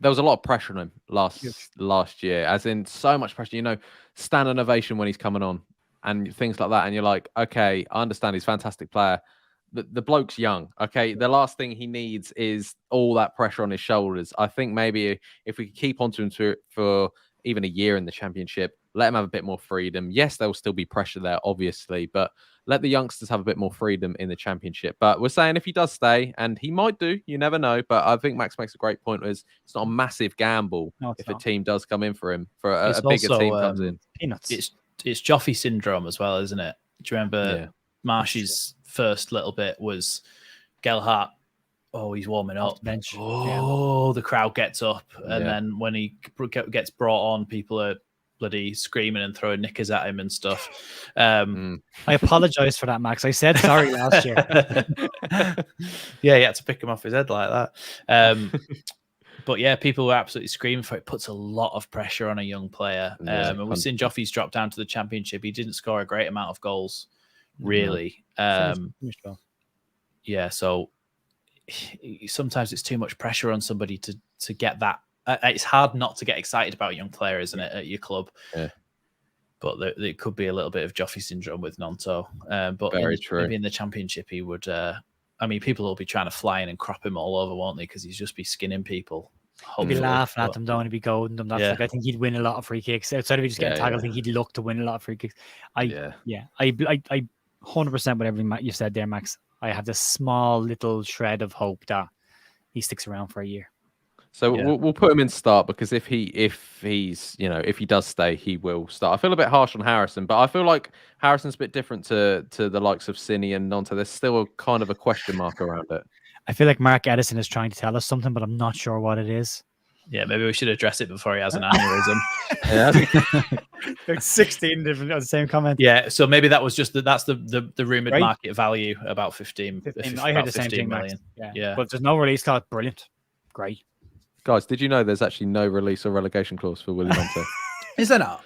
was a lot of pressure on him last year, as in so much pressure. Standing ovation when he's coming on and things like that. And you're like, okay, I understand he's a fantastic player. The bloke's young, okay? The last thing he needs is all that pressure on his shoulders. I think maybe if we could keep on to him for even a year in the Championship, let him have a bit more freedom. Yes, there will still be pressure there, obviously, but let the youngsters have a bit more freedom in the Championship. But we're saying if he does stay, and he might do, you never know, but I think Max makes a great point, is it's not a massive gamble if a team does come in for him, for a bigger team comes in.
Peanuts.
It's Joffrey syndrome as well, isn't it? Do you remember Marsh's first little bit was Gelhardt? Oh, he's warming up.
Bench.
The crowd gets up. And then when he gets brought on, people are bloody screaming and throwing knickers at him and stuff.
I apologize for that, Max. I said sorry last year.
He had to pick him off his head like that. But yeah, people were absolutely screaming for it. It puts a lot of pressure on a young player. And we've seen Joffrey's drop down to the Championship. He didn't score a great amount of goals, really.
Finished well.
Yeah, so sometimes it's too much pressure on somebody to get that. It's hard not to get excited about a young player, isn't it, at your club?
Yeah.
But there could be a little bit of Joffrey syndrome with Nonto. But maybe in the Championship, he would. I mean, people will be trying to fly in and crop him all over, won't they? Because he'd just be skinning people.
He'd be laughing at them, don't he? Be goading them. That's like, I think he'd win a lot of free kicks. Outside of just getting tackled, I think he'd look to win a lot of free kicks. I 100% with everything you said there, Max. I have this small little shred of hope that he sticks around for a year.
So we'll put him in start, because if he does stay, he will start. I feel a bit harsh on Harrison, but I feel like Harrison's a bit different to the likes of Cini and Nonto. There's still a kind of a question mark around it.
I feel like Mark Edison is trying to tell us something, but I'm not sure what it is.
Yeah, maybe we should address it before he has an aneurysm.
There's 16 different the same comment.
Yeah, so maybe that was just that's the rumored market value, about 15.
I heard the same thing, million. Yeah, but there's no release clause. Brilliant, great.
Guys, did you know there's actually no release or relegation clause for Willie Nonto?
Is there not?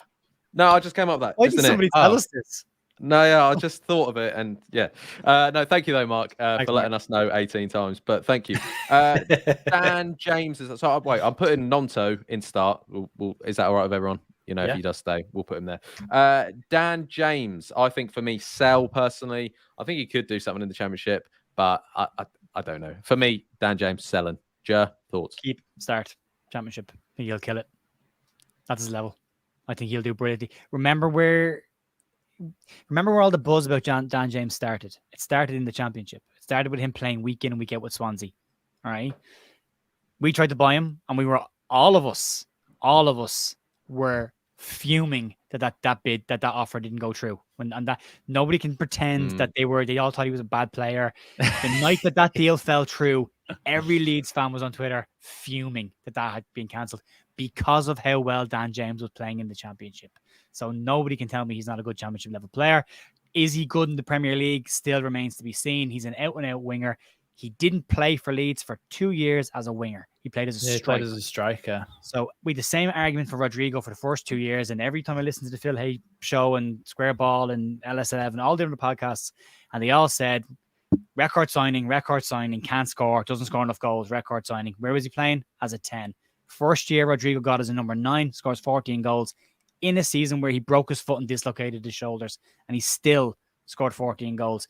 No, I just came up with that.
Why did somebody tell us this?
No, I just thought of it, and no, thank you though, Mark, for letting us know 18 times. But thank you, Dan James. So wait, I'm putting Nonto in start. Is that all right with everyone? If he does stay, we'll put him there. Dan James, I think for me, sell personally. I think he could do something in the Championship, but I don't know. For me, Dan James selling. Thoughts?
Keep, start, Championship. I think he'll kill it. That's his level. I think he'll do brilliantly. Remember where all the buzz about Dan James started? It started in the Championship. It started with him playing week in and week out with Swansea. All right. We tried to buy him, and we were all of us were fuming that offer didn't go through. And that nobody can pretend that they all thought he was a bad player. The night that deal fell through, every Leeds fan was on Twitter fuming that had been cancelled because of how well Dan James was playing in the Championship. So nobody can tell me he's not a good Championship level player. Is he good in the Premier League? Still remains to be seen. He's an out-and-out winger. He didn't play for Leeds for 2 years as a winger. He played as a striker. So we had the same argument for Rodrigo for the first 2 years. And every time I listened to the Phil Hay show and Square Ball and LS11, all different podcasts, and they all said, record signing, can't score, doesn't score enough goals, record signing. Where was he playing? As a 10. First year, Rodrigo got as a number 9, scores 14 goals in a season where he broke his foot and dislocated his shoulders, and he still scored 14 goals.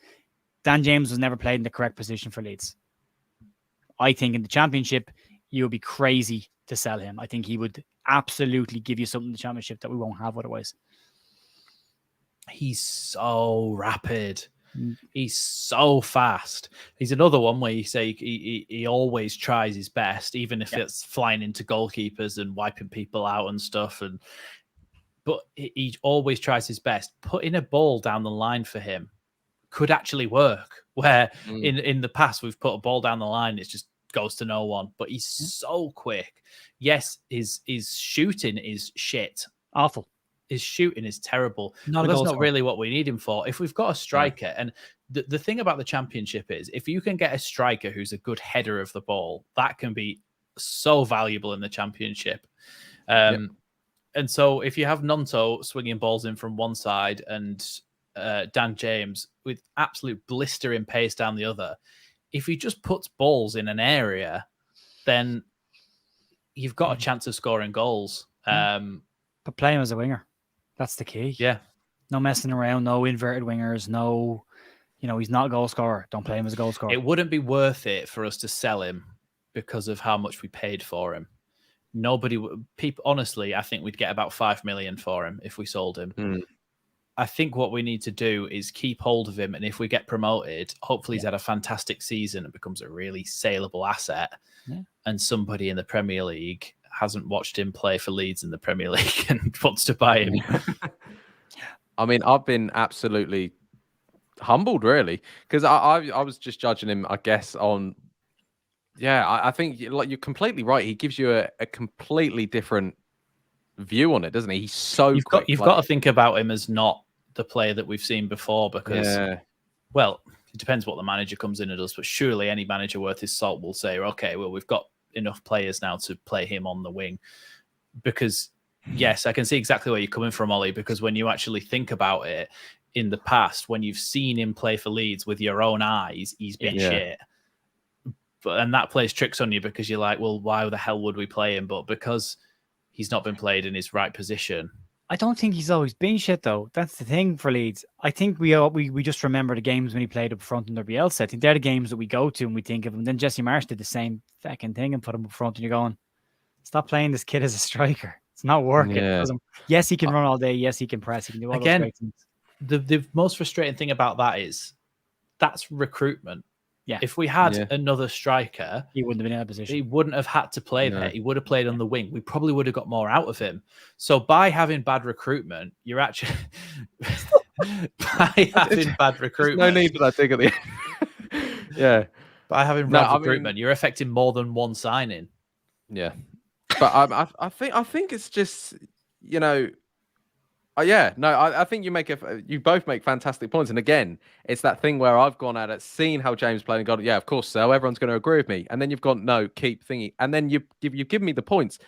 Dan James was never played in the correct position for Leeds. I think in the Championship, you would be crazy to sell him. I think he would absolutely give you something in the Championship that we won't have otherwise.
He's so rapid. He's so fast. He's another one where you say he always tries his best, even if it's flying into goalkeepers and wiping people out and stuff. But he always tries his best. Putting a ball down the line for him could actually work. Where in the past we've put a ball down the line, it just goes to no one. But he's so quick. Yes, his shooting is shit.
Awful.
His shooting is terrible. That's not really what we need him for. If we've got a striker, and the thing about the Championship is, if you can get a striker who's a good header of the ball, that can be so valuable in the Championship. And so if you have Nonto swinging balls in from one side and Dan James with absolute blistering pace down the other, if he just puts balls in an area, then you've got a chance of scoring goals.
But play him as a winger. That's the key.
Yeah.
No messing around, no inverted wingers, no, he's not a goal scorer. Don't play him as a goal scorer.
It wouldn't be worth it for us to sell him because of how much we paid for him. Honestly, I think we'd get about 5 million for him if we sold him. I think what we need to do is keep hold of him. And if we get promoted, hopefully he's had a fantastic season and becomes a really saleable asset. Yeah. And somebody in the Premier League hasn't watched him play for Leeds in the Premier League and wants to buy him.
I mean, I've been absolutely humbled, really, because I was just judging him, I guess, on... I think you're completely right. He gives you a completely different view on it, doesn't he? He's so quick.
You've got to think about him as not the player that we've seen before because, well, it depends what the manager comes in and does, but surely any manager worth his salt will say, okay, well, we've got enough players now to play him on the wing. Because, yes, I can see exactly where you're coming from, Ollie, because when you actually think about it, in the past, when you've seen him play for Leeds with your own eyes, he's been shit. and that plays tricks on you because you're like, well, why the hell would we play him? But because he's not been played in his right position.
I don't think he's always been shit though. That's the thing for Leeds. I think we just remember the games when he played up front under Bielsa. I think they're the games that we go to and we think of him. Then Jesse Marsh did the same fucking thing and put him up front, and you're going, stop playing this kid as a striker. It's not working.
Yeah.
Yes, he can run all day. Yes, he can press. He can do all those great things.
The most frustrating thing about that is that's recruitment.
Yeah.
If we had another striker,
he wouldn't have been in that position.
He wouldn't have had to play there. He would have played on the wing. We probably would have got more out of him. So by having bad recruitment, you're actually bad recruitment.
No need for that thing at the end. Yeah.
By having bad recruitment, you're affecting more than one signing.
Yeah. But I think it's just, you know, I think you both make fantastic points. And again, it's that thing where I've gone at it, seen how James played and gone, yeah, of course, so everyone's going to agree with me. And then you've gone, no, keep thingy. And then you've given me the points.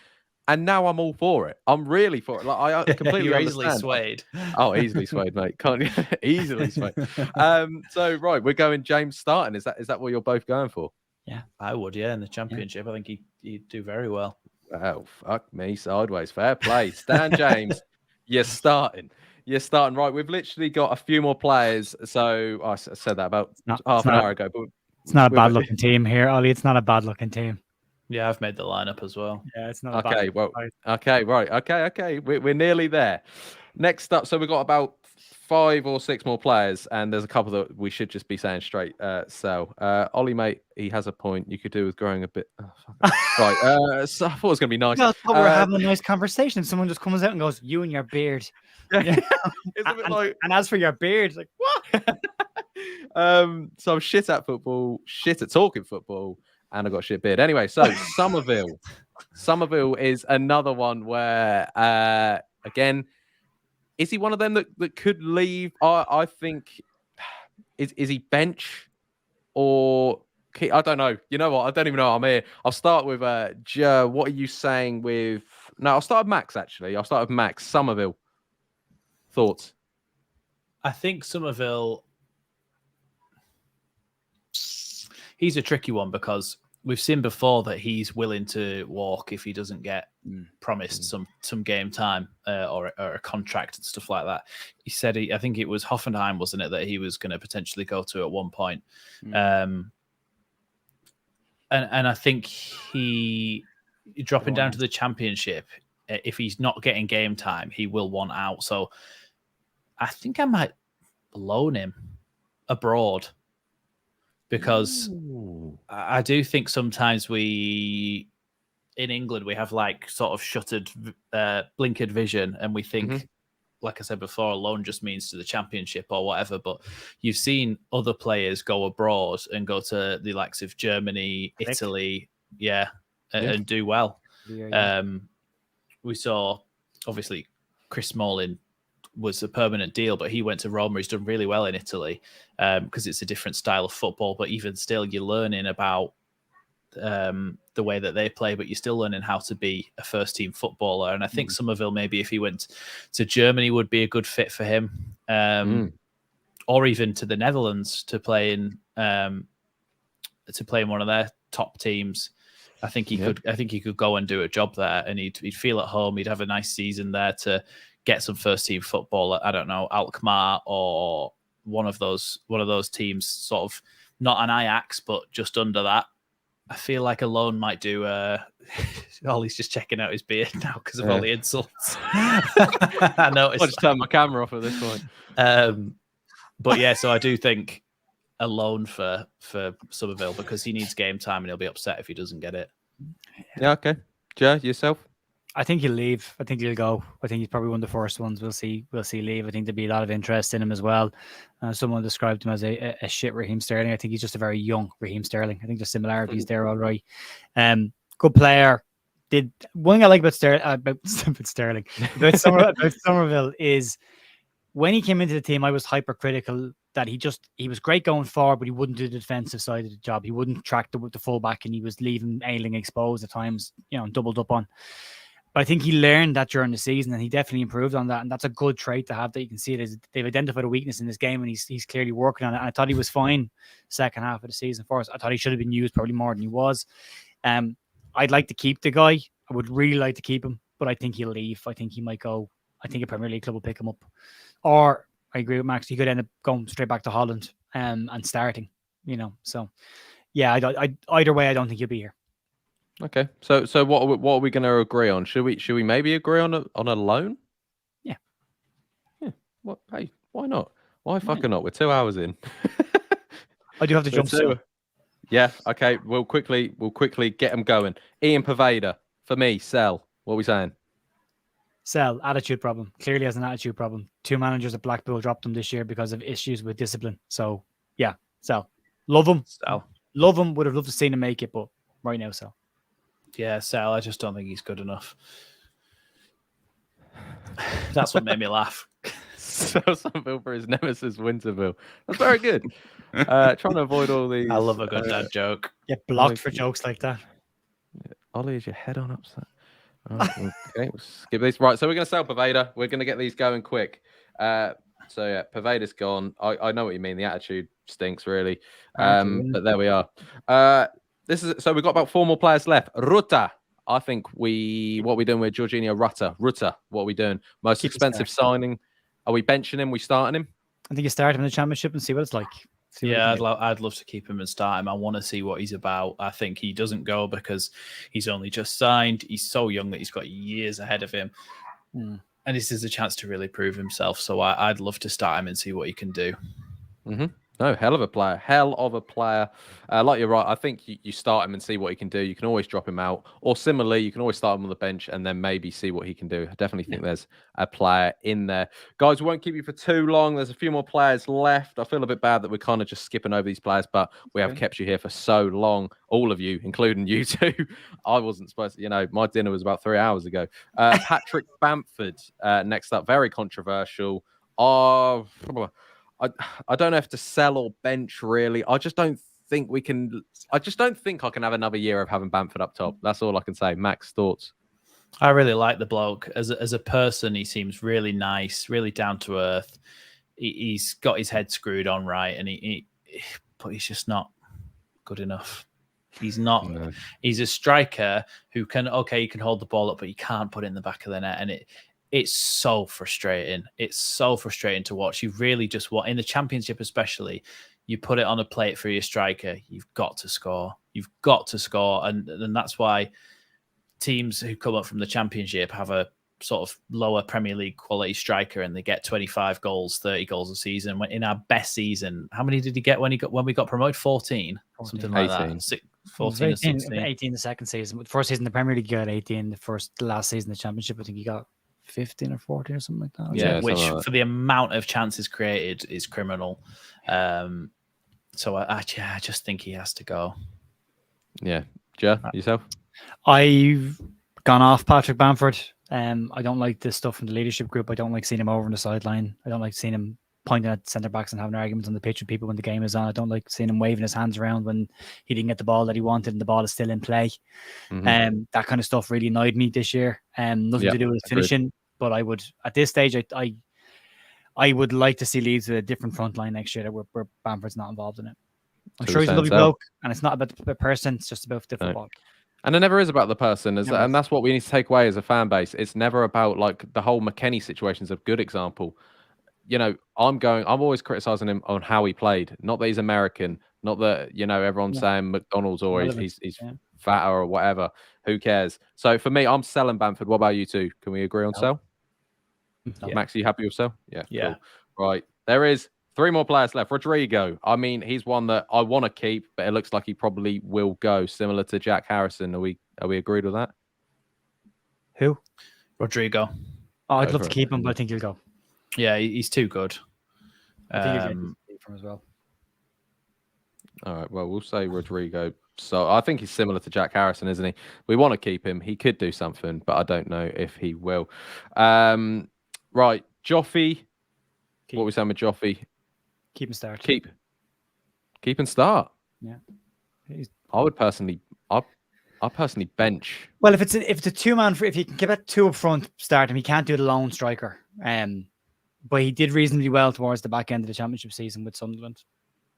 And now I'm all for it. I'm really for it. Like I completely
easily swayed.
Oh, easily swayed, mate. Can't easily swayed. So right, we're going James starting. Is that what you're both going for?
Yeah, I would. Yeah, in the Championship, I think he'd do very well.
Oh, fuck me sideways. Fair play, Stan James. You're starting. Right. We've literally got a few more players. So I said that about half an hour ago. But
it's not a bad looking team here, Ollie. It's not a bad looking team.
Yeah, I've made the lineup as well.
Yeah, it's not
okay. Well, okay, right. Okay. We're nearly there. Next up, so we've got about 5 or 6 more players, and there's a couple that we should just be saying straight. Ollie, mate, he has a point. You could do with growing a bit. Right. So I thought it was going to be nice.
I thought we were having a nice conversation. Someone just comes out and goes, "You and your beard."
Yeah. It's a bit like.
And as for your beard, like what?
So I'm shit at football, shit at talking football, and I've got a shit beard. Anyway, so Somerville is another one where, again. Is he one of them that could leave? I think, is he bench or I don't know. You know what? I don't even know. I'm here. I'll start with Joe. What are you saying with? No, I'll start with Max. Actually, I'll start with Max. Somerville. Thoughts?
I think Somerville. He's a tricky one because we've seen before that he's willing to walk if he doesn't get promised some game time or a contract and stuff like that. He said, I think it was Hoffenheim, wasn't it, that he was going to potentially go to at one point. And I think he dropping down to the Championship, if he's not getting game time, he will want out. So I think I might loan him abroad. Because I do think sometimes in England, we have like sort of shuttered, blinkered vision. And we think, like I said before, a loan just means to the Championship or whatever. But you've seen other players go abroad and go to the likes of Germany, Italy, and do well. We saw, obviously, Chris Smalling was a permanent deal, but he went to Roma. He's done really well in Italy because it's a different style of football. But even still, you're learning about the way that they play, but you're still learning how to be a first-team footballer. And I think Somerville, maybe if he went to Germany, would be a good fit for him, or even to the Netherlands to play in one of their top teams. I think he could. I think he could go and do a job there, and he'd feel at home. He'd have a nice season there to get some first team football at, I don't know, Alkmaar or one of those teams, sort of not an Ajax, but just under that. I feel like a loan might do. Ollie's just checking out his beard now because of all the insults. I noticed.
I'll just turn my camera off at this point.
But yeah, so I do think a loan for Somerville because he needs game time and he'll be upset if he doesn't get it.
Yeah, okay. Joe, yourself?
I think he'll leave. I think he'll go. I think he's probably one of the first ones we'll see leave. I think there'll be a lot of interest in him as well. Someone described him as a shit Raheem Sterling. I think he's just a very young Raheem Sterling. I think there's similarities there, all right. Good player. One thing I like about Sterling, about Somerville is when he came into the team, I was hypercritical that he was great going forward, but he wouldn't do the defensive side of the job. He wouldn't track the fullback, and he was leaving Ayling exposed at times, doubled up on. But I think he learned that during the season, and he definitely improved on that. And that's a good trait to have, that you can see it. They've identified a weakness in this game, and he's clearly working on it. And I thought he was fine second half of the season for us. I thought he should have been used probably more than he was. I'd like to keep the guy. I would really like to keep him, but I think he'll leave. I think he might go. I think a Premier League club will pick him up. Or I agree with Max. He could end up going straight back to Holland and starting. So yeah, either way, I don't think he'll be here.
Okay, so what are we going to agree on? Should we maybe agree on a loan?
Yeah.
What? Hey, why not? Why fucking not? We're 2 hours in.
I do have to jump soon.
Yeah. Okay. We'll quickly get them going. Ian Pervader, for me, sell. What are we saying?
Sell. Attitude problem. Clearly has an attitude problem. 2 managers at Blackpool dropped him this year because of issues with discipline. So yeah, sell. Love him.
Sell.
Love him. Would have loved to see him make it, but right now, sell.
Yeah, sell. I just don't think he's good enough. That's what made me laugh.
Sell Sunville for his nemesis, Winterville. That's very good. Trying to avoid all these.
I love a good dad joke.
Get blocked for jokes like that.
Ollie, is your head on upside? Right, okay, we'll skip these. Right, so we're going to sell Pervader. We're going to get these going quick. So yeah, Pervader's gone. I know what you mean. The attitude stinks, really. But there we are. So we've got about 4 more players left. Ruta. I think what are we doing with Jorginho Ruta? What are we doing? Most expensive signing. Are we benching him? We starting him?
I think you start him in the Championship and see what it's like.
Yeah, I'd love to keep him and start him. I want to see what he's about. I think he doesn't go because he's only just signed. He's so young that he's got years ahead of him. And this is a chance to really prove himself. So I'd love to start him and see what he can do.
Mm-hmm. No, hell of a player. Like you're right. I think you start him and see what he can do. You can always drop him out. Or similarly, you can always start him on the bench and then maybe see what he can do. I definitely think there's a player in there. Guys, we won't keep you for too long. There's a few more players left. I feel a bit bad that we're kind of just skipping over these players, but we have kept you here for so long. All of you, including you two. I wasn't supposed to, my dinner was about 3 hours ago. Patrick Bamford, next up. Very controversial. I don't have to sell or bench, really. I just don't think I can have another year of having Bamford up top. That's all I can say. Max, thoughts?
I really like the bloke. As a person, he seems really nice, really down to earth. He's got his head screwed on right, and but he's just not good enough. He's not. No. He's a striker who he can hold the ball up, but he can't put it in the back of the net, and it's so frustrating. It's so frustrating to watch. You really just want, in the Championship especially, you put it on a plate for your striker. You've got to score. You've got to score. And that's why teams who come up from the Championship have a sort of lower Premier League quality striker and they get 25 goals, 30 goals a season. In our best season, how many did he get when we got promoted? 14. Something like 18. That. 14 or 16.
18 the second season. The first season, the Premier League, he got 18. The last season, the Championship, I think he got 15 or 14 or something like that.
Yeah, which for the amount of chances created is criminal. So I just think he has to go.
Yeah. Joe, yourself?
I've gone off Patrick Bamford. I don't like this stuff from the leadership group. I don't like seeing him over on the sideline. I don't like seeing him pointing at centre backs and having arguments on the pitch with people when the game is on. I don't like seeing him waving his hands around when he didn't get the ball that he wanted and the ball is still in play. That kind of stuff really annoyed me this year. Nothing to do with finishing, but I would, at this stage, I would like to see Leeds with a different front line next year where Bamford's not involved in it. I'm sure he's a lovely bloke, and it's not about the person, it's just about the football.
And it never is about the person, and that's what we need to take away as a fan base. It's never about, like, the whole McKennie situation is a good example. I'm always criticizing him on how he played. Not that he's American, not that, everyone's saying McDonald's or he's fatter or whatever. Who cares? So for me, I'm selling Bamford. What about you two? Can we agree on sell? Yeah. Max, are you happy with sell? Yeah. Cool. Right. There is 3 more players left. Rodrigo. I mean, he's one that I want to keep, but it looks like he probably will go, similar to Jack Harrison. Are we agreed with that?
Who?
Rodrigo.
Oh, I'd love to keep him, but I think he'll go.
Yeah, he's too good.
I think he'll get from as well.
All right. Well, we'll say Rodrigo. So I think he's similar to Jack Harrison, isn't he? We want to keep him. He could do something, but I don't know if he will. Right. Joffy. What are we saying with Joffy?
Keep and start.
Keep and start.
Yeah.
I would personally. I personally bench.
Well, if it's a two-man, if you can get that two up front, start him. He can't do the lone striker. But he did reasonably well towards the back end of the championship season with Sunderland.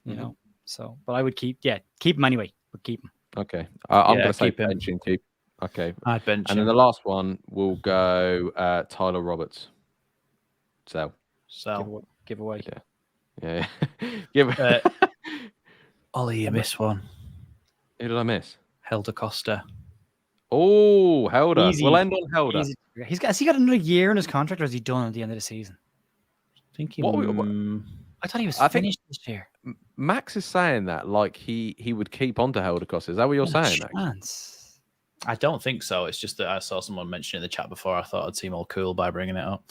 You know, so but I would keep him anyway. But keep him.
Okay, I'm going to say
keep him.
bench and keep. Okay,
I'd bench
and
him.
then the last one will go Tyler Roberts. Sell.
Give away.
Yeah. Give.
Ollie, you missed one.
Who did I miss?
Helder Costa.
Oh, Helder.
Easy.
We'll end on Helder.
Has he got another year in his contract, or is he done at the end of the season?
I think he.
I thought he was finished this year.
Max is saying that like he would keep on to Helder Costa. Is that what you're saying, Max?
I don't think so. It's just that I saw someone mention in the chat before. I thought I'd seem all cool by bringing it up.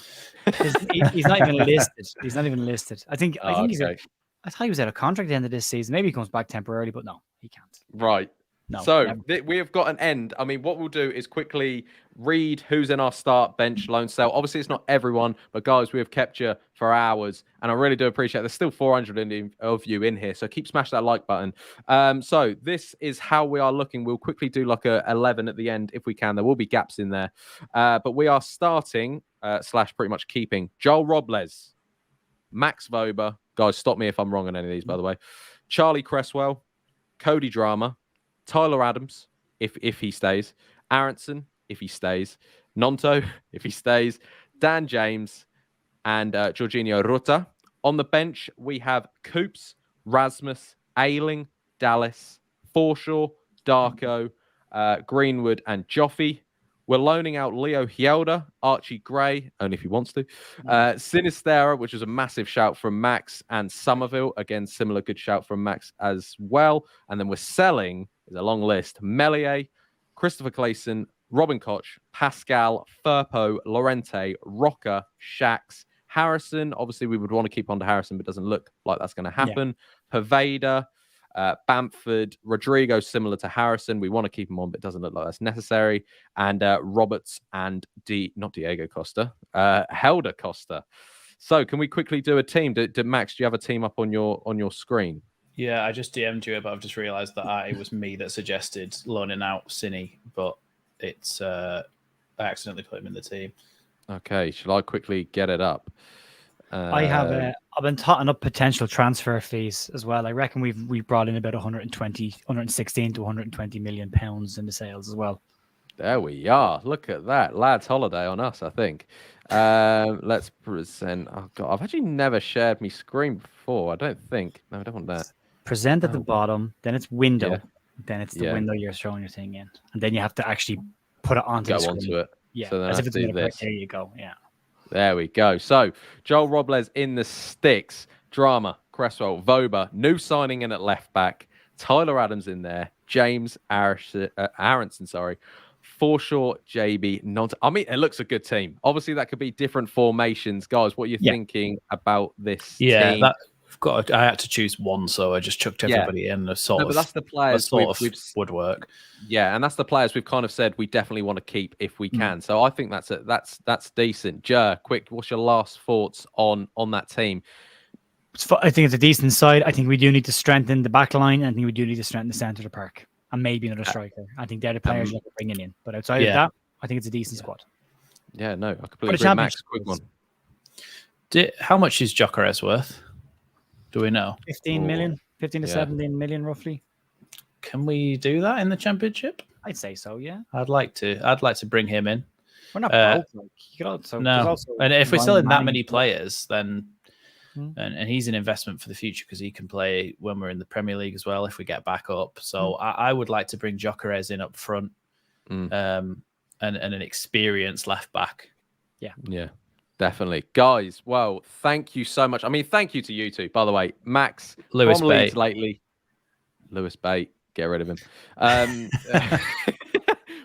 He's not even listed. He's not even listed. I think he's.
Okay.
I thought he was out of contract at the end of this season. Maybe he comes back temporarily, but no, he can't.
Right.
No.
So we have got an end. I mean, what we'll do is quickly read who's in our start bench loan sale. Obviously, it's not everyone, but guys, we have kept you for hours, and I really do appreciate it. There's still 400 of you in here, so keep smashing that like button. So this is how we are looking. We'll quickly do like a 11 at the end if we can. There will be gaps in there, but we are starting / pretty much keeping Joel Robles, Max Vober. Guys, stop me if I'm wrong on any of these, by the way. Charlie Cresswell, Cody Drama, Tyler Adams, if he stays, Aronson, if he stays, Nonto, if he stays, Dan James, and Jorginho Ruta. On the bench, we have Coops, Rasmus, Ayling, Dallas, Forshaw, Darko, Greenwood, and Joffe. We're loaning out Leo Hjelde, Archie Gray, only if he wants to. Sinistera, which is a massive shout from Max, and Somerville. Again, similar good shout from Max as well. And then we're selling, there's a long list, Melier, Christopher Clayson, Robin Koch, Pascal, Firpo, Lorente, Rocker, Shax, Harrison. Obviously, we would want to keep on to Harrison, but it doesn't look like that's going to happen. Yeah. Pervader, Bamford, Rodrigo, similar to Harrison. We want to keep him on, but it doesn't look like that's necessary. And Roberts and not Diego Costa, Helder Costa. So can we quickly do a team? Max, do you have a team up on your screen?
Yeah, I just DM'd you, but I've just realised that it was me that suggested loaning out Cine, but it's I accidentally put him in the team.
Okay, shall I quickly get it up?
I've been totting up potential transfer fees as well. I reckon we've brought in about 116 to 120 million pounds in the sales as well.
There we are. Look at that. Lads holiday on us, I think. Let's present. Oh God, I've actually never shared my screen before. I don't think. No, I don't want that.
Present at the bottom, then it's window, then it's the window you're showing your thing in, and then you have to actually put it onto the screen.
Onto it.
Yeah,
so then
as if it's
do this.
There you go. Yeah.
There we go. So Joel Robles in the sticks. Drama, Cresswell, Vober, new signing in at left back. Tyler Adams in there. James Aronson, Forshaw, JB, Nont. I mean, it looks a good team. Obviously, that could be different formations, guys. What are you thinking about this team?
I had to choose one, so I just chucked everybody in. But
that's the players
would work.
Yeah, and that's the players we've kind of said we definitely want to keep if we can. So I think that's decent. Jer, quick, what's your last thoughts on that team?
I think it's a decent side. I think we do need to strengthen the back line. I think we do need to strengthen the centre of the park, and maybe another striker. I think they're the players you're bringing in. But outside of that, I think it's a decent squad.
Yeah, no, I completely agree. Max, quick one.
How much is Gyökeres worth? Do we know?
15 to 17 million roughly.
Can we do that in the championship?
I'd say so, yeah.
I'd like to bring him in.
We're not broke.
And if we're selling that many players, then and he's an investment for the future because he can play when we're in the Premier League as well if we get back up. So I would like to bring Gyökeres in up front, and an experienced left back.
Yeah. Definitely. Guys, well, thank you so much. I mean, thank you to you two, by the way. Max,
Lewis
from
Bate.
Leeds lately. Lewis Bate, get rid of him.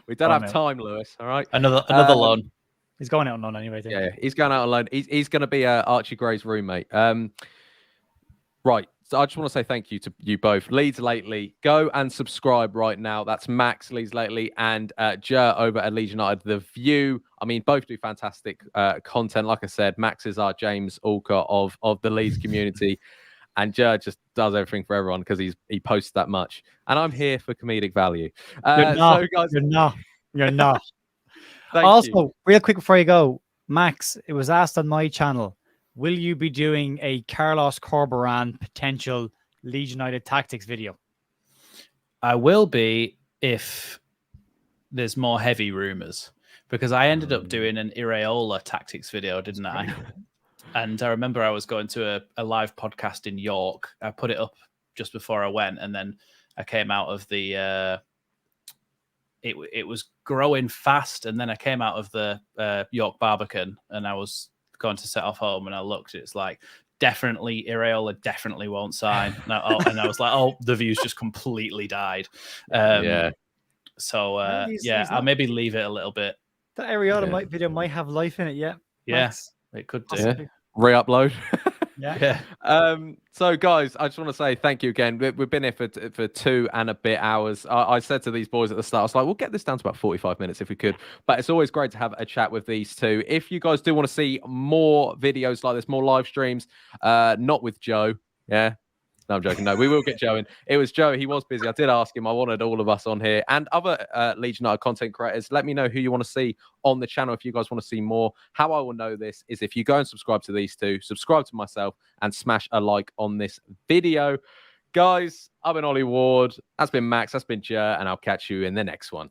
We don't have time, Lewis, all right?
Another loan.
He's going out on loan anyway.
Yeah, he's going out on loan. He's going to be Archie Gray's roommate. Right. So I just want to say thank you to you both. Leeds Lately, go and subscribe right now. That's Max, Leeds Lately, and Jer over at Leeds United. The View. I mean, both do fantastic content. Like I said, Max is our James Alcott of the Leeds community. And Joe just does everything for everyone because he posts that much. And I'm here for comedic value.
You're not.
So, guys,
You're not. You're not.
thank
Also,
you.
real quick before you go, Max, it was asked on my channel, will you be doing a Carlos Corberan potential Leeds United tactics video?
I will be if there's more heavy rumors, because I ended up doing an Iraola tactics video, didn't I? And I remember I was going to a live podcast in York. I put it up just before I went, and then I came out of the it was growing fast, and then I came out of the York Barbican, and I was going to set off home, and I looked, it's like, definitely Iraola definitely won't sign. And I was like, oh, the views just completely died.
Yeah.
So
he's
I'll
not-
maybe leave it a little bit.
That Ariola
Yeah.
video might have life in it, yeah.
Yes, it could do.
Possibly.
Re-upload.
Yeah.
So guys, I just want to say thank you again. We've been here for 2 and a bit hours. I said to these boys at the start, I was like, we'll get this down to about 45 minutes if we could. But it's always great to have a chat with these two. If you guys do want to see more videos like this, more live streams, not with Joe, yeah. No, I'm joking. No, we will get Joe in. It was Joe. He was busy. I did ask him. I wanted all of us on here and other Leeds United content creators. Let me know who you want to see on the channel if you guys want to see more. How I will know this is if you go and subscribe to these two, subscribe to myself, and smash a like on this video. Guys, I've been Ollie Ward. That's been Max. That's been Joe. And I'll catch you in the next one.